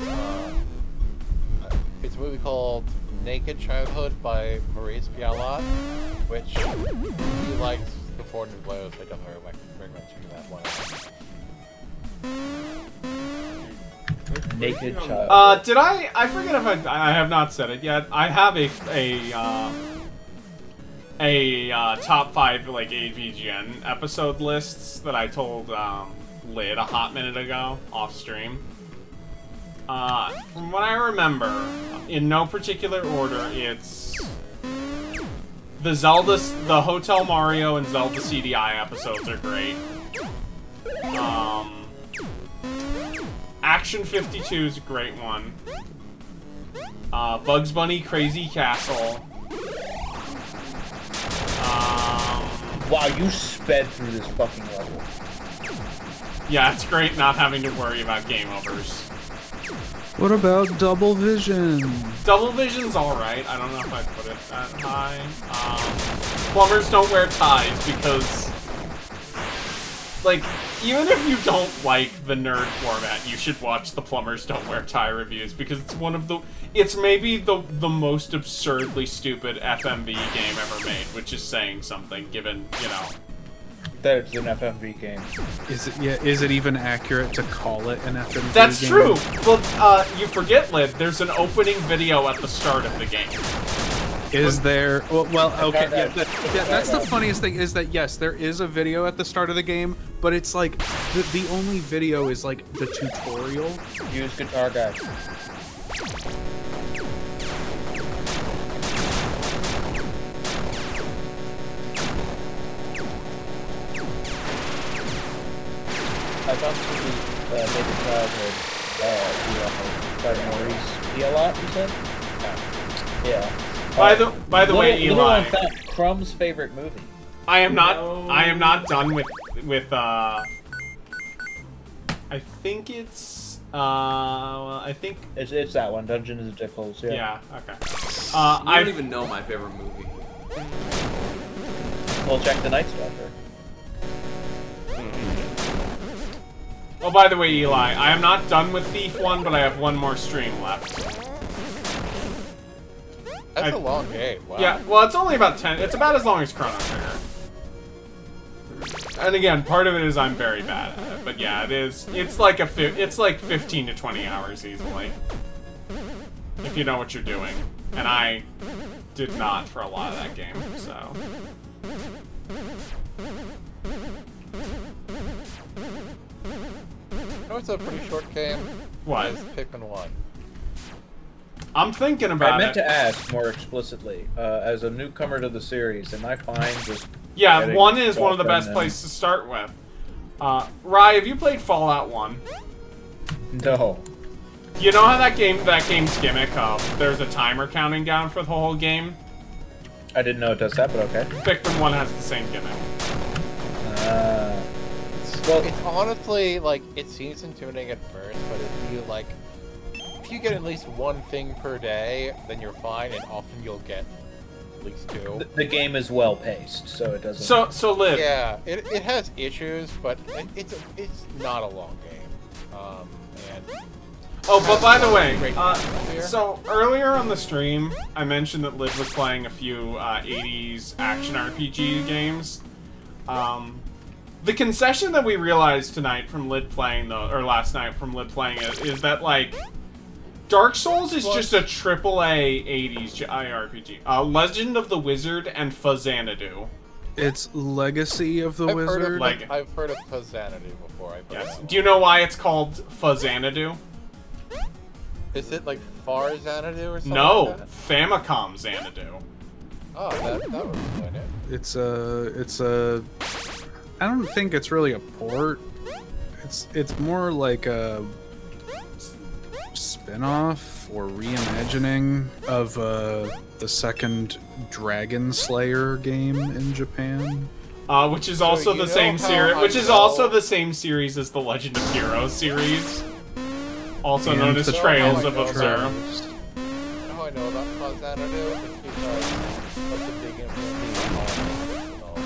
Speaker 5: it's a movie called Naked Childhood by Maurice Bialat, which if you liked The Four New Blows, I definitely recommend checking that one out.
Speaker 1: Naked Child.
Speaker 2: Did I forget if I have not said it yet. I have a top 5 like AVGN episode lists that I told Lid a hot minute ago off stream. From what I remember, in no particular order, it's the Hotel Mario and Zelda CDI episodes are great. Action 52 is a great one. Bugs Bunny Crazy Castle.
Speaker 1: Wow, you sped through this fucking level.
Speaker 2: Yeah, it's great not having to worry about game overs.
Speaker 4: What about Double Vision?
Speaker 2: Double Vision's alright. I don't know if I'd put it that high. Plumbers don't wear ties because, like, even if you don't like the nerd format, you should watch the Plumbers Don't Wear Tie reviews because it's maybe the most absurdly stupid FMV game ever made, which is saying something given, you know.
Speaker 1: That it's an FMV game.
Speaker 4: Is it even accurate to call it an FMV
Speaker 2: That's
Speaker 4: game?
Speaker 2: true. Well, you forget, Lid, there's an opening video at the start of the game.
Speaker 4: Is there? Well, okay. Yeah, that's the funniest thing is that yes, there is a video at the start of the game, but it's like the only video is like the tutorial.
Speaker 1: Use Guitar Guy. I found the Naked Childhood by Maurice Bialat, you said? Yeah.
Speaker 2: By the way, Eli,
Speaker 1: Crumb's favorite movie.
Speaker 2: I am not done with I think it's
Speaker 1: It's that one, Dungeons and Dragons.
Speaker 2: yeah, okay.
Speaker 3: I don't even know my favorite movie.
Speaker 1: We'll check the Night Stalker.
Speaker 2: Oh, by the way, Eli, I am not done with Thief 1, but I have one more stream left.
Speaker 5: That's a long game. Wow.
Speaker 2: Yeah, well, it's only about 10. It's about as long as Chrono Trigger. And again, part of it is I'm very bad at it, but yeah, it is. It's like 15 to 20 hours easily, if you know what you're doing. And I did not for a lot of that game, so.
Speaker 5: You know, it's a pretty short game.
Speaker 2: What?
Speaker 5: Just Pikmin 1.
Speaker 2: I'm thinking about
Speaker 1: I meant
Speaker 2: it.
Speaker 1: to ask more explicitly, as a newcomer to the series, am I fine just...
Speaker 2: Yeah,
Speaker 1: getting
Speaker 2: 1 is one of the
Speaker 1: Fallout
Speaker 2: best
Speaker 1: and-
Speaker 2: places to start with. Rye, have you played Fallout 1?
Speaker 1: No.
Speaker 2: You know how that game's gimmick of there's a timer counting down for the whole game?
Speaker 1: I didn't know it does that, but okay.
Speaker 2: Pikmin 1 has the same gimmick.
Speaker 1: Well,
Speaker 5: It's honestly, like, it seems intimidating at first, but if you get at least one thing per day, then you're fine, and often you'll get at least 2.
Speaker 1: the game is well paced, so it doesn't...
Speaker 2: So Liv,
Speaker 5: Yeah, it has issues, but it's not a long game. And
Speaker 2: oh, but by the way,
Speaker 5: Great atmosphere.
Speaker 2: so earlier on the stream, I mentioned that Liv was playing a few 80s action RPG games. The concession that we realized tonight from Lid playing or last night from Lid playing it, is that, like, Dark Souls is just a AAA 80s JRPG. Legend of the Wizard and Phazanadu.
Speaker 4: It's Legacy of the Wizard.
Speaker 5: I've heard of Phazanadu before.
Speaker 2: Yes. Do you know why it's called Phazanadu?
Speaker 5: Is it like Farzanadu or something?
Speaker 2: No,
Speaker 5: Like that?
Speaker 2: Famicom Xanadu.
Speaker 5: Oh, that would explain it.
Speaker 4: It's a. I don't think it's really a port. It's more like a spin-off or reimagining of the second Dragon Slayer game in Japan.
Speaker 2: Which is also the same series. Which is also the same series as the Legend of Heroes series, also known as
Speaker 4: the
Speaker 2: Trails of
Speaker 4: Trails.
Speaker 2: Observe.
Speaker 5: You know how I know about Phazanadu? It's because of the big influence on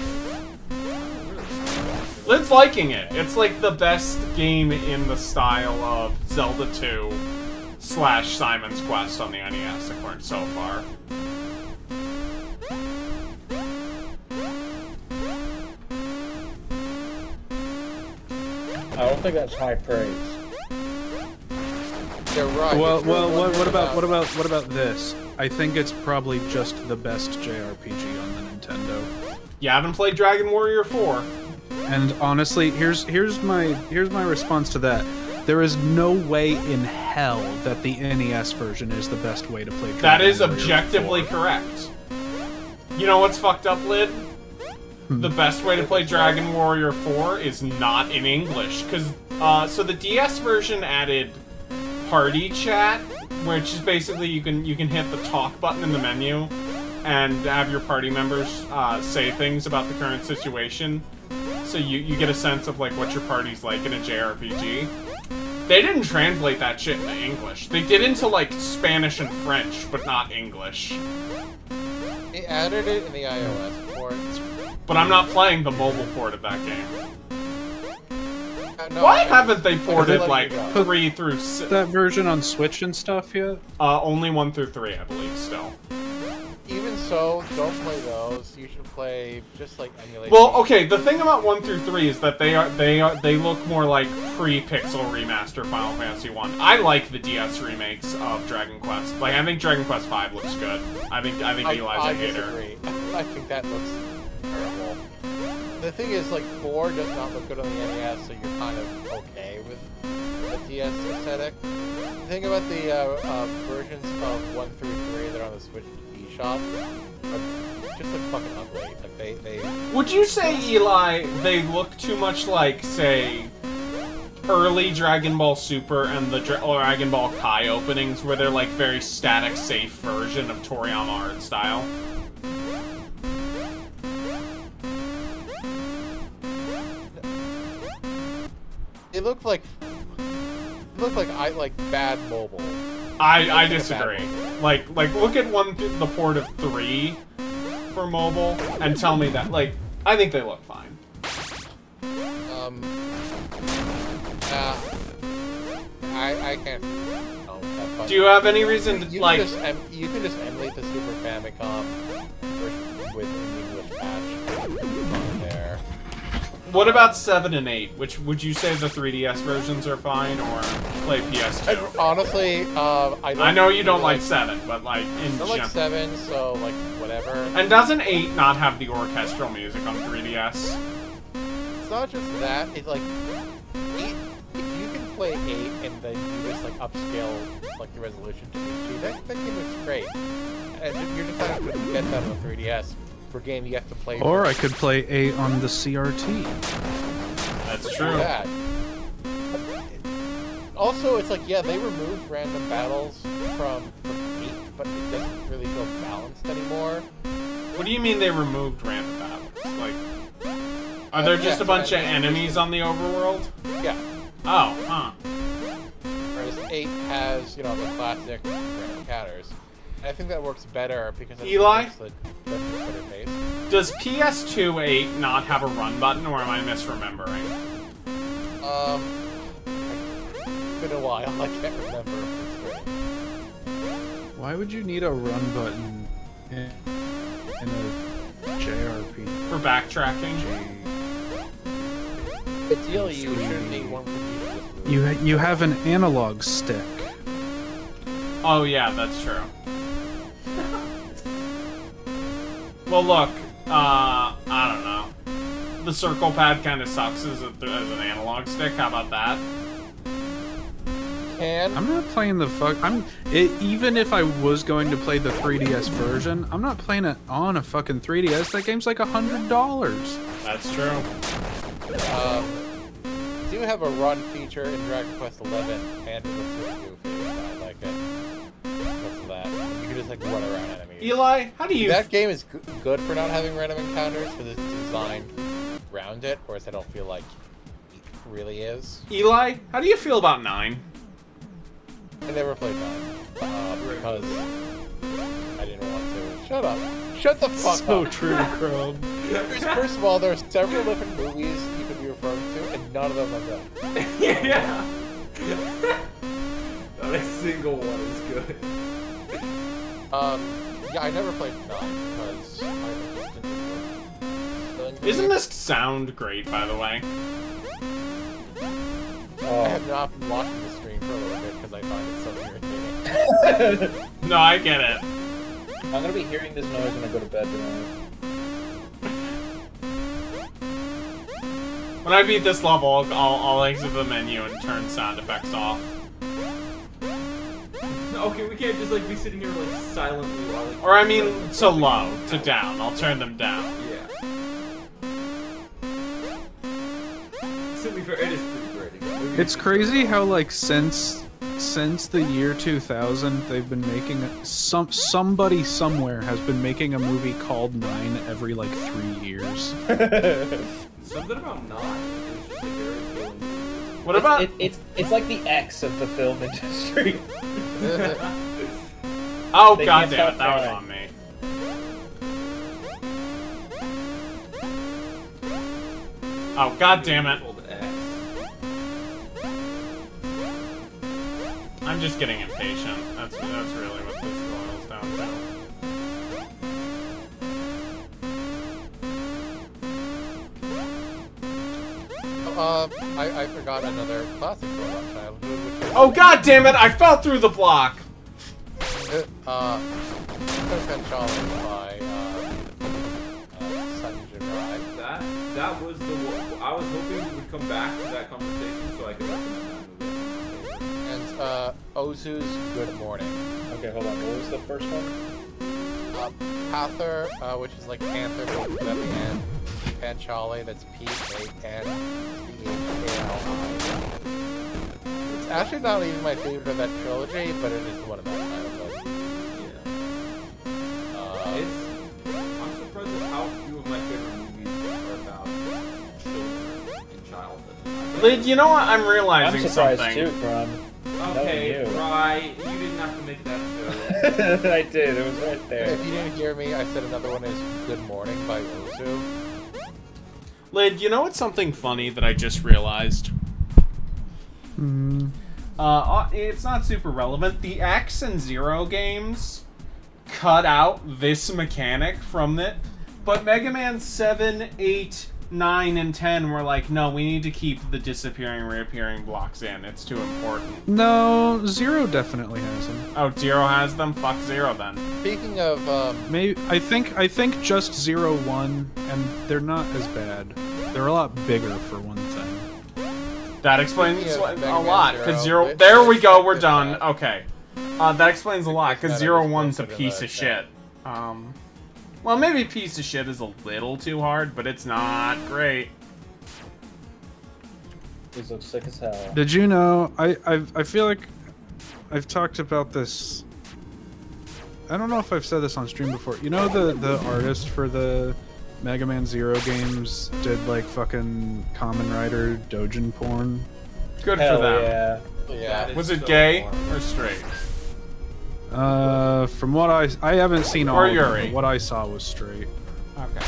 Speaker 2: Lid's liking it. It's like the best game in the style of Zelda 2 / Simon's Quest on the NES, according so far.
Speaker 1: I don't think that's high praise.
Speaker 5: They're right.
Speaker 4: Well,
Speaker 5: If you're wondering
Speaker 4: what about this? I think it's probably just the best JRPG on the Nintendo.
Speaker 2: You haven't played Dragon Warrior 4.
Speaker 4: And honestly, here's my response to that. There is no way in hell that the NES version is the best way to play Dragon
Speaker 2: That is
Speaker 4: Warrior
Speaker 2: objectively
Speaker 4: 4.
Speaker 2: correct. You know what's fucked up, Lid? The best way to play Dragon Warrior 4 is not in English, because so the DS version added party chat, which is basically you can hit the talk button in the menu and have your party members say things about the current situation, so you get a sense of like what your party's like in a JRPG. They didn't translate that shit into English. They did into like Spanish and French, but not English.
Speaker 5: They added it in the iOS port.
Speaker 2: But I'm not playing the mobile port of that game.
Speaker 5: No,
Speaker 2: Why haven't they ported
Speaker 5: let
Speaker 2: like
Speaker 5: you go.
Speaker 2: 3 through 6?
Speaker 4: That version on Switch and stuff yet?
Speaker 2: Only 1 through 3, I believe, still.
Speaker 5: Even so, don't play those. You should play just like emulate.
Speaker 2: Well, okay, the thing about 1 through 3 is that they look more like pre-pixel remaster Final Fantasy 1. I like the DS remakes of Dragon Quest. Like, I think Dragon Quest V looks good. I think Eli's a hater.
Speaker 5: Disagree. I think that looks terrible. The thing is, like, 4 does not look good on the NES, so you're kind of okay with the DS aesthetic. The thing about the versions of 1 through 3 that are on the Switch eShop are just look fucking ugly. Like, they
Speaker 2: Would you say, Eli, they look too much like, say, early Dragon Ball Super and the Dragon Ball Kai openings, where they're like very static, safe version of Toriyama art style?
Speaker 5: It looked like bad mobile.
Speaker 2: I disagree. Like look at the port of 3 for mobile and tell me that. Like, I think they look fine.
Speaker 5: I can't. No,
Speaker 2: Do you have any reason to
Speaker 5: you
Speaker 2: like?
Speaker 5: you can just emulate the Super Famicom version with an English patch on there.
Speaker 2: What about 7 and 8? Which would you say the 3DS versions are fine, or play PS2?
Speaker 5: Honestly,
Speaker 2: I know you don't like 7, but like in
Speaker 5: I don't like
Speaker 2: general.
Speaker 5: 7, so like whatever.
Speaker 2: And doesn't 8 not have the orchestral music on 3DS?
Speaker 5: It's not just that. It's like 8. If you can play 8 and then you just like upscale like the resolution to HD, that game looks great. And you're just not going to get that on the 3DS. For a game you have to play.
Speaker 4: Or I could play 8 on the CRT.
Speaker 2: That's true.
Speaker 5: That. Also, it's like, yeah, they removed random battles from 8, but it doesn't really feel balanced anymore.
Speaker 2: What do you mean they removed random battles? Like, are there just a bunch of enemies on the overworld?
Speaker 5: Yeah.
Speaker 2: Oh, huh.
Speaker 5: Whereas 8 has, you know, the classic random encounters. And I think that works better because it
Speaker 2: Eli?
Speaker 5: makes the better pace.
Speaker 2: Does PS2 8 not have a run button, or am I misremembering?
Speaker 5: It's been a while. I can't remember.
Speaker 4: Why would you need a run button in a JRPG?
Speaker 2: For backtracking?
Speaker 5: Ideally, you shouldn't need one for each.
Speaker 4: You have an analog stick.
Speaker 2: Oh yeah, that's true. Well, look, I don't know. The circle pad kind of sucks as an analog stick. How about that?
Speaker 4: I'm not playing the even if I was going to play the 3DS version, I'm not playing it on a fucking 3DS. That game's like $100.
Speaker 2: That's true.
Speaker 5: Do have a run feature in Dragon Quest XI, and it looks really goofy. I like it. What's that? You can just like run around enemies.
Speaker 2: Eli, how do you?
Speaker 5: That game is good for not having random encounters because it's designed around it, whereas I don't feel like it really is.
Speaker 2: Eli, how do you feel about 9?
Speaker 5: I never played 9 because I didn't want to. Shut up. Shut the fuck up.
Speaker 4: So true, Chrome.
Speaker 5: First of all, there are several different movies you could be referring to, and none of them are good.
Speaker 3: Yeah. Not a single one is good.
Speaker 5: Yeah, I never played 9 because I just didn't.
Speaker 2: Isn't this sound great, by the way?
Speaker 5: I have not been watching the stream for a little bit because I find it so irritating.
Speaker 2: No, I get it.
Speaker 1: I'm gonna be hearing this noise when I go to bed tonight.
Speaker 2: When I beat this level, I'll exit the menu and turn sound effects off.
Speaker 3: Okay, we can't just like be sitting here like silently while like,
Speaker 2: Or I mean, to low, to down. I'll turn them down.
Speaker 3: Yeah. To be fair, it is pretty great.
Speaker 4: It's crazy how like since the year 2000 they've been making somebody somewhere has been making a movie called 9 every like 3 years.
Speaker 3: Something about 9 is just a very appealing.
Speaker 2: What about
Speaker 1: it's like the X of the film industry.
Speaker 2: Oh
Speaker 1: They
Speaker 2: god
Speaker 1: can't
Speaker 2: damn it,
Speaker 1: stop
Speaker 2: that was
Speaker 1: trying.
Speaker 2: on me. Oh god damn it.
Speaker 3: Called X.
Speaker 2: I'm just getting impatient. That's really what this boils down to.
Speaker 5: I forgot another classic from our childhood, which is
Speaker 2: Oh god damn it! I fell through the block.
Speaker 5: Challenge by Sanjay Rai.
Speaker 3: That was the one. I was hoping we would come back to that conversation so I could recommend that movie.
Speaker 5: And Ozu's Good Morning.
Speaker 1: Okay, hold on. What was the first one?
Speaker 5: Pather, which is like Panther, but at the end. Panchali, that's P-A-N-C-H-A-L-I. It's actually not even my favorite of that trilogy, but it is one of my favorites.
Speaker 3: I'm surprised at how few of my favorite movies are about children in childhood.
Speaker 2: Lid, you know what? I'm realizing
Speaker 1: I'm surprised
Speaker 2: something.
Speaker 1: too, Crom.
Speaker 3: Okay,
Speaker 1: Knowing you.
Speaker 3: right. You didn't have to make that joke.
Speaker 1: I did. It was right there.
Speaker 5: If you didn't hear me, I said another one is Good Morning by Ozu.
Speaker 2: Lid, you know what's something funny that I just realized? It's not super relevant. The X and Zero games cut out this mechanic from it, but Mega Man 7, 8, 9, and 10 were like, no, we need to keep the disappearing, reappearing blocks in. It's too important.
Speaker 4: No, Zero definitely has them.
Speaker 2: Oh, Zero has them? Fuck Zero then.
Speaker 5: Speaking of,
Speaker 4: Maybe I think just 0, 1, and they're not as bad. They're a lot bigger for one thing.
Speaker 2: That explains
Speaker 5: Speaking of Mega
Speaker 2: a
Speaker 5: Man
Speaker 2: lot. Because
Speaker 5: Zero,
Speaker 2: zero. There we go.
Speaker 5: let's
Speaker 2: We're
Speaker 5: look at
Speaker 2: done.
Speaker 5: that.
Speaker 2: Okay. That explains a lot. Because
Speaker 5: That I just
Speaker 2: 01's a
Speaker 5: posted in
Speaker 2: piece
Speaker 5: the
Speaker 2: of
Speaker 5: chat.
Speaker 2: shit. Well, maybe piece of shit is a little too hard, but it's not great.
Speaker 1: These look sick as hell.
Speaker 4: Did you know? I feel like I've talked about this. I don't know if I've said this on stream before. You know the artist for the Mega Man Zero games did like fucking Kamen Rider Dojin porn.
Speaker 2: Good
Speaker 1: Hell
Speaker 2: for them.
Speaker 1: yeah.
Speaker 5: Yeah.
Speaker 3: That is
Speaker 2: Was it
Speaker 3: so
Speaker 2: gay
Speaker 3: fun.
Speaker 2: or straight?
Speaker 4: From what I haven't seen all
Speaker 2: Or
Speaker 4: of them,
Speaker 2: Yuri.
Speaker 4: but what I saw was straight.
Speaker 2: Okay.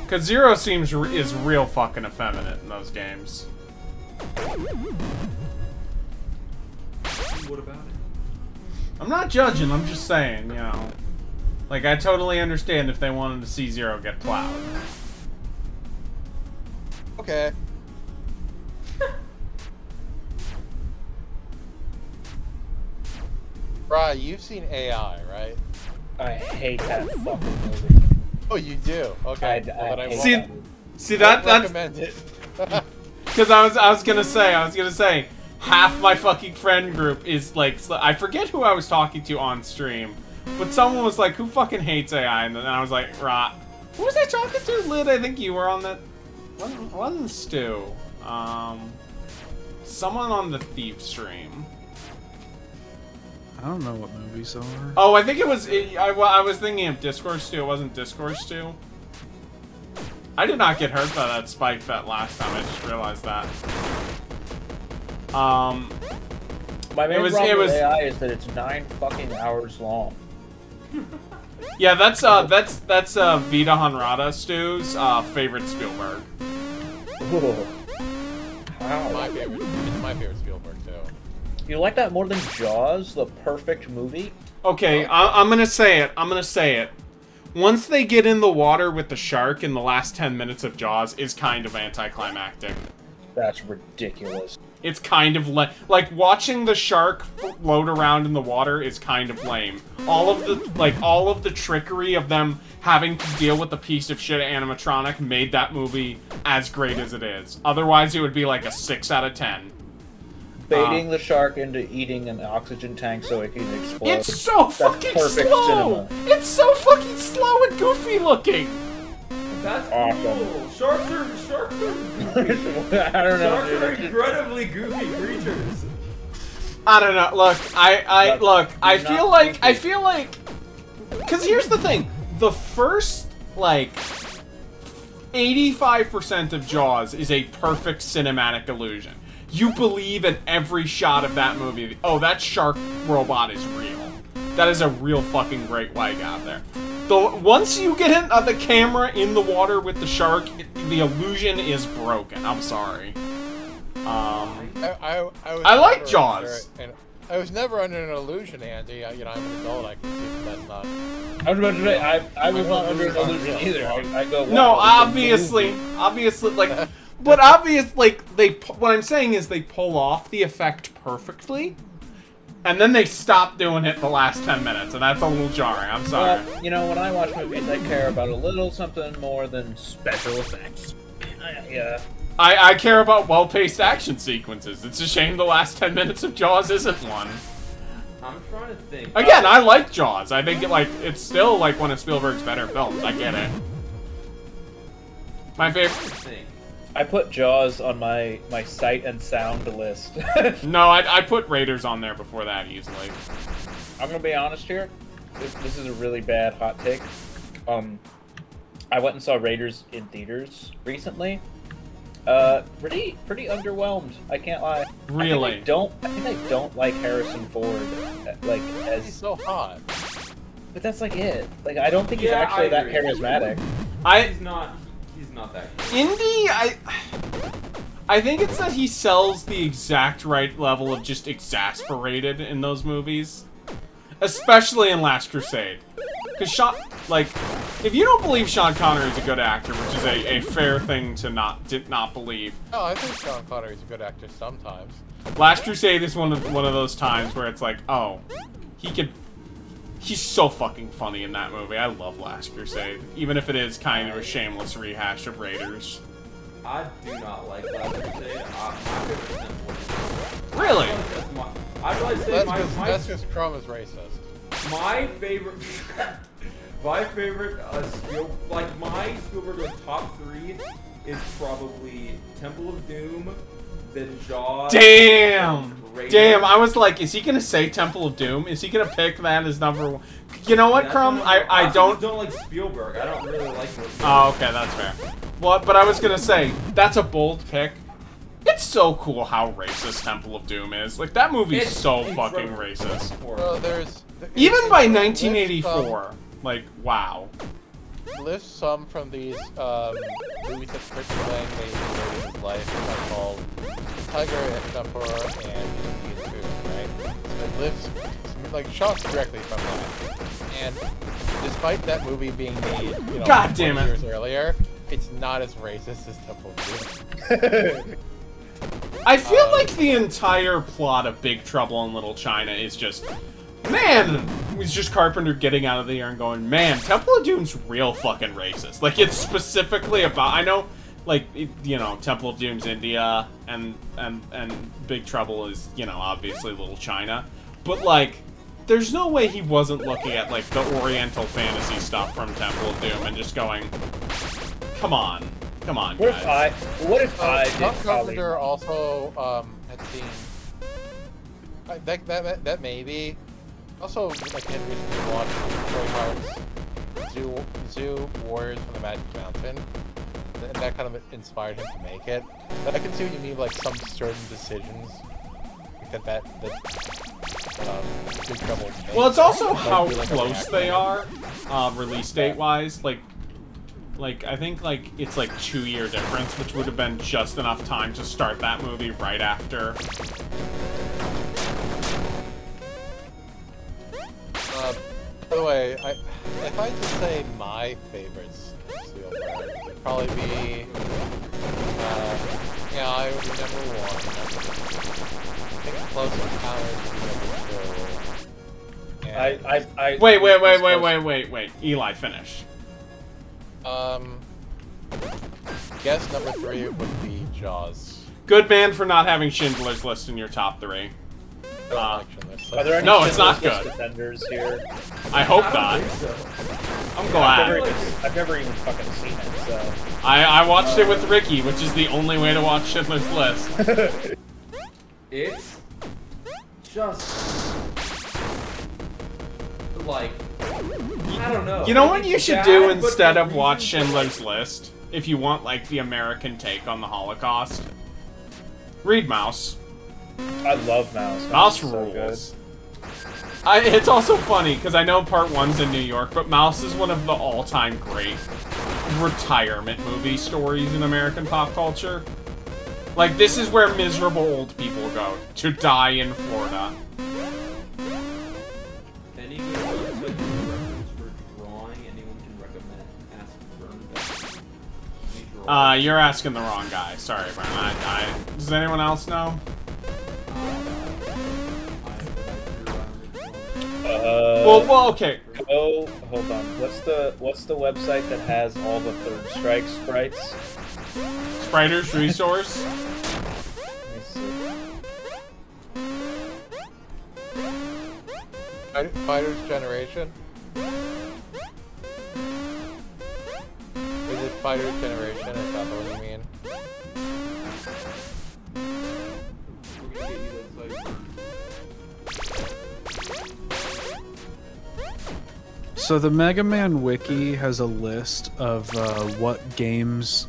Speaker 2: Because Zero seems is real fucking effeminate in those games.
Speaker 3: What about it?
Speaker 2: I'm not judging, I'm just saying, you know. Like, I totally understand if they wanted to see Zero get plowed.
Speaker 5: Okay. Bri, you've seen AI, right?
Speaker 1: I hate that fucking movie.
Speaker 5: Oh, you do. Okay. Well, then I
Speaker 1: hate
Speaker 5: won't-
Speaker 2: See,
Speaker 1: that movie.
Speaker 2: see that's
Speaker 5: recommend it.
Speaker 2: because I was gonna say half my fucking friend group is like I forget who I was talking to on stream, but someone was like, "Who fucking hates AI?" And then I was like, "Rah." Who was I talking to? Lid, I think you were on that. Wasn't Stu? Someone on the Thief stream.
Speaker 4: I don't know what movies are.
Speaker 2: Oh, I think it was. I was thinking of Discourse 2. It wasn't Discourse 2. I did not get hurt by that spike that last time. I just realized that.
Speaker 1: My main
Speaker 2: was-
Speaker 1: problem
Speaker 2: it was-
Speaker 1: with AI is that it's 9 fucking hours long.
Speaker 2: Yeah, that's Vita Hanrada Stu's favorite Spielberg.
Speaker 1: Ugh. How?
Speaker 5: My favorite. It's my favorite Spielberg too.
Speaker 1: You like that more than Jaws, the perfect movie?
Speaker 2: Okay, I'm gonna say it. I'm gonna say it. Once they get in the water with the shark in the last 10 minutes of Jaws is kind of anticlimactic.
Speaker 1: That's ridiculous.
Speaker 2: It's kind of like watching the shark float around in the water is kind of lame. All of the trickery of them having to deal with the piece of shit animatronic made that movie as great as it is. Otherwise, it would be like a 6 out of 10.
Speaker 1: Baiting the shark into eating an oxygen tank so it can explode.
Speaker 2: It's so fucking
Speaker 1: perfect
Speaker 2: slow.
Speaker 1: cinema.
Speaker 2: It's so fucking slow and goofy looking.
Speaker 3: That's
Speaker 1: Awesome.
Speaker 3: cool. Sharks are goofy.
Speaker 1: I don't know,
Speaker 3: Sharks are
Speaker 1: dude.
Speaker 3: incredibly goofy creatures.
Speaker 2: I don't know. Look, I
Speaker 1: Not
Speaker 2: feel like, because here's the thing: the first like 85% of Jaws is a perfect cinematic illusion. You believe in every shot of that movie. Oh, that shark robot is real. That is a real fucking great white out there. Once you get in the camera in the water with the shark, the illusion is broken. I'm sorry.
Speaker 5: I
Speaker 2: I like
Speaker 5: never
Speaker 2: Jaws.
Speaker 5: under- and I was never under an illusion, Andy. You know, I'm an adult. I can see that that's not.
Speaker 1: I was about to say, I was not under an illusion either. I go,
Speaker 2: No,
Speaker 1: wow, this is a
Speaker 2: obviously, like, but obviously, like, what I'm saying is they pull off the effect perfectly, and then they stop doing it the last 10 minutes, and that's a little jarring. I'm sorry.
Speaker 1: Well, you know, when I watch movies, I care about a little something more than special effects. Yeah.
Speaker 2: I care about well-paced action sequences. It's a shame the last 10 minutes of Jaws isn't one.
Speaker 3: I'm trying to think.
Speaker 2: Again, I like Jaws. I think it's still like one of Spielberg's better films. I get it. My favorite.
Speaker 3: Think.
Speaker 1: I put Jaws on my sight and sound list.
Speaker 2: No, I put Raiders on there before that easily.
Speaker 1: I'm gonna be honest here. This is a really bad hot take. I went and saw Raiders in theaters recently. Pretty underwhelmed. I can't lie.
Speaker 2: Really?
Speaker 1: I think I don't like Harrison Ford. Like
Speaker 5: He's so hot.
Speaker 1: but that's like it. Like I don't think he's
Speaker 3: Yeah,
Speaker 1: actually
Speaker 3: I
Speaker 1: that
Speaker 3: agree.
Speaker 1: charismatic.
Speaker 3: He's not that good.
Speaker 2: Indy, I think it's that he sells the exact right level of just exasperated in those movies. Especially in Last Crusade. Because if you don't believe Sean Connery is a good actor, which is a fair thing to not believe,
Speaker 5: Oh, I think Sean Connery's a good actor sometimes.
Speaker 2: Last Crusade is one of those times where it's like, oh, he's so fucking funny in that movie. I love Last Crusade, even if it is kind of a shameless rehash of Raiders.
Speaker 3: I do not like Leather Crusade. My favorite Temple of Doom.
Speaker 2: Really?
Speaker 3: I'd probably say
Speaker 5: That's just Chrome is racist.
Speaker 3: my favorite. My favorite my Spielberg like, top 3 is probably Temple of Doom, then Jaws.
Speaker 2: Damn!
Speaker 3: Raiders.
Speaker 2: Damn, I was like, is he gonna say Temple of Doom? Is he gonna pick that as number 1? You know what, Crumb? I don't
Speaker 3: like Spielberg. I don't really like him.
Speaker 2: Oh, okay, that's fair. Well, but I was gonna say, that's a bold pick. It's so cool how racist Temple of Doom is. Like, that movie's
Speaker 3: It's
Speaker 2: so
Speaker 3: incredible.
Speaker 2: fucking racist.
Speaker 5: Well,
Speaker 2: Even by 1984. Like, wow.
Speaker 5: List some from these movies that Christopher Lang made in his life called Tiger and Emperor and Indian Food, right? So it lifts like shots directly from that. And despite that movie being made, you know,
Speaker 2: God damn it.
Speaker 5: years earlier, it's not as racist as Temple of Doom.
Speaker 2: I feel like the entire plot of Big Trouble in Little China is just, man, it's just Carpenter getting out of the air and going, man, Temple of Doom's real fucking racist. Like, it's specifically about, I know, like, you know, Temple of Doom's India, and Big Trouble is, you know, obviously Little China, but, like, there's no way he wasn't looking at, like, the Oriental fantasy stuff from Temple of Doom and just going, come on, guys.
Speaker 1: What if I did
Speaker 5: Carpenter also had seen that maybe also like had recently watched Troy Hart's Zoo Warriors from the Magic Mountain, and that kind of inspired him to make it. But I can see what you mean, like some certain decisions that Big Trouble would make.
Speaker 2: Well, it's also how
Speaker 5: Like,
Speaker 2: close they are, release date-wise. Like, I think, like, it's, like, 2-year difference, which would have been just enough time to start that movie right after.
Speaker 5: By the way, if I had to say my favorites of Spielberg, it'd probably be, I would be number 1. I think Close Encounters would be number 2.
Speaker 2: Wait. Eli, finish.
Speaker 5: Guess number 3 would be Jaws.
Speaker 2: Good man for not having Schindler's List in your top 3.
Speaker 1: Are there any
Speaker 2: No, it's not
Speaker 1: Schindler's List
Speaker 2: good.
Speaker 1: defenders here?
Speaker 2: I hope not. I'm glad.
Speaker 1: I've never even fucking seen it, so.
Speaker 2: I watched it with Ricky, which is the only way to watch Schindler's List.
Speaker 3: It's just like I don't know.
Speaker 2: You know
Speaker 3: Like,
Speaker 2: what you
Speaker 3: it's
Speaker 2: should
Speaker 3: bad,
Speaker 2: do
Speaker 3: but
Speaker 2: instead
Speaker 3: the
Speaker 2: of watch
Speaker 3: reason-
Speaker 2: Schindler's List, if you want, like, the American take on the Holocaust? Read Mouse.
Speaker 1: I love Mouse.
Speaker 2: Mouse
Speaker 1: is so
Speaker 2: rules. It's also funny, because I know part 1's in New York, but Mouse is one of the all-time great retirement movie stories in American pop culture. Like, this is where miserable old people go to die in Florida.
Speaker 3: Any good website reference for drawing anyone can recommend? Ask Vern.
Speaker 2: You're asking the wrong guy. Sorry, Brian. Does anyone else know? Well, okay.
Speaker 1: Oh, hold on. What's the website that has all the Third Strike sprites?
Speaker 2: Spiders Resource.
Speaker 1: Let me see.
Speaker 5: Fighter's Generation? Is it Fighter's Generation? Is that what you mean?
Speaker 3: We're gonna get you that site.
Speaker 4: So the Mega Man Wiki has a list of what games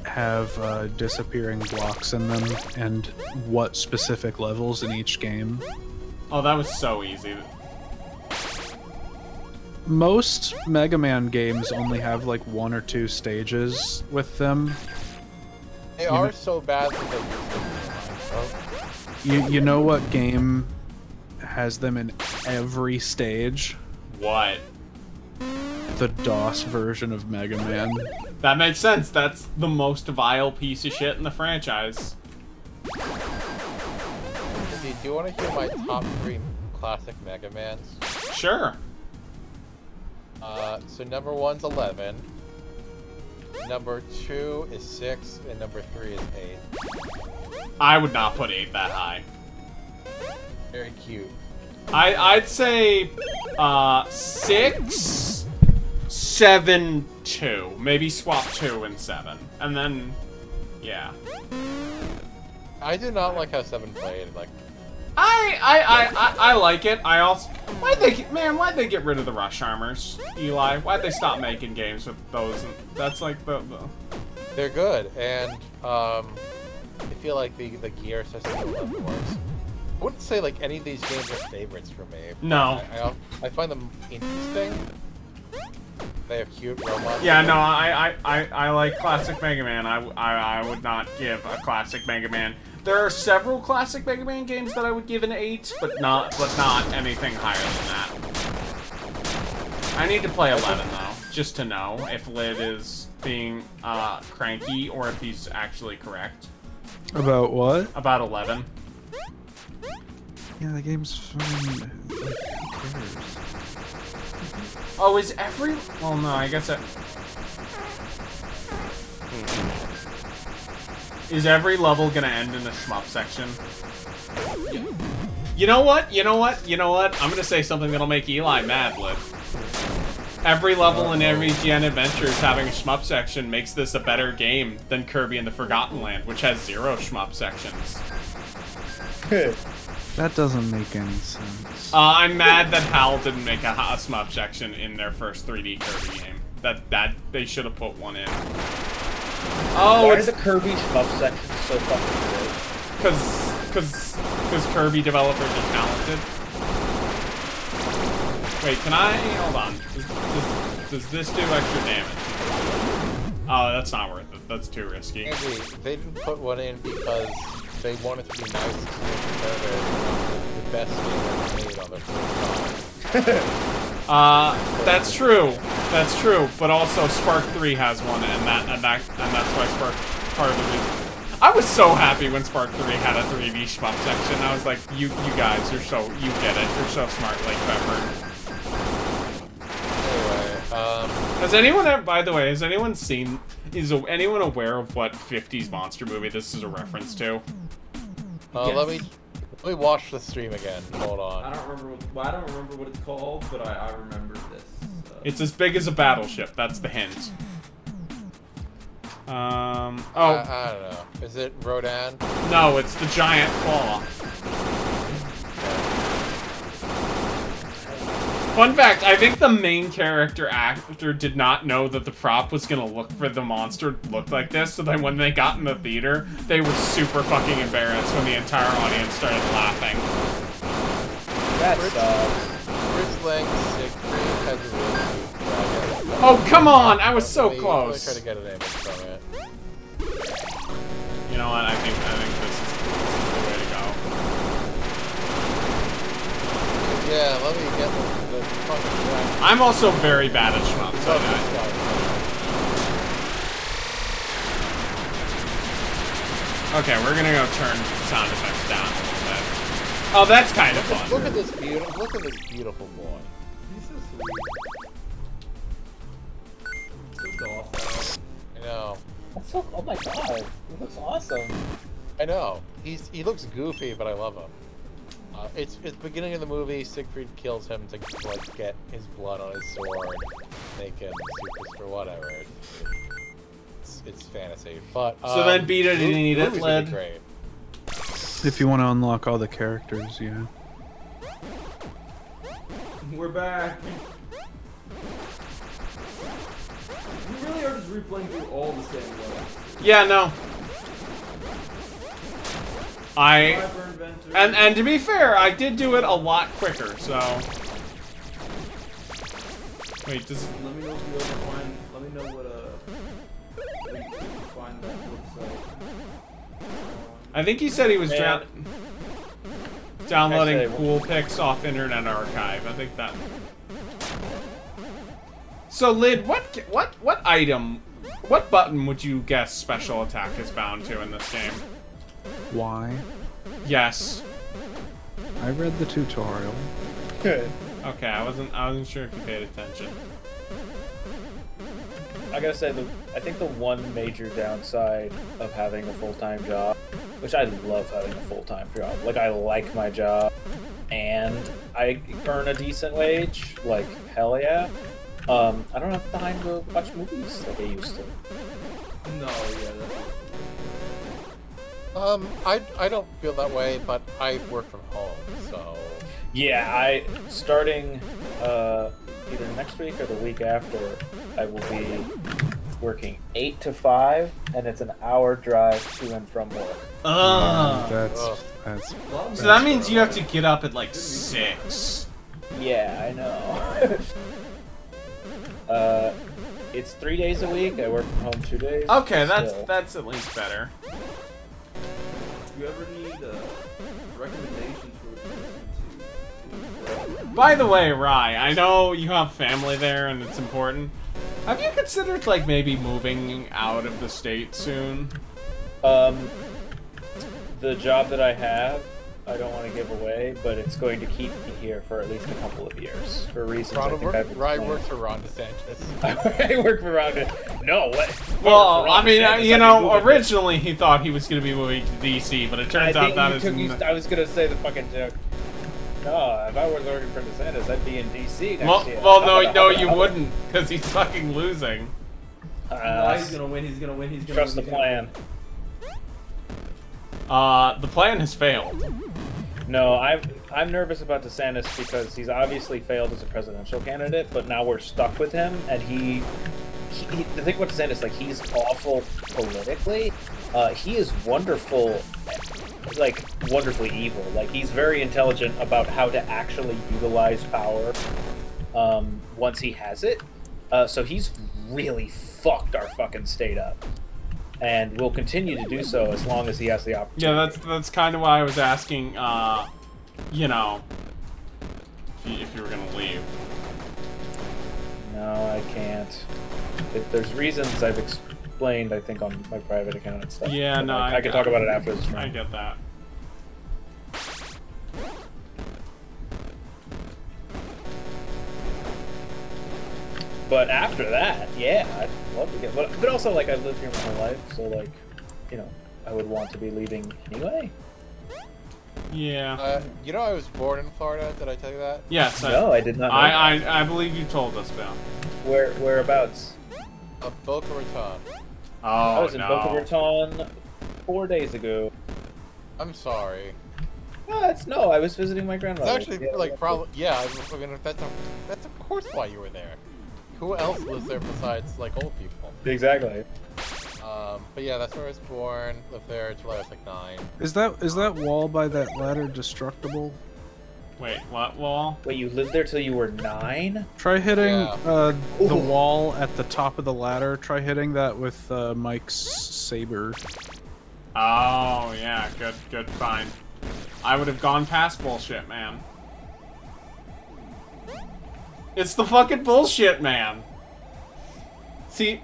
Speaker 4: have disappearing blocks in them and what specific levels in each game.
Speaker 2: Oh, that was so easy.
Speaker 4: Most Mega Man games only have like 1 or 2 stages with them.
Speaker 5: They are so bad that they
Speaker 4: You know what game has them in every stage?
Speaker 2: What?
Speaker 4: The DOS version of Mega Man.
Speaker 2: That makes sense. That's the most vile piece of shit in the franchise.
Speaker 5: Do you want to hear my top 3 classic Mega Mans?
Speaker 2: Sure.
Speaker 5: So number 1's 11. Number 2 is 6, and number 3 is 8.
Speaker 2: I would not put 8 that high.
Speaker 5: Very cute.
Speaker 2: I'd say 6, 7, 2. Maybe swap 2 and 7. And then, yeah.
Speaker 5: I do not like how 7 played. Like,
Speaker 2: I like it. I also why'd they get rid of the rush armors, Eli? Why'd they stop making games with those? That's like the
Speaker 5: they're good, and I feel like the gear system works. I wouldn't say like any of these games are favorites for me.
Speaker 2: No.
Speaker 5: I find them interesting. They have cute robots.
Speaker 2: Yeah, no, I like classic Mega Man. I would not give a classic Mega Man. There are several classic Mega Man games that I would give an 8, but not anything higher than that. I need to play 11 though, just to know if Lid is being cranky or if he's actually correct.
Speaker 4: About what?
Speaker 2: About 11.
Speaker 4: Yeah, the game's fun. Like, who cares?
Speaker 2: Oh, is every... Well, no, I guess it... Is every level gonna end in a shmup section? You know what? I'm gonna say something that'll make Eli mad, Lid. Every level in every GN Adventures having a shmup section makes this a better game than Kirby and the Forgotten Land, which has 0 shmup sections.
Speaker 4: That doesn't make any sense.
Speaker 2: I'm mad that HAL didn't make a shmup section in their first 3D Kirby game. That they should have put one in. Oh,
Speaker 1: why
Speaker 2: it's
Speaker 1: are the Kirby shmup sections so fucking
Speaker 2: because Kirby developers are talented. Wait, can I hold on? Does this do extra damage? Oh, that's not worth it. That's too risky.
Speaker 5: Andy, they didn't put one in because they wanted to be nice to the best game ever made on their first time.
Speaker 2: That's true. That's true. But also, Spark 3 has one, and that's why Spark part of the reason. I was so happy when Spark 3 had a 3D shmup section. I was like, you guys, you get it. You're so smart, like Pepper. Has anyone, by the way, has anyone seen, is anyone aware of what 50s monster movie this is a reference to?
Speaker 5: Yes. Let me watch the stream again. Hold on.
Speaker 3: I don't remember what it's called, but I remember this.
Speaker 2: It's as big as a battleship. That's the hint.
Speaker 5: I don't know. Is it Rodan?
Speaker 2: No, it's the giant claw. Fun fact, I think the main character actor did not know that the prop was gonna look for the monster look like this, so then when they got in the theater, they were super fucking embarrassed when the entire audience started laughing.
Speaker 1: That's
Speaker 5: Fritz Lang Siegfried has a really cute dragon.
Speaker 2: Oh, come on! I was so
Speaker 5: Let me
Speaker 2: close.
Speaker 5: try to get an image from it.
Speaker 2: You know what? I think this is the way to go.
Speaker 5: Yeah, let me get the fucking dragon.
Speaker 2: I'm also very bad at shmups. So okay, we're gonna go turn sound effects down a little bit. Oh, that's kind of fun.
Speaker 5: Look at this beautiful boy.
Speaker 3: He's so sweet. So docile.
Speaker 5: I know.
Speaker 1: That's so, oh my god, he looks awesome.
Speaker 5: I know. He looks goofy, but I love him. It's beginning of the movie. Siegfried kills him to like get his blood on his sword, make him super or whatever. It's fantasy, but
Speaker 2: so then Beta didn't need it,
Speaker 5: Really
Speaker 2: Led.
Speaker 5: great.
Speaker 4: If you want to unlock all the characters, yeah.
Speaker 3: We're back. We really are just replaying through all the same levels.
Speaker 2: Yeah, no. And to be fair, I did do it a lot quicker, so. Wait, does.
Speaker 3: Let me know if you ever find. Let me know what find that website.
Speaker 2: I think he said he was downloading
Speaker 1: Actually,
Speaker 2: cool pics off Internet Archive. I think that. So, Lid, what item, what button would you guess special attack is bound to in this game?
Speaker 4: Why?
Speaker 2: Yes.
Speaker 4: I read the tutorial.
Speaker 2: Okay, I wasn't sure if you paid attention.
Speaker 1: I gotta say, I think the one major downside of having a full-time job, which I love having a full-time job, like I like my job, and I earn a decent wage, like hell yeah. I don't have time to watch movies like I used to.
Speaker 3: No, yeah,
Speaker 5: I don't feel that way, but I work from home, so.
Speaker 1: Yeah, starting either next week or the week after, I will be working 8 to 5, and it's an hour drive to and from work.
Speaker 4: That's
Speaker 2: So that means you have to get up at like 6.
Speaker 1: Yeah, I know. It's 3 days a week. I work from home 2 days.
Speaker 2: Okay,
Speaker 1: still.
Speaker 2: that's at least better.
Speaker 3: If you ever need recommendations for what to listen to,
Speaker 2: By the way, Rye, I know you have family there and it's important. Have you considered like maybe moving out of the state soon?
Speaker 1: The job that I have, I don't want to give away, but it's going to keep me here for at least a couple of years for reasons I think I've
Speaker 5: Ryan
Speaker 1: explained.
Speaker 5: works for Ron DeSantis.
Speaker 1: I work for Ron. No, what?
Speaker 2: Well,
Speaker 1: For Ron
Speaker 2: I mean,
Speaker 1: DeSantis,
Speaker 2: you
Speaker 1: I'd be
Speaker 2: know,
Speaker 1: moving
Speaker 2: originally he thought he was going to be moving to DC, but it turns out that is.
Speaker 1: I was gonna say the fucking joke. No, if I was working for DeSantis, I'd be in DC next year.
Speaker 2: Well, no, you wouldn't, because he's fucking losing.
Speaker 3: no, he's gonna win. He's gonna win. He's gonna
Speaker 1: Trust
Speaker 3: win.
Speaker 1: the plan.
Speaker 2: The plan has failed.
Speaker 1: No, I'm nervous about DeSantis because he's obviously failed as a presidential candidate, but now we're stuck with him, and he the thing about DeSantis, like, he's awful politically. He is wonderful, like, wonderfully evil. Like, he's very intelligent about how to actually utilize power once he has it. So he's really fucked our fucking state up. And will continue to do so as long as he has the opportunity.
Speaker 2: Yeah, that's kind of why I was asking, you know, if you were gonna leave.
Speaker 1: No, I can't. There's reasons I've explained, I think, on my private account and stuff.
Speaker 2: Yeah,
Speaker 1: But
Speaker 2: no,
Speaker 1: I can talk about it after this.
Speaker 2: I get that.
Speaker 1: But after that, yeah, I'd love to get. But also, like, I've lived here my whole life, so, like, you know, I would want to be leaving anyway.
Speaker 2: Yeah.
Speaker 5: You know I was born in Florida, did I tell you that?
Speaker 2: Yes.
Speaker 1: No, I did not know that.
Speaker 2: I believe you told us, Bill.
Speaker 1: Whereabouts?
Speaker 5: Boca Raton.
Speaker 2: Oh,
Speaker 1: I was in
Speaker 2: no.
Speaker 1: Boca Raton 4 days ago.
Speaker 5: I'm sorry.
Speaker 1: No, I was visiting my
Speaker 5: It's
Speaker 1: grandmother.
Speaker 5: actually, like, probably, yeah, I mean, that's of course why you were there. Who else lives there besides, like, old people?
Speaker 1: Exactly.
Speaker 5: But yeah, that's where I was born, lived there until I was, like, 9.
Speaker 4: Is that wall by that ladder destructible?
Speaker 2: Wait, what wall?
Speaker 1: Wait, you lived there till you were 9?
Speaker 4: Try hitting
Speaker 5: Yeah.
Speaker 4: the wall at the top of the ladder. Try hitting that with Mike's saber.
Speaker 2: Oh, yeah, good find. I would have gone past bullshit, man. It's the fucking bullshit, man. See,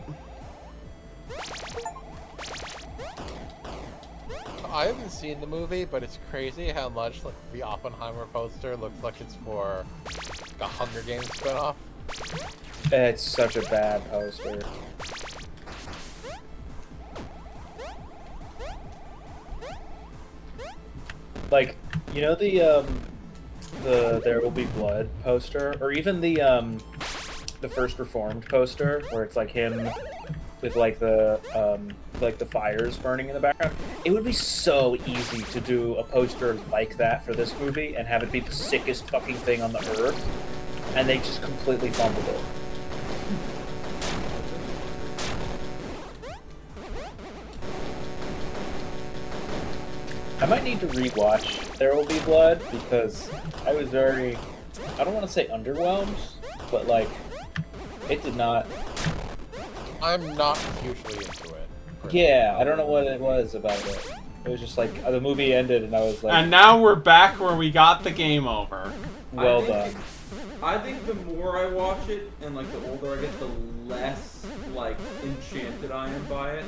Speaker 5: I haven't seen the movie, but it's crazy how much, like, the Oppenheimer poster looks like it's for like, a Hunger Games spinoff.
Speaker 1: It's such a bad poster. Like, you know the There Will Be Blood poster, or even the First Reformed poster, where it's like him with like the fires burning in the background. It would be so easy to do a poster like that for this movie and have it be the sickest fucking thing on the earth, and they just completely fumbled it. I might need to rewatch There Will Be Blood because I was very, I don't want to say underwhelmed, but like, it did not.
Speaker 5: I'm not hugely into it.
Speaker 1: Yeah, I don't know what it was about it. It was just like, the movie ended and I was like,
Speaker 2: and now we're back where we got the game over.
Speaker 1: well done.
Speaker 3: I think the more I watch it, and like the older I get, the less like enchanted I am by it.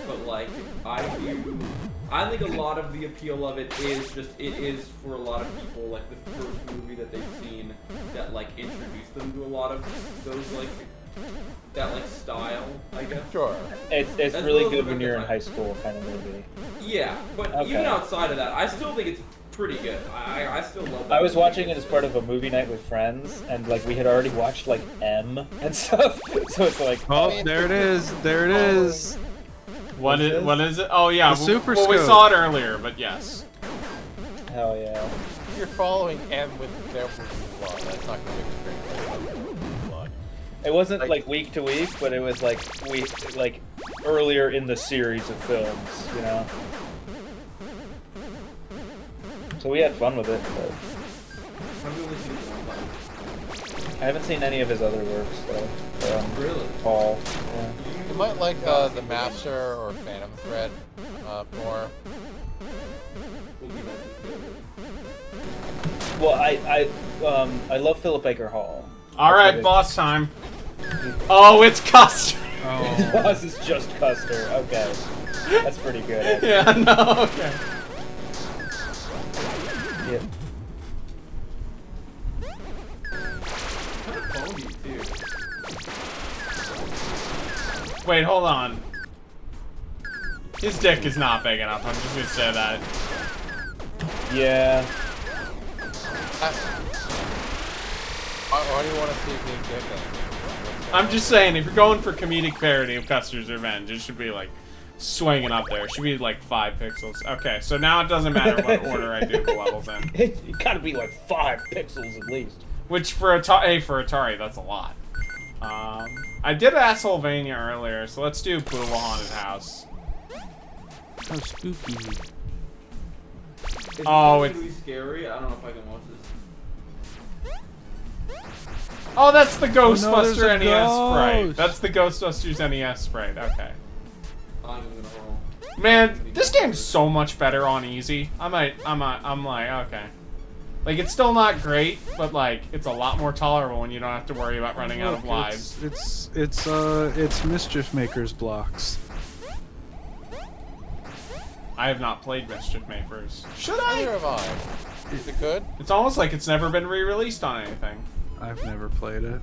Speaker 3: But like, I think a lot of the appeal of it is for a lot of people like the first movie that they've seen that like introduced them to a lot of those like that like style, I guess.
Speaker 5: Sure.
Speaker 1: It's
Speaker 3: That's
Speaker 1: really
Speaker 3: a little
Speaker 1: good
Speaker 3: bit
Speaker 1: when you're in high
Speaker 3: different.
Speaker 1: school kind of movie.
Speaker 3: Yeah, but
Speaker 1: Okay.
Speaker 3: even outside of that, I still think it's pretty good. I still love that.
Speaker 1: I was
Speaker 3: movie.
Speaker 1: watching it as part of a movie night with friends, and like we had already watched like M and stuff, so it's like
Speaker 4: Oh, there it is. There it is.
Speaker 2: What is it? Oh yeah,
Speaker 4: The Super
Speaker 2: well we
Speaker 4: Scope.
Speaker 2: saw it earlier, but yes.
Speaker 1: hell yeah.
Speaker 5: You're following M with their blood. That's not going to be a blood.
Speaker 1: It wasn't like week to week, but it was like earlier in the series of films, you know. So we had fun with it, but
Speaker 3: I've only seen it one time.
Speaker 1: I haven't seen any of his other works though.
Speaker 3: Really?
Speaker 1: Paul. Yeah.
Speaker 5: You might like the Master or Phantom Thread more.
Speaker 3: We'll give that
Speaker 1: Well, I love Philip Baker Hall.
Speaker 2: All right, boss time. Oh, it's Custer.
Speaker 1: His boss is just Custer. Okay, that's pretty good. Actually.
Speaker 2: Yeah, no, okay.
Speaker 1: Yeah.
Speaker 3: kind of phony too.
Speaker 2: Wait, hold on. His dick is not big enough. I'm just gonna say that.
Speaker 1: Yeah.
Speaker 5: Why do you want to see Big Dick then?
Speaker 2: I'm just saying, if you're going for comedic parody of Custer's Revenge, it should be like swinging up there. It should be like 5 pixels. Okay, so now it doesn't matter what order I do the levels in.
Speaker 1: It gotta be like 5 pixels at least.
Speaker 2: Which for Atari, that's a lot. I did Assholvania earlier, so let's do Pool Haunted House.
Speaker 4: How spooky.
Speaker 3: Is
Speaker 2: Oh,
Speaker 3: it
Speaker 2: it's-
Speaker 3: really scary? I don't know if I can watch this.
Speaker 2: Oh, that's the
Speaker 4: there's
Speaker 2: Ghostbuster
Speaker 4: a
Speaker 2: NES sprite.
Speaker 4: ghost.
Speaker 2: That's the Ghostbusters NES sprite. Okay.
Speaker 3: I'm gonna roll.
Speaker 2: Man, this game's so much better on easy. I'm like, okay. Like, it's still not great, but like, it's a lot more tolerable when you don't have to worry about running out of
Speaker 4: Look,
Speaker 2: lives.
Speaker 4: It's Mischief Maker's blocks.
Speaker 2: I have not played Mischief Makers. Should
Speaker 5: Neither
Speaker 2: I?
Speaker 5: have I. Is it good?
Speaker 2: It's almost like it's never been re-released on anything.
Speaker 4: I've never played it.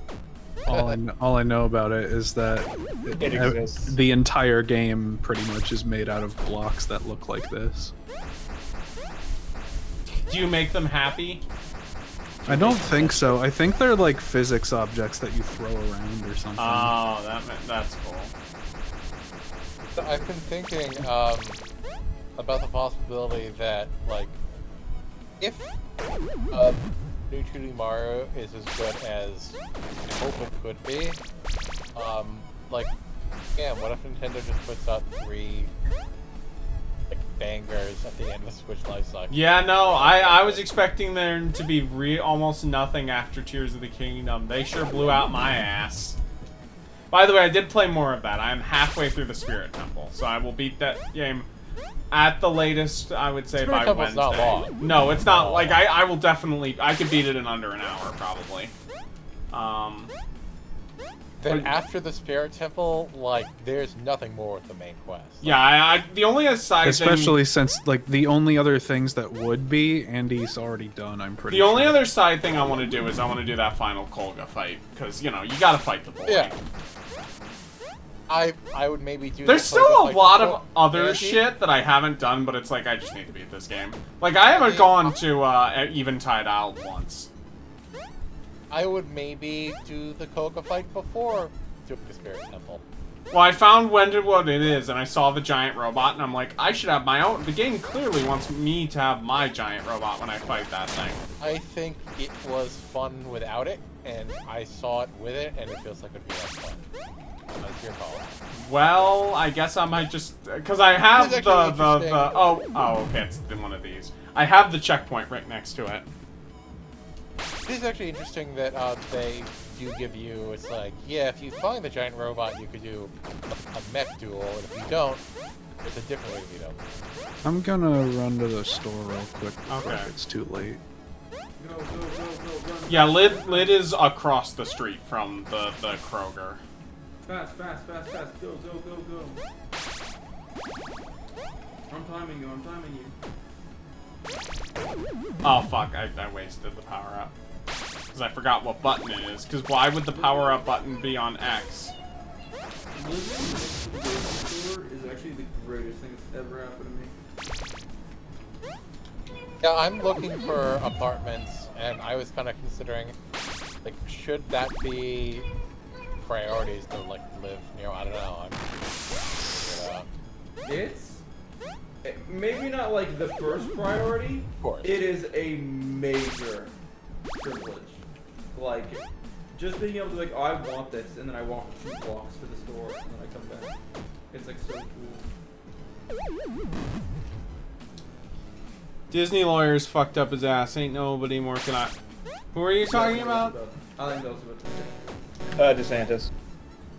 Speaker 4: All I know about it is that
Speaker 1: It exists.
Speaker 4: the entire game pretty much is made out of blocks that look like this.
Speaker 2: Do you make them happy?
Speaker 4: I don't think so. I think they're like physics objects that you throw around or something.
Speaker 2: Oh, that's cool.
Speaker 5: So I've been thinking about the possibility that, like, if New 2D Mario is as good as I hope it could be, like, yeah, what if Nintendo just puts out 3 like bangers at the end of the Switch life cycle?
Speaker 2: Yeah, no, I was expecting there to be almost nothing after Tears of the Kingdom. They sure blew out my ass. By the way, I did play more of that. I am halfway through the Spirit Temple, so I will beat that game at the latest, I would say,
Speaker 5: Spirit
Speaker 2: by
Speaker 5: Temple's
Speaker 2: Wednesday.
Speaker 5: not long.
Speaker 2: No, it's not. Like, I will definitely... I could beat it in under an hour, probably.
Speaker 5: Then after the Spirit Temple, like, there's nothing more with the main quest.
Speaker 2: Yeah, the only side
Speaker 4: Especially since like the only other things that would be Andy's already done. I'm pretty.
Speaker 2: The only
Speaker 4: sure.
Speaker 2: other side thing I want to do is I want to do that final Kolga fight, because, you know, you gotta fight the boy.
Speaker 5: Yeah. I would maybe do.
Speaker 2: There's
Speaker 5: the
Speaker 2: still
Speaker 5: Kolga
Speaker 2: a
Speaker 5: fight
Speaker 2: lot
Speaker 5: before
Speaker 2: of other
Speaker 5: Andy.
Speaker 2: shit that I haven't done, but it's like, I just need to beat this game. Like, I haven't gone to Eventide Isle once.
Speaker 5: I would maybe do the Koga fight before doing the Spirit Temple.
Speaker 2: Well, I found what it is, and I saw the giant robot, and I'm like, I should have my own. The game clearly wants me to have my giant robot when I fight that thing.
Speaker 5: I think it was fun without it, and I saw it with it, and it feels like it'd be less fun. That's your call.
Speaker 2: Well, I guess I might just... Because I have
Speaker 5: This is
Speaker 2: the...
Speaker 5: actually interesting.
Speaker 2: Oh, okay, it's one of these. I have the checkpoint right next to it.
Speaker 5: This is actually interesting that they do give you, it's like, yeah, if you find the giant robot, you could do a mech duel, and if you don't, there's a different way to beat them.
Speaker 4: I'm gonna run to the store real quick before
Speaker 2: Okay.
Speaker 4: it gets too late.
Speaker 3: Go, run.
Speaker 2: Yeah, Lid is across the street from the Kroger.
Speaker 3: Fast. Go. I'm timing you.
Speaker 2: Oh, fuck, I wasted the power-up. because I forgot what button it is. Because why would the power-up button be on X?
Speaker 3: Living next to the store is actually the greatest thing that's ever happened to me.
Speaker 5: Yeah, I'm looking for apartments, and I was kind of considering, like, should that be priorities to like live near? I don't know.
Speaker 3: It's maybe not like the first priority.
Speaker 5: Of course.
Speaker 3: It is a major privilege. Like, just being able to like, oh, I want this, and then I walk 2 blocks to the store, and then I come back. It's like so cool.
Speaker 2: Disney lawyers fucked up his ass. Ain't nobody more can I. Who are you talking about?
Speaker 3: I think that was about to say.
Speaker 1: DeSantis.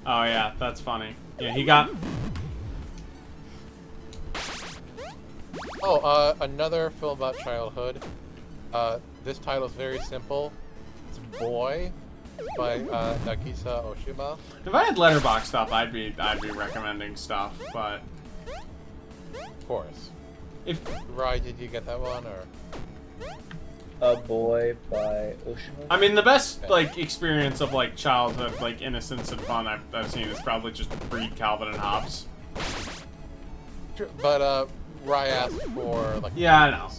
Speaker 2: Oh yeah, that's funny. Yeah, he got.
Speaker 5: Oh, another film about childhood. This title is very simple. It's Boy by Nagisa Oshima.
Speaker 2: If I had Letterboxd stuff, I'd be recommending stuff, but
Speaker 5: Of course.
Speaker 2: if
Speaker 5: Rai, did you get that one or?
Speaker 1: A Boy by Oshima.
Speaker 2: I mean the best like experience of like childhood like innocence and fun I've seen is probably just read Calvin and Hobbes.
Speaker 5: Sure, but Rai asked for like.
Speaker 2: Yeah, I know.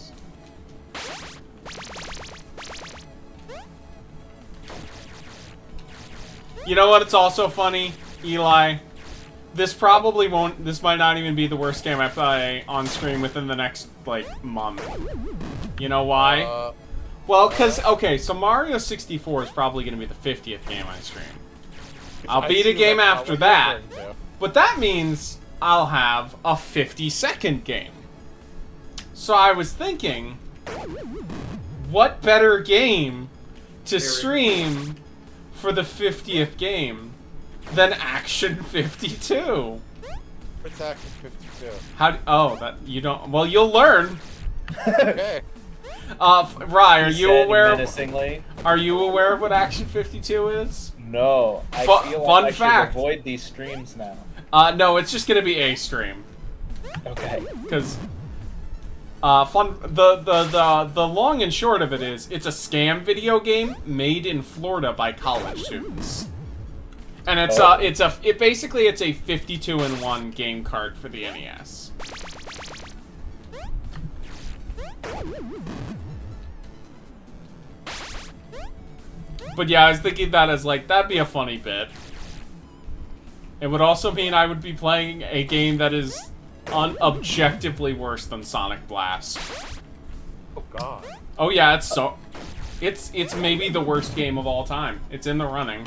Speaker 2: You know what? It's also funny, Eli. This probably won't. This might not even be the worst game I play on screen within the next like month. You know why? Well, because okay, so Mario 64 is probably going to be the 50th game I stream. I'll beat a game after that, but that means I'll have a 50-second game. So I was thinking, what better game to stream for the 50th game than Action 52?
Speaker 5: What's Action 52?
Speaker 2: Oh, that you don't. Well, you'll learn.
Speaker 5: Okay.
Speaker 2: Rai, are you aware?
Speaker 1: Menacingly.
Speaker 2: Are you aware of what Action 52 is?
Speaker 1: No, I feel
Speaker 2: fun
Speaker 1: like I
Speaker 2: fact.
Speaker 1: should avoid these streams now.
Speaker 2: No, it's just gonna be a stream.
Speaker 1: Okay.
Speaker 2: Because the long and short of it is it's a scam video game made in Florida by college students. And it's basically it's a 52-in-1 game card for the NES. But yeah, I was thinking that as like that'd be a funny bit. It would also mean I would be playing a game that is objectively worse than Sonic Blast.
Speaker 5: Oh god.
Speaker 2: Oh yeah, it's maybe the worst game of all time. It's in the running.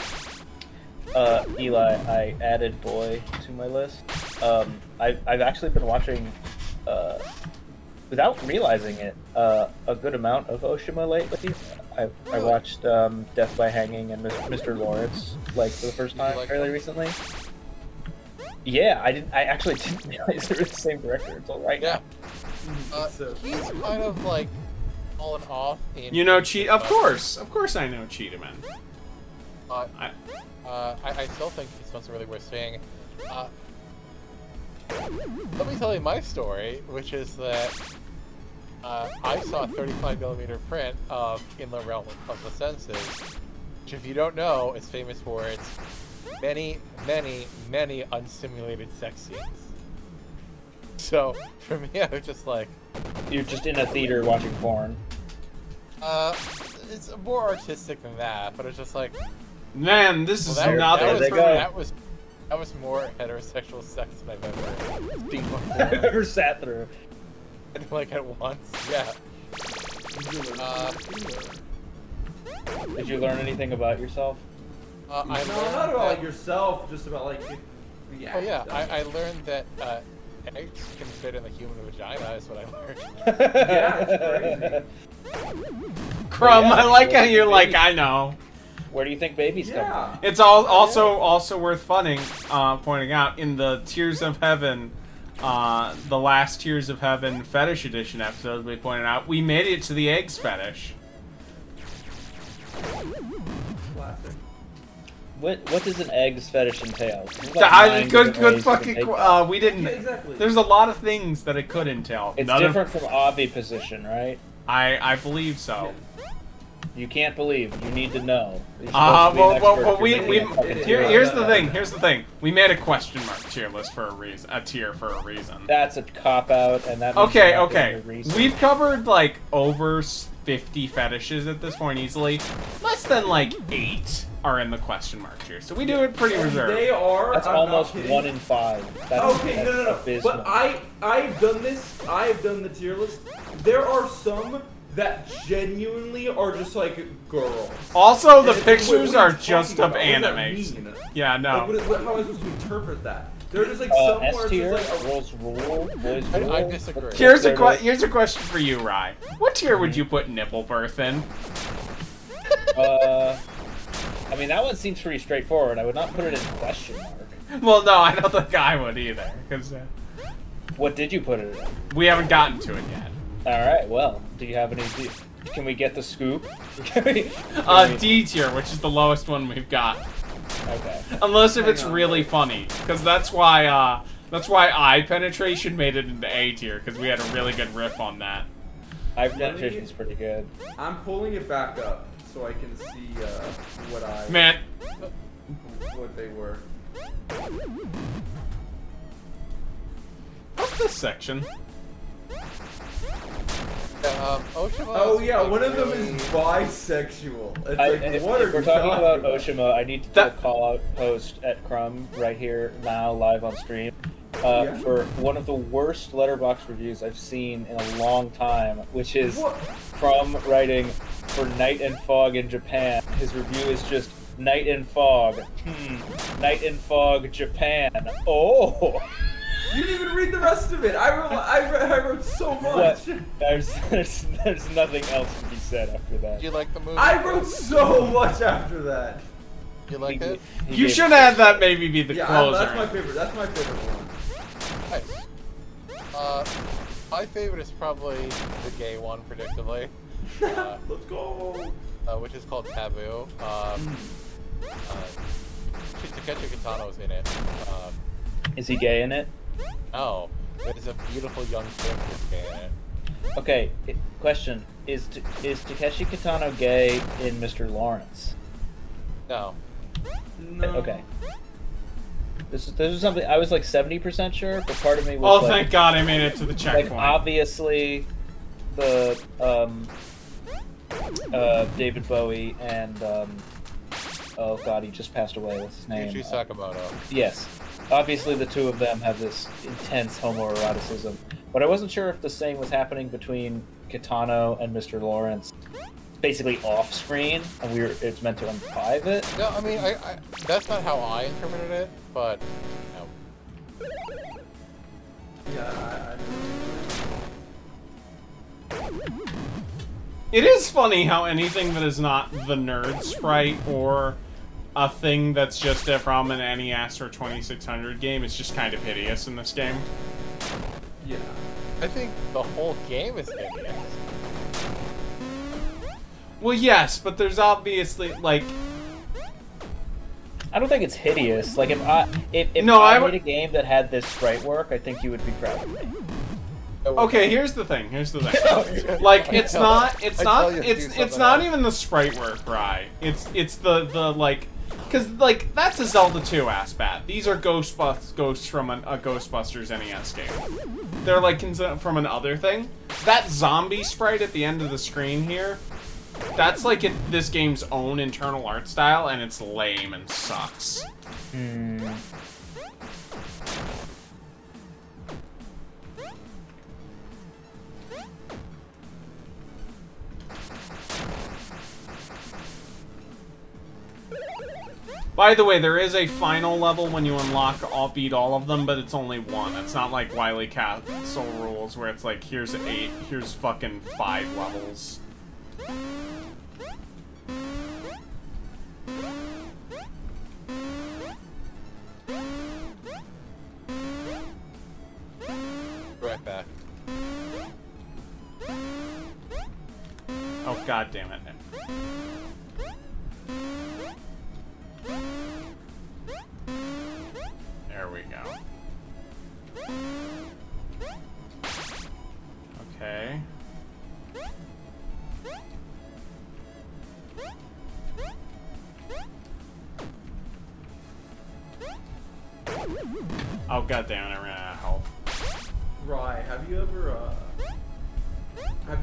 Speaker 1: Eli, I added Boy to my list. I've actually been watching, without realizing it, a good amount of Oshima lately. I watched Death by Hanging and Mr. Lawrence like for the first time fairly recently. Yeah, I actually didn't realize they were the same director until right now.
Speaker 5: He's kind of like fallen off.
Speaker 2: You know, Of course I know Cheetahman.
Speaker 5: I still think this one's really worth seeing. Let me tell you my story, which is that I saw a 35mm print of In the Realm of the Senses, which, if you don't know, is famous for its many, many, many unsimulated sex scenes. So, for me, I was just like...
Speaker 1: You're just in a theater watching porn.
Speaker 5: It's more artistic than that, but it's just like...
Speaker 2: Man, this is not...
Speaker 5: That was more heterosexual sex than I've ever seen before.
Speaker 1: I've ever sat through.
Speaker 5: Like at once, yeah.
Speaker 1: Did you learn anything about yourself?
Speaker 3: Not about like yourself, just about like the act.
Speaker 5: Oh yeah, I learned that eggs can fit in the human vagina. Is what I learned.
Speaker 3: Yeah, it's crazy.
Speaker 2: Crumb,
Speaker 1: Yeah,
Speaker 2: I like how you're like, I know.
Speaker 1: Where do you think babies come from?
Speaker 2: It's also worth pointing out in the Tears of Heaven, the last Tears of Heaven Fetish Edition episode, we pointed out we made it to the eggs fetish.
Speaker 3: Classic.
Speaker 1: What does an eggs fetish entail?
Speaker 2: Good fucking. We didn't.
Speaker 3: Yeah, exactly.
Speaker 2: There's a lot of things that it could entail.
Speaker 1: It's different from oviposition, right?
Speaker 2: I believe so.
Speaker 1: You can't believe. You need to know. You're supposed to be an expert.
Speaker 2: Well,
Speaker 1: You're making a fucking
Speaker 2: here's the thing. Here's the thing. We made a question mark tier list for a reason. A tier for a reason.
Speaker 1: That's a cop out, and that. Means
Speaker 2: Okay,
Speaker 1: you're not
Speaker 2: okay.
Speaker 1: doing your research.
Speaker 2: We've covered like over 50 fetishes at this point easily. Less than like 8 are in the question mark tier, so we do it pretty reserved.
Speaker 3: They are.
Speaker 1: That's
Speaker 3: I'm
Speaker 1: almost
Speaker 3: not kidding.
Speaker 1: 1 in 5. That's,
Speaker 3: Okay,
Speaker 1: that's
Speaker 3: no.
Speaker 1: abysmal.
Speaker 3: But I've done this. I've done the tier list. There are some that genuinely are just like girls.
Speaker 2: Also, the
Speaker 3: And it's like,
Speaker 2: pictures
Speaker 3: what
Speaker 2: are
Speaker 3: you
Speaker 2: just
Speaker 3: talking
Speaker 2: of
Speaker 3: about? What does that
Speaker 2: animes.
Speaker 3: mean?
Speaker 2: Yeah,
Speaker 3: Like,
Speaker 2: no.
Speaker 3: how am I supposed to interpret that? They're just like some where
Speaker 1: S
Speaker 3: it's
Speaker 1: tier,
Speaker 3: just like a
Speaker 1: girls rule, boys
Speaker 5: I
Speaker 1: rule.
Speaker 5: disagree.
Speaker 2: Here's a question for you, Rye. What tier would you put nipple birth in?
Speaker 1: I mean, that one seems pretty straightforward. I would not put it in question mark.
Speaker 2: Well, no, I don't think I would either, because
Speaker 1: What did you put it in?
Speaker 2: we haven't gotten to it yet.
Speaker 1: Alright, well, do you have any... Can we get the scoop? Okay.
Speaker 2: D tier, which is the lowest one we've got.
Speaker 1: Okay.
Speaker 2: Unless if
Speaker 3: Hang
Speaker 2: it's
Speaker 3: on,
Speaker 2: really
Speaker 3: wait.
Speaker 2: funny, because that's why eye penetration made it into A tier, because we had a really good riff on that.
Speaker 1: Eye penetration's pretty good.
Speaker 3: I'm pulling it back up so I can see
Speaker 2: Man,
Speaker 3: what they were.
Speaker 2: what's this section?
Speaker 5: Oshima
Speaker 3: Oh
Speaker 5: is,
Speaker 3: yeah,
Speaker 5: like,
Speaker 3: one of them is
Speaker 5: really-
Speaker 3: bisexual. It's
Speaker 1: I,
Speaker 3: like,
Speaker 1: if,
Speaker 3: what
Speaker 1: if
Speaker 3: are
Speaker 1: we're
Speaker 3: you
Speaker 1: talking about
Speaker 3: about?
Speaker 1: Oshima, I need to do
Speaker 2: That-
Speaker 1: a call-out post at Crumb right here, now, live on stream,
Speaker 3: Yeah.
Speaker 1: for one of the worst Letterboxd reviews I've seen in a long time, which is
Speaker 3: What?
Speaker 1: Crumb writing for Night and Fog in Japan. His review is just Night and Fog. Night and Fog, Japan. Oh!
Speaker 3: You didn't even read the rest of it. I wrote so much.
Speaker 1: What? There's nothing else to be said after that.
Speaker 5: Did you like the movie?
Speaker 3: I wrote so much after that.
Speaker 5: You liked it?
Speaker 1: He
Speaker 2: You
Speaker 1: gave-
Speaker 2: should have that maybe be the
Speaker 3: Yeah,
Speaker 2: closer.
Speaker 3: that's my favorite. That's my favorite one.
Speaker 5: Nice. My favorite is probably the gay one, predictably,
Speaker 3: Let's go.
Speaker 5: which is called Taboo. Takeshi Kitano's in it.
Speaker 1: Is he gay in it?
Speaker 5: No, there's a beautiful young chick who's gay in it.
Speaker 1: Okay, question. Is Takeshi Kitano gay in Mr. Lawrence?
Speaker 5: No.
Speaker 3: No.
Speaker 1: Okay. This is something I was like 70% sure, but part of me was
Speaker 2: Oh,
Speaker 1: like,
Speaker 2: thank God I made it to the
Speaker 1: like
Speaker 2: checkpoint.
Speaker 1: obviously the David Bowie and oh god, he just passed away. What's his name?
Speaker 5: Yuji Sakamoto.
Speaker 1: Yes. Obviously the two of them have this intense homoeroticism, but I wasn't sure if the same was happening between Kitano and Mr. Lawrence, basically off screen, and it's meant to imply it.
Speaker 5: No, I mean, I that's not how I interpreted it, but you know.
Speaker 3: Yeah.
Speaker 2: It is funny how anything that is not the nerd sprite or a thing that's just from an NES or 2600 game is just kind of hideous in this game.
Speaker 3: Yeah.
Speaker 5: I think the whole game is hideous.
Speaker 2: Well, yes, but there's obviously, like...
Speaker 1: I don't think it's hideous. Like if I
Speaker 2: No, I
Speaker 1: made
Speaker 2: would-
Speaker 1: a game that had this sprite work, I think you would be proud of me.
Speaker 2: Okay, here's the thing. Like, it's not even the sprite work, right? It's the like, because like that's a Zelda 2 aspect. These are ghosts from a Ghostbusters NES game. They're like from another thing. That zombie sprite at the end of the screen here, that's like this game's own internal art style, and it's lame and sucks. By the way, there is a final level when you beat all of them, but it's only one. It's not like Wily Castle rules, where it's like, here's fucking 5 levels.
Speaker 5: Right back.
Speaker 2: Oh, god damn it. There we go. Okay. Oh goddamn! I ran out of health.
Speaker 3: Rye, have you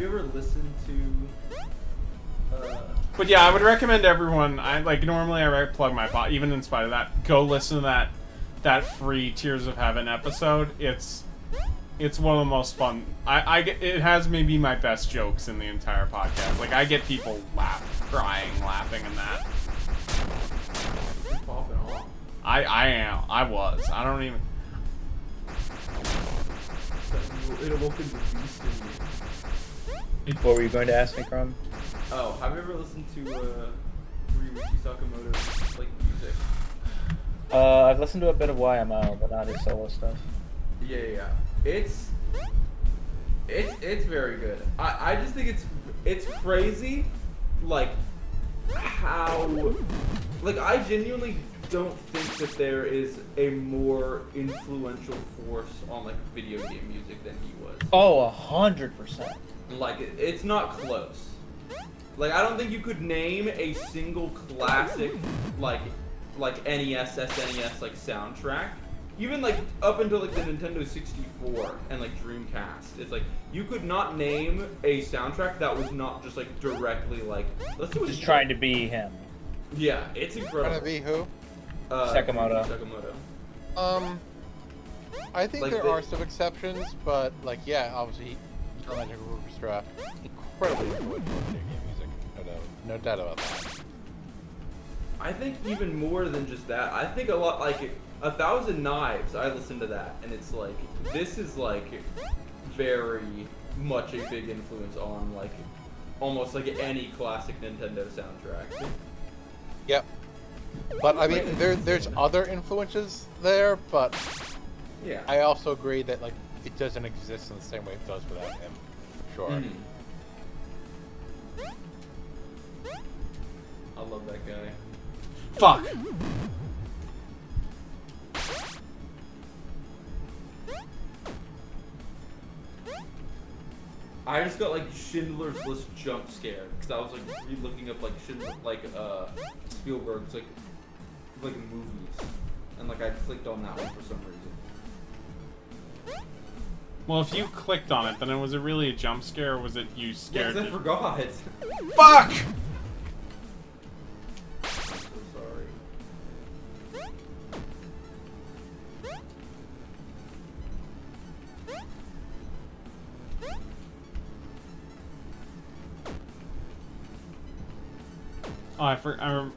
Speaker 3: ever listened to?
Speaker 2: But yeah, I would recommend everyone. Normally I plug my pod, even in spite of that. Go listen to that free Tears of Heaven episode. It's one of the most fun. It has maybe my best jokes in the entire podcast. Like I get people crying, laughing, and that.
Speaker 3: You're popping off.
Speaker 2: I am. I was. I don't even.
Speaker 3: It awoken the beast in you.
Speaker 1: What were you going to ask me, Crum?
Speaker 3: Oh, have you ever listened to Ryuichi Sakamoto's music?
Speaker 1: I've listened to a bit of YMO, but not his solo stuff.
Speaker 3: Yeah. It's very good. I just think it's crazy, like how, like I genuinely don't think that there is a more influential force on like video game music than he was.
Speaker 1: Oh, 100%.
Speaker 3: Like it's not close. Like I don't think you could name a single classic like NES, SNES like soundtrack. Even like up until like the Nintendo 64 and like Dreamcast. It's like you could not name a soundtrack that was not just like directly like let's do
Speaker 1: Just trying to be him.
Speaker 3: Yeah, it's incredible.
Speaker 5: Gonna be who?
Speaker 1: Sakamoto.
Speaker 5: I think
Speaker 3: Like
Speaker 5: there
Speaker 3: the-
Speaker 5: are some exceptions, but like yeah, obviously, Electric Orchestra, incredibly influential in video game music. No doubt about that.
Speaker 3: I think even more than just that. I think a lot like 1,000 Knives. I listened to that, and it's like this is like very much a big influence on like almost like any classic Nintendo soundtrack.
Speaker 5: Yep. But I mean, there's other influences there, but
Speaker 3: Yeah.
Speaker 5: I also agree that like it doesn't exist in the same way it does without him. Sure.
Speaker 3: Mhm. I love that guy.
Speaker 2: Fuck.
Speaker 3: I just got like Schindler's List jump scared because I was like re-looking up like Spielberg's like movies, and like I clicked on that one for some reason.
Speaker 2: Well, if you clicked on it, then was it really a jump scare, or was it you
Speaker 3: Yeah,
Speaker 2: scared?
Speaker 3: 'cause I forgot.
Speaker 2: Fuck!
Speaker 3: I'm so sorry.
Speaker 2: Oh,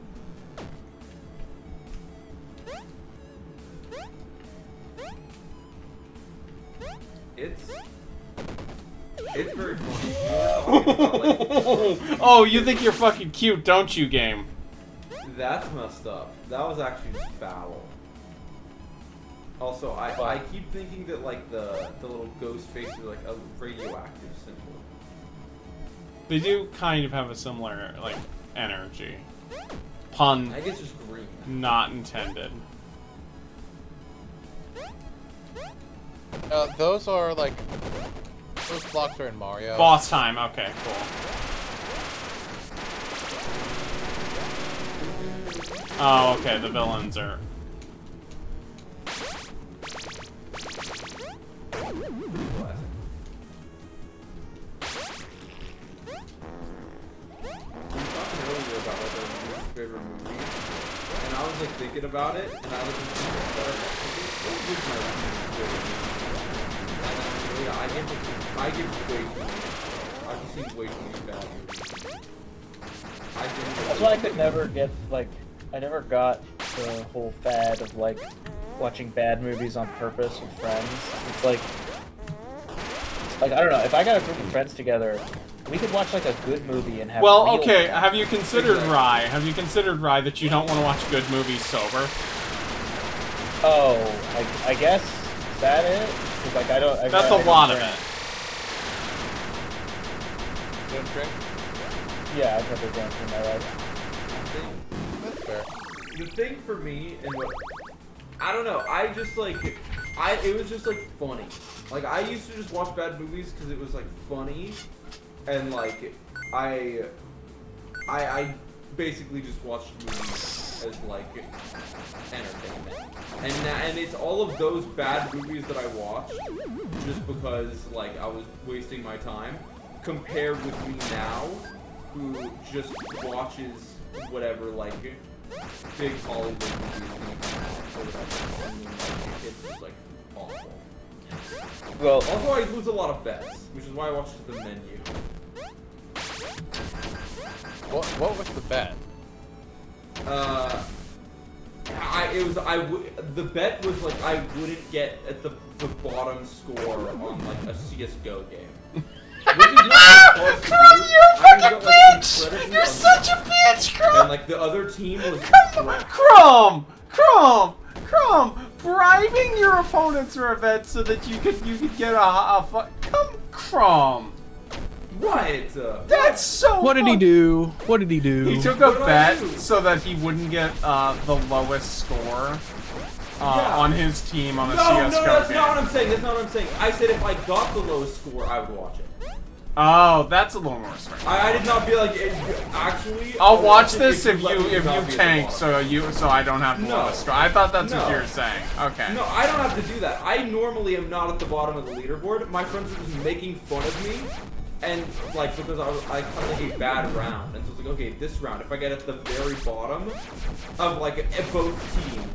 Speaker 3: It's very funny. Like,
Speaker 2: Oh, you think you're fucking cute, don't you, game?
Speaker 3: that's messed up. That was actually just foul. Also, I keep thinking that like the little ghost face is like a radioactive symbol.
Speaker 2: They do kind of have a similar, like, energy. Pun
Speaker 3: I guess just green.
Speaker 2: not intended.
Speaker 5: Those are like those blocks are in Mario.
Speaker 2: Boss time, okay, cool. Oh, okay, the villains are...
Speaker 3: Classic. We were talking earlier about like our least favorite movie, and I was like thinking about it, and I was like, what was my least favorite movie? And then, yeah, I give way too much. I've seen way too many bad movies.
Speaker 1: That's why I could never get, like, I never got the whole fad of, like, watching bad movies on purpose with friends. It's like, I don't know, if I got a group of friends together, we could watch, like, a good movie and have
Speaker 2: Well,
Speaker 1: real
Speaker 2: okay,
Speaker 1: fun.
Speaker 2: have you considered, Rye? Have you considered, Rye, that you don't want to watch good movies sober?
Speaker 1: Oh, I guess, is that it? 'Cause, like, I don't...
Speaker 2: That's a lot of it.
Speaker 5: Don't drink.
Speaker 1: Yeah, I've never drank in my life.
Speaker 5: That's fair.
Speaker 3: The thing for me, and what, I don't know, I just like, it was just like funny. Like I used to just watch bad movies because it was like funny, and like I basically just watched movies as like entertainment, and it's all of those bad movies that I watched just because like I was wasting my time, compared with me now, who just watches whatever like big Hollywood movies and it's just like awful.
Speaker 1: Well,
Speaker 3: Also, I lose a lot of bets, which is why I watched The Menu.
Speaker 5: What was the bet?
Speaker 3: The bet was like I wouldn't get at the bottom score on like a CS:GO game. Which is not
Speaker 2: Crum, you're a fucking bitch! You're such a bitch, Crum!
Speaker 3: And like the other team was
Speaker 2: Crum, bribing your opponents for a bet so that you could get Crum.
Speaker 3: What?
Speaker 2: That's so.
Speaker 4: What did he do? What did he do?
Speaker 2: He took a
Speaker 3: What did I
Speaker 2: bet
Speaker 3: do?
Speaker 2: so that he wouldn't get the lowest score on his team on a
Speaker 3: No,
Speaker 2: CS:GO
Speaker 3: that's
Speaker 2: game.
Speaker 3: not what I'm saying. That's not what I'm saying. I said if I got the lowest score, I would watch it.
Speaker 2: Oh, that's a little more strange.
Speaker 3: I did not be like actually.
Speaker 2: I'll watch
Speaker 3: it
Speaker 2: this if
Speaker 3: let me
Speaker 2: you
Speaker 3: not be at the
Speaker 2: tank,
Speaker 3: bottom.
Speaker 2: so I don't have the
Speaker 3: No.
Speaker 2: lowest score. I thought that's what
Speaker 3: No.
Speaker 2: you were saying. Okay.
Speaker 3: No, I don't have to do that. I normally am not at the bottom of the leaderboard. My friends were just making fun of me, and like because I had like a bad round, and so it's like okay, this round if I get at the very bottom of like both teams,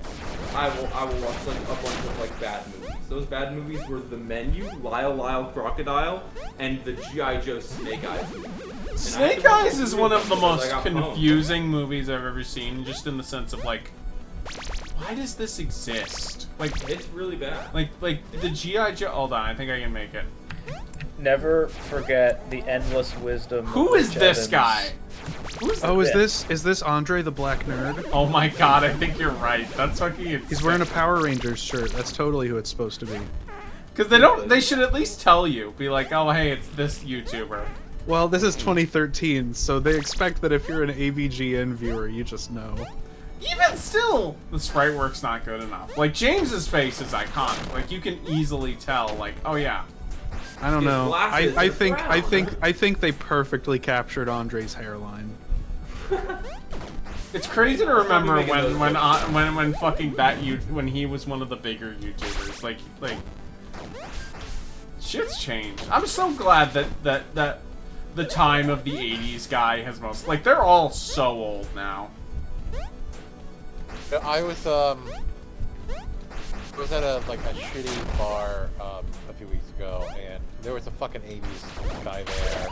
Speaker 3: I will watch like a bunch of like bad movies. Those bad movies were The Menu, Lyle Crocodile, and the G.I. Joe Snake Eyes movie. And I had
Speaker 2: Snake
Speaker 3: to watch
Speaker 2: Eyes
Speaker 3: all
Speaker 2: is
Speaker 3: three
Speaker 2: one
Speaker 3: of
Speaker 2: of the
Speaker 3: them because
Speaker 2: most
Speaker 3: I got pwned.
Speaker 2: confusing movies I've ever seen, just in the sense of like, why does this exist? Like
Speaker 3: It's really bad.
Speaker 2: like the G.I. Joe. Hold on, I think I can make it.
Speaker 1: never forget the endless wisdom.
Speaker 2: Who
Speaker 1: of
Speaker 2: is
Speaker 1: Rich
Speaker 2: this
Speaker 1: Evans.
Speaker 2: guy? Who's
Speaker 4: Oh,
Speaker 1: Yeah.
Speaker 4: is this Andre the Black Nerd?
Speaker 2: Oh my god, I think you're right. That's fucking insane.
Speaker 4: He's wearing a Power Rangers shirt. That's totally who it's supposed to be.
Speaker 2: Because they should at least tell you. Be like, oh hey, it's this YouTuber.
Speaker 4: Well, this is 2013, so they expect that if you're an AVGN viewer, you just know.
Speaker 2: Even still, the sprite work's not good enough. Like, James's face is iconic. Like, you can easily tell, like, oh yeah.
Speaker 4: I don't
Speaker 3: His
Speaker 4: know.
Speaker 3: glasses
Speaker 4: I
Speaker 3: are
Speaker 4: think they perfectly captured Andre's hairline.
Speaker 2: It's crazy to
Speaker 3: I'll probably
Speaker 2: remember
Speaker 3: make it those
Speaker 2: when fucking when he was one of the bigger YouTubers. Like, shit's changed. I'm so glad that the time of the 80s guy has most, like, they're all so old now.
Speaker 5: I was at a shitty bar a few weeks ago, and there was a fucking 80s guy there,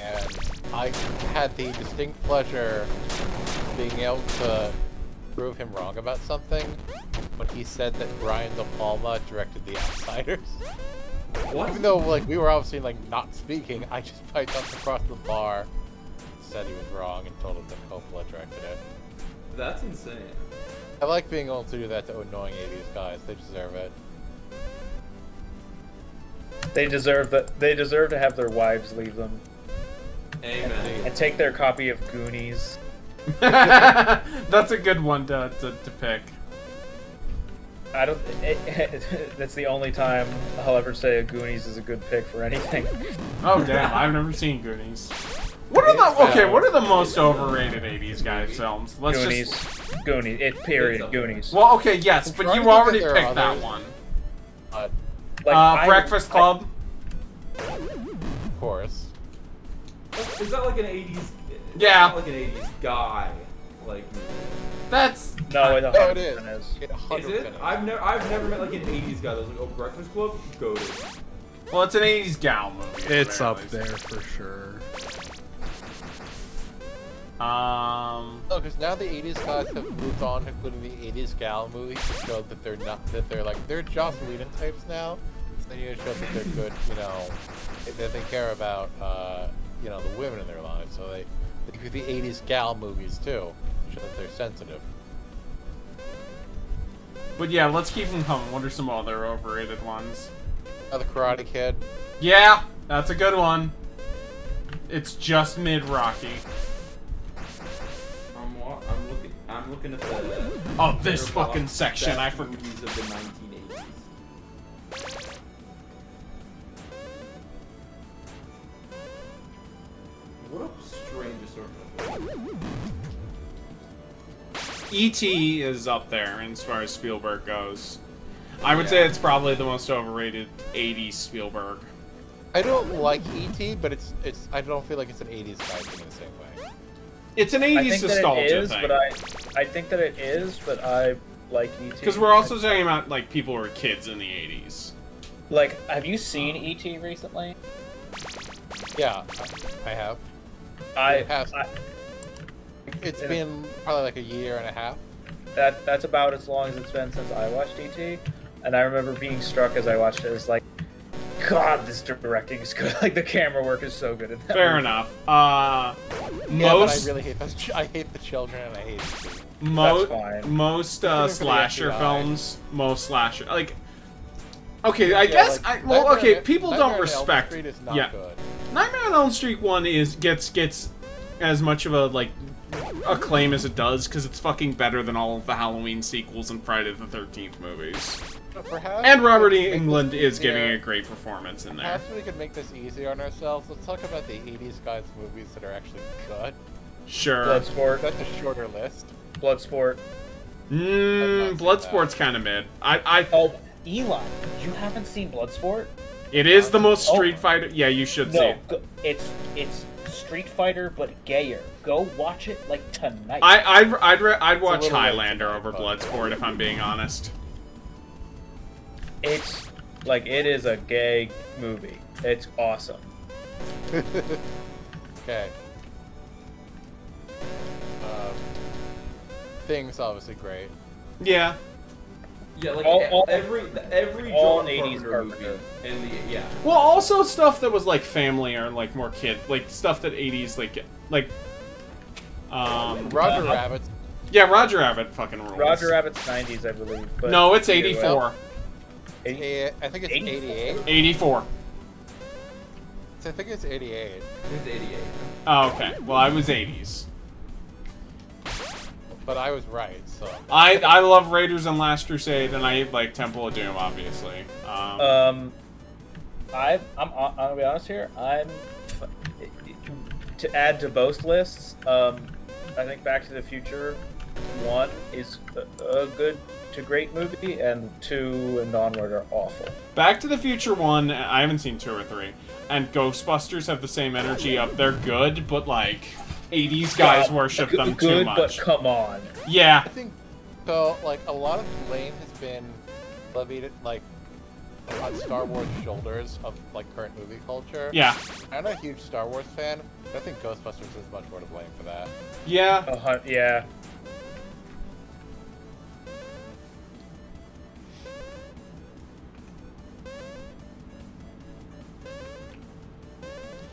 Speaker 5: and I had the distinct pleasure of being able to prove him wrong about something when he said that Brian De Palma directed The Outsiders.
Speaker 3: What?
Speaker 5: Even though we were obviously not speaking, I just piped up across the bar, said he was wrong, and told him that Coppola directed it.
Speaker 3: That's insane.
Speaker 5: I like being able to do that to annoying 80s guys. They deserve it.
Speaker 1: They deserve that. They deserve to have their wives leave them
Speaker 3: Amen.
Speaker 1: and take their copy of Goonies.
Speaker 2: That's a good one to pick.
Speaker 1: I don't. That's the only time I'll ever say a Goonies is a good pick for anything.
Speaker 2: Oh damn, I've never seen Goonies. What are the most overrated 80s guy films? Let's
Speaker 1: Goonies.
Speaker 2: just
Speaker 1: Goonies. Period. Goonies.
Speaker 2: Well, okay, yes, but
Speaker 5: trying
Speaker 2: you
Speaker 5: to think
Speaker 2: already
Speaker 5: if there are
Speaker 2: picked that
Speaker 5: others.
Speaker 2: one. Breakfast Club.
Speaker 5: Of course.
Speaker 3: Is that like an 80s?
Speaker 2: Yeah.
Speaker 3: It's not like an 80s guy. Like.
Speaker 2: That's
Speaker 1: No, it
Speaker 5: No, it is.
Speaker 1: 100% is.
Speaker 5: It
Speaker 3: Is
Speaker 5: 100%
Speaker 3: it?
Speaker 5: is.
Speaker 3: I've never met like an 80s guy that was like, oh, Breakfast Club, go to.
Speaker 2: well, it's an 80s gal movie.
Speaker 4: It's
Speaker 2: at
Speaker 4: up
Speaker 2: least.
Speaker 4: there for sure.
Speaker 5: No, because now the 80s guys have moved on, including the 80s gal movies, to show that they're Joss Whedon types now. So they need to show that they're good, that they care about, the women in their lives. So they do the 80s gal movies too, to show that they're sensitive.
Speaker 2: But yeah, let's keep them coming. What are some other overrated ones?
Speaker 5: Now the Karate Kid.
Speaker 2: Yeah, that's a good one. It's just mid-Rocky.
Speaker 3: I'm looking at the.
Speaker 2: Oh, this
Speaker 3: Letterboxd
Speaker 2: fucking section,
Speaker 3: best
Speaker 2: I forgot.
Speaker 3: movies of the 1980s. What a strange assortment.
Speaker 2: E.T. is up there as far as Spielberg goes. I would say it's probably the most overrated 80s Spielberg.
Speaker 5: I don't like E.T., but it's I don't feel like it's an 80s guy in the same way.
Speaker 2: It's an 80s nostalgia thing.
Speaker 1: But I think that it is, but I like E.T.
Speaker 2: Because we're also talking about like people who were kids in the 80s.
Speaker 1: Like, have you seen E.T. recently?
Speaker 5: Yeah, I have. It's been probably like a year and a half.
Speaker 1: That's about as long as it's been since I watched E.T. And I remember being struck as I watched it. It's like, God, this directing is good. Like, the camera work is so good in that
Speaker 2: Fair
Speaker 1: movie.
Speaker 2: enough.
Speaker 5: Yeah, but I
Speaker 2: Most
Speaker 5: really hate those. I hate the children and I hate E.T.
Speaker 2: most
Speaker 1: fine.
Speaker 2: most
Speaker 5: Even for the
Speaker 2: slasher
Speaker 5: FBI.
Speaker 2: films, most slasher like. Okay, I
Speaker 5: Yeah,
Speaker 2: guess
Speaker 5: like,
Speaker 2: people
Speaker 5: Nightmare
Speaker 2: don't
Speaker 5: on Elm
Speaker 2: respect.
Speaker 5: Street is not
Speaker 2: Yeah,
Speaker 5: good.
Speaker 2: Nightmare on Elm Street 1 gets as much of a like acclaim as it does because it's fucking better than all of the Halloween sequels and Friday the 13th movies.
Speaker 5: But perhaps
Speaker 2: And Robert
Speaker 5: we
Speaker 2: E.
Speaker 5: could make
Speaker 2: England
Speaker 5: this
Speaker 2: is giving
Speaker 5: easier.
Speaker 2: a great performance in there.
Speaker 5: Perhaps we could make this easier on ourselves. Let's talk about the 80s guys movies that are actually good.
Speaker 2: Sure.
Speaker 1: Bloodsport.
Speaker 5: That's a shorter list.
Speaker 1: Bloodsport.
Speaker 2: Bloodsport's kind of mid.
Speaker 1: Oh, Eli, you haven't seen Bloodsport?
Speaker 2: It is the most
Speaker 1: Oh.
Speaker 2: Street Fighter. Yeah, you should see
Speaker 1: No,
Speaker 2: it.
Speaker 1: it's Street Fighter but gayer. Go watch it like tonight.
Speaker 2: I'd watch
Speaker 5: little late
Speaker 2: Highlander
Speaker 5: tonight,
Speaker 2: over
Speaker 5: but-
Speaker 2: Bloodsport if I'm being honest.
Speaker 1: It's like it is a gay movie. It's awesome.
Speaker 5: Okay. Thing's obviously great.
Speaker 2: Yeah.
Speaker 3: Yeah, like
Speaker 1: All-
Speaker 3: every
Speaker 1: all
Speaker 3: John
Speaker 1: 80s
Speaker 3: Carpenter movie
Speaker 1: Carpenter.
Speaker 3: and the yeah.
Speaker 2: Well, also stuff that was like family or like more kid, like stuff that 80s like
Speaker 5: Roger Rabbit.
Speaker 2: yeah, Roger Rabbit fucking rules.
Speaker 1: Roger Rabbit's 90s, I believe. But
Speaker 2: No, it's
Speaker 1: either way.
Speaker 2: 84.
Speaker 5: I think it's
Speaker 1: 84?
Speaker 5: 88.
Speaker 2: 84.
Speaker 5: I think it's 88.
Speaker 3: It's 88.
Speaker 2: Oh, okay. Well, I was 80s.
Speaker 5: But I was right, so.
Speaker 2: I love Raiders and Last Crusade, and I like Temple of Doom, obviously.
Speaker 1: I'm gonna be honest here. To add to both lists. I think Back to the Future 1 is a good to great movie, and 2 and onward are awful.
Speaker 2: Back to the Future 1, I haven't seen 2 or 3, and Ghostbusters have the same energy up. They're good, but like 80s guys worship them too
Speaker 1: Good,
Speaker 2: much.
Speaker 1: but come on.
Speaker 2: Yeah.
Speaker 5: I think, so, like, a lot of blame has been levied, like, on Star Wars' shoulders of, like, current movie culture.
Speaker 2: Yeah.
Speaker 5: I'm not a huge Star Wars fan, but I think Ghostbusters is much more to blame for that.
Speaker 2: Yeah.
Speaker 1: Yeah.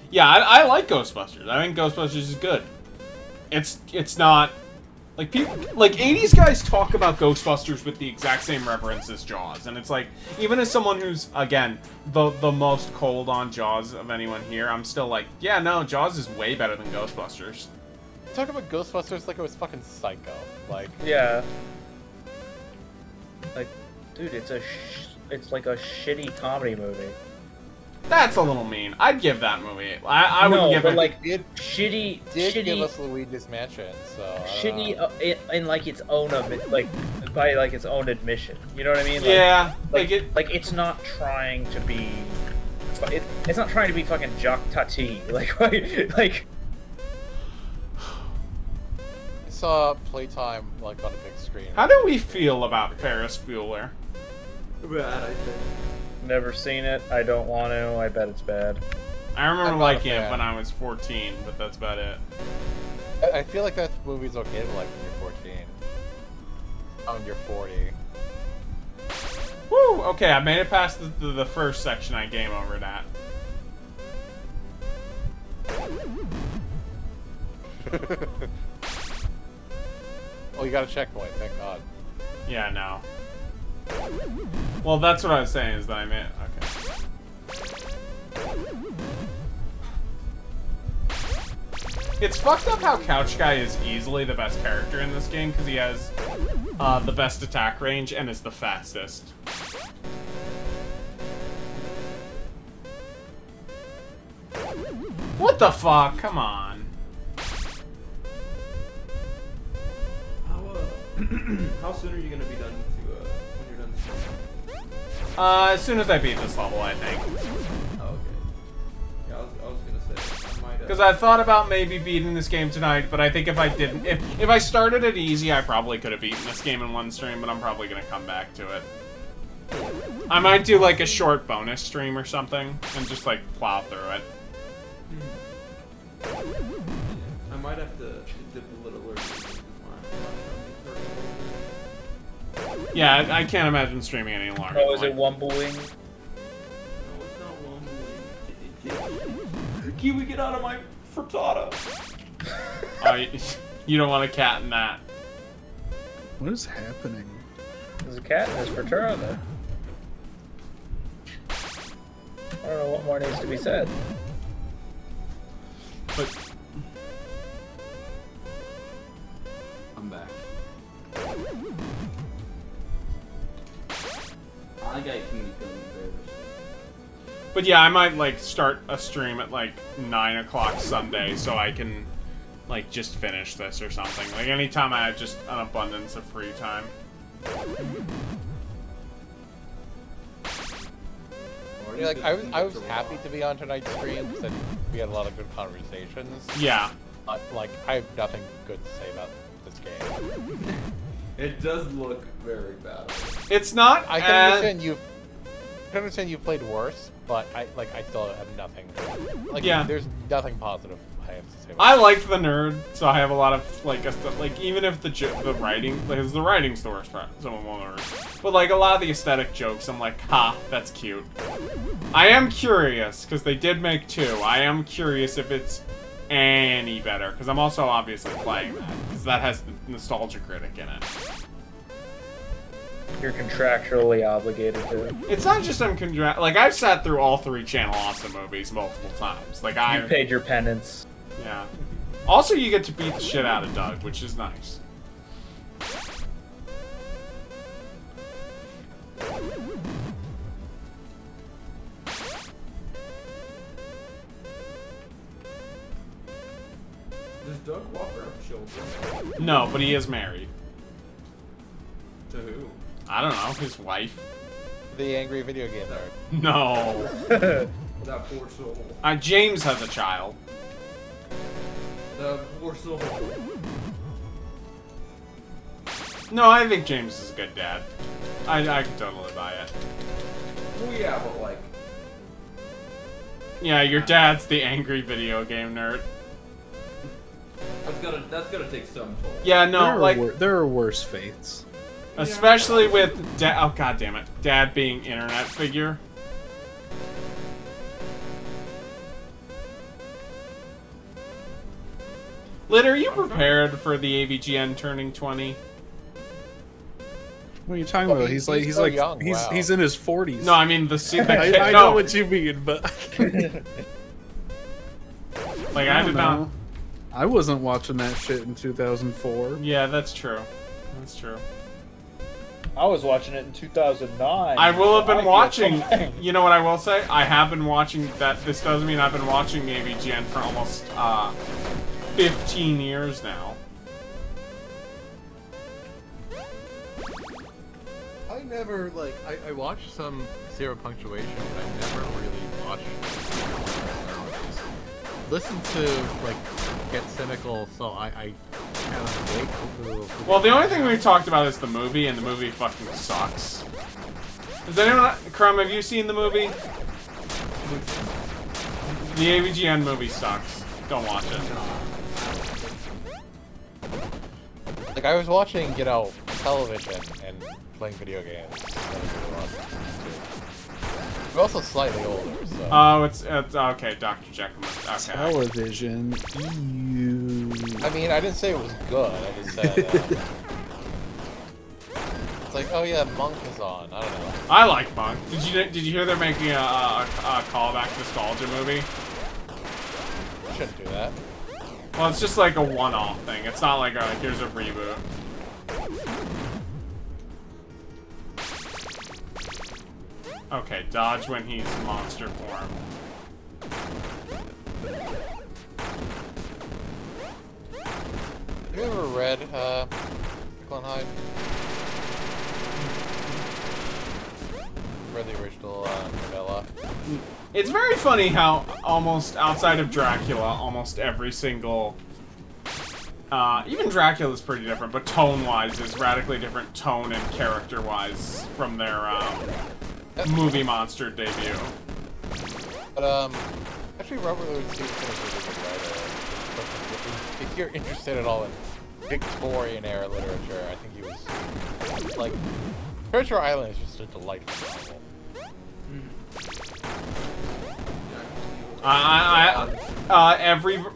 Speaker 2: Yeah, I like Ghostbusters. I think Ghostbusters is good. It's not like people like 80s guys talk about Ghostbusters with the exact same reverence as Jaws, and it's like even as someone who's again the most cold on Jaws of anyone here, I'm still like, yeah, no, Jaws is way better than Ghostbusters.
Speaker 5: Talk about Ghostbusters like it was fucking Psycho. Like,
Speaker 1: Yeah. Like, dude, it's like a shitty comedy movie.
Speaker 2: That's a little mean. I'd give that movie. I
Speaker 1: No,
Speaker 2: wouldn't give
Speaker 1: but
Speaker 2: it.
Speaker 1: like
Speaker 5: did
Speaker 1: shitty,
Speaker 5: give us Luigi's Mansion, so. I don't
Speaker 1: shitty
Speaker 5: know.
Speaker 1: in like its own like by like its own admission. You know what I mean? Like,
Speaker 2: Yeah,
Speaker 1: Like,
Speaker 2: like it.
Speaker 1: it's not trying to be. It's not trying to be fucking Jacques Tati. Like like.
Speaker 5: I saw Playtime, like, on a big screen.
Speaker 2: How do we feel about Ferris Bueller?
Speaker 3: Bad, I think.
Speaker 1: Never seen it. I don't want to. I bet it's bad.
Speaker 2: I remember
Speaker 5: I'm not a
Speaker 2: liking it
Speaker 5: fan.
Speaker 2: when I was 14, but that's about it.
Speaker 5: I feel like that movie's okay to like when you're 14. Oh, when you're 40.
Speaker 2: Woo! Okay, I made it past the first section I game over that.
Speaker 5: Oh, you got a checkpoint, thank God.
Speaker 2: Yeah, no. Well, that's what I was saying is that I meant. Okay. It's fucked up how Couch Guy is easily the best character in this game because he has the best attack range and is the fastest. What the fuck? Come on.
Speaker 3: How soon are you gonna be done to when you're done streaming?
Speaker 2: As soon as I beat this level, I think.
Speaker 3: Oh, okay. Yeah, I was gonna say I might.
Speaker 2: Because I thought about maybe beating this game tonight, but I think if I didn't, if I started it easy, I probably could have beaten this game in one stream, but I'm probably gonna come back to it. I might do like a short bonus stream or something, and just like plow through it.
Speaker 3: I might have to dip a little early.
Speaker 2: Yeah, I can't imagine streaming any longer.
Speaker 1: Oh, is it Wumbling?
Speaker 3: No, it's not Wumbling. Kiwi, get out of my frittata!
Speaker 2: You don't want a cat in that.
Speaker 4: What is happening?
Speaker 1: There's a cat in this Frittata. I don't know what more needs to be said.
Speaker 2: But
Speaker 3: I'm back. I think I can be feeling better.
Speaker 2: But yeah, I might like start a stream at like 9 o'clock Sunday so I can like just finish this or something. Like anytime I have just an abundance of free time.
Speaker 5: Yeah, like I was happy to be on tonight's stream because we had a lot of good conversations.
Speaker 2: Yeah.
Speaker 5: Like I have nothing good to say about this game.
Speaker 3: It does look very bad.
Speaker 2: It's not.
Speaker 5: I can understand you've played worse, but I still have nothing. Like
Speaker 2: Yeah.
Speaker 5: there's nothing positive I have to say. About
Speaker 2: I liked the nerd, so I have a lot of like even if the writing, because the writing's the worst part, some of them are, but like a lot of the aesthetic jokes, I'm like, ha, that's cute. I am curious because they did make 2. I am curious if it's any better because I'm also obviously playing that because that has the Nostalgia Critic in it.
Speaker 1: You're contractually obligated to.
Speaker 2: It's not just like I've sat through all 3 Channel Awesome movies multiple times. Like
Speaker 1: You paid your penance.
Speaker 2: Yeah. Also, you get to beat the shit out of Doug, which is nice.
Speaker 3: Does Doug Walker have children?
Speaker 2: No, but he is married.
Speaker 3: To who?
Speaker 2: I don't know, his wife.
Speaker 5: the angry video game nerd.
Speaker 2: No.
Speaker 3: That poor soul.
Speaker 2: James has a child.
Speaker 3: That poor soul.
Speaker 2: No, I think James is a good dad. I can totally buy it.
Speaker 3: Well, yeah, but like...
Speaker 2: Yeah, your dad's the angry video game nerd.
Speaker 3: That's gonna take some toll.
Speaker 2: Yeah, no,
Speaker 4: there are worse fates.
Speaker 2: Especially with oh god damn it, dad being internet figure. Lit, are you prepared for the AVGN turning 20?
Speaker 4: What are you talking about? He's
Speaker 5: so young. Wow.
Speaker 4: He's in his 40s.
Speaker 2: No, I mean the
Speaker 4: I know what you mean, but
Speaker 2: like I did not.
Speaker 4: I wasn't watching that shit in 2004.
Speaker 2: Yeah, that's true. That's true.
Speaker 1: I was watching it in 2009.
Speaker 2: I will have been
Speaker 1: feel
Speaker 2: watching.
Speaker 1: something.
Speaker 2: You know what I will say? I have been watching that. This does mean I've been watching AVGN for almost 15 years now.
Speaker 7: I never, like, I watched some Zero Punctuation, but I never really watched listen to, like, Get Cynical, so I kind of wait to...
Speaker 2: Well, the only thing we've talked about is the movie, and the movie fucking sucks. Does anyone... Crumb, have you seen the movie? The AVGN movie sucks. Don't watch it.
Speaker 5: Like, I was watching, you know, television and playing video games. I'm also slightly older, so...
Speaker 2: Oh, it's okay, Dr. Jekyll. Okay.
Speaker 4: Television.
Speaker 5: I mean, I didn't say it was good. I just said... it's like, oh yeah, Monk is on. I don't know.
Speaker 2: I like Monk. Did you hear they're making a callback nostalgia movie?
Speaker 5: Shouldn't do that.
Speaker 2: Well, it's just like a one-off thing. It's not like here's a reboot. Okay, dodge when he's monster form.
Speaker 5: Have you ever read Niflheim. For the original novella.
Speaker 2: It's very funny how almost outside of Dracula, almost every single even Dracula's pretty different, but tone-wise is radically different tone and character-wise from their movie monster debut.
Speaker 5: But actually, Robert Louis Stevenson is a really good writer. If you're interested at all in Victorian era literature, I think he was like Treasure Island is just a delightful novel.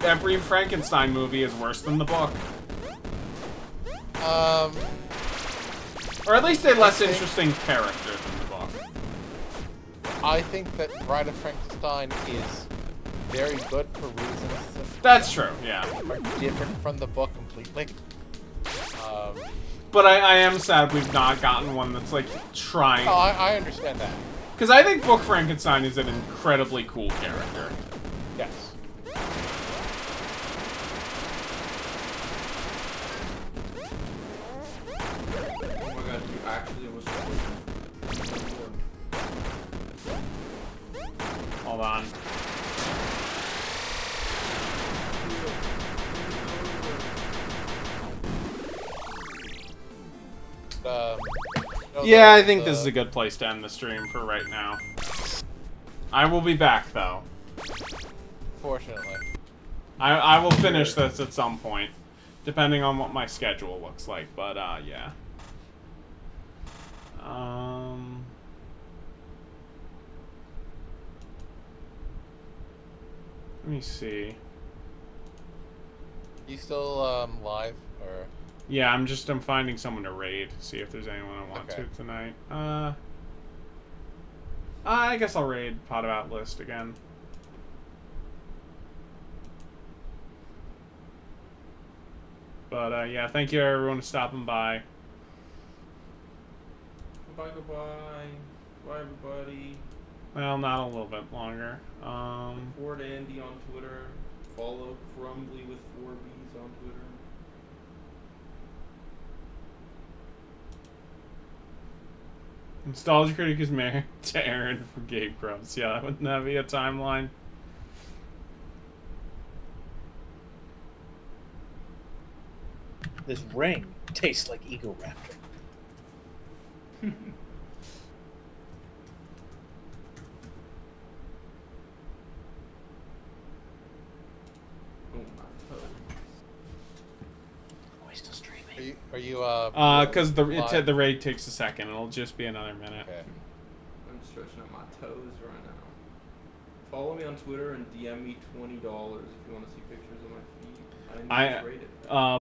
Speaker 2: Every Frankenstein movie is worse than the book. Or at least a less interesting character than the book.
Speaker 5: I think that Bride of Frankenstein is very good for reasons
Speaker 2: That's true, yeah.
Speaker 5: are different from the book completely.
Speaker 2: But I am sad we've not gotten one that's like trying.
Speaker 5: Oh, I understand that.
Speaker 2: Because I think Book Frankenstein is an incredibly cool character.
Speaker 5: Yes.
Speaker 3: Oh my god, you actually was.
Speaker 2: Hold on. Yeah, I think this is a good place to end the stream for right now. I will be back, though.
Speaker 5: Fortunately.
Speaker 2: I will finish this at some point, depending on what my schedule looks like, but, yeah. Let me see.
Speaker 5: You still live or?
Speaker 2: Yeah, I'm finding someone to raid, see if there's anyone I want to tonight. I guess I'll raid Pot About List again. But, yeah, thank you everyone for stopping by.
Speaker 3: Goodbye, goodbye. Bye, everybody.
Speaker 2: Well, not a little bit longer.
Speaker 3: Ford Andy on Twitter. Follow Crumbly with 4Bs on Twitter.
Speaker 2: Nostalgia Critic is married to Aaron from Game Grumps. Yeah, wouldn't that be a timeline?
Speaker 1: This ring tastes like Ego Raptor.
Speaker 3: Oh my toes.
Speaker 1: Oh, he's still streaming.
Speaker 5: Are you
Speaker 2: Because the
Speaker 5: live?
Speaker 2: the raid takes a second. It'll just be another minute.
Speaker 5: Okay.
Speaker 3: I'm stretching out my toes right now. Follow me on Twitter and DM me $20 if you want to see pictures of my feet. I
Speaker 2: I-
Speaker 3: need to rate it.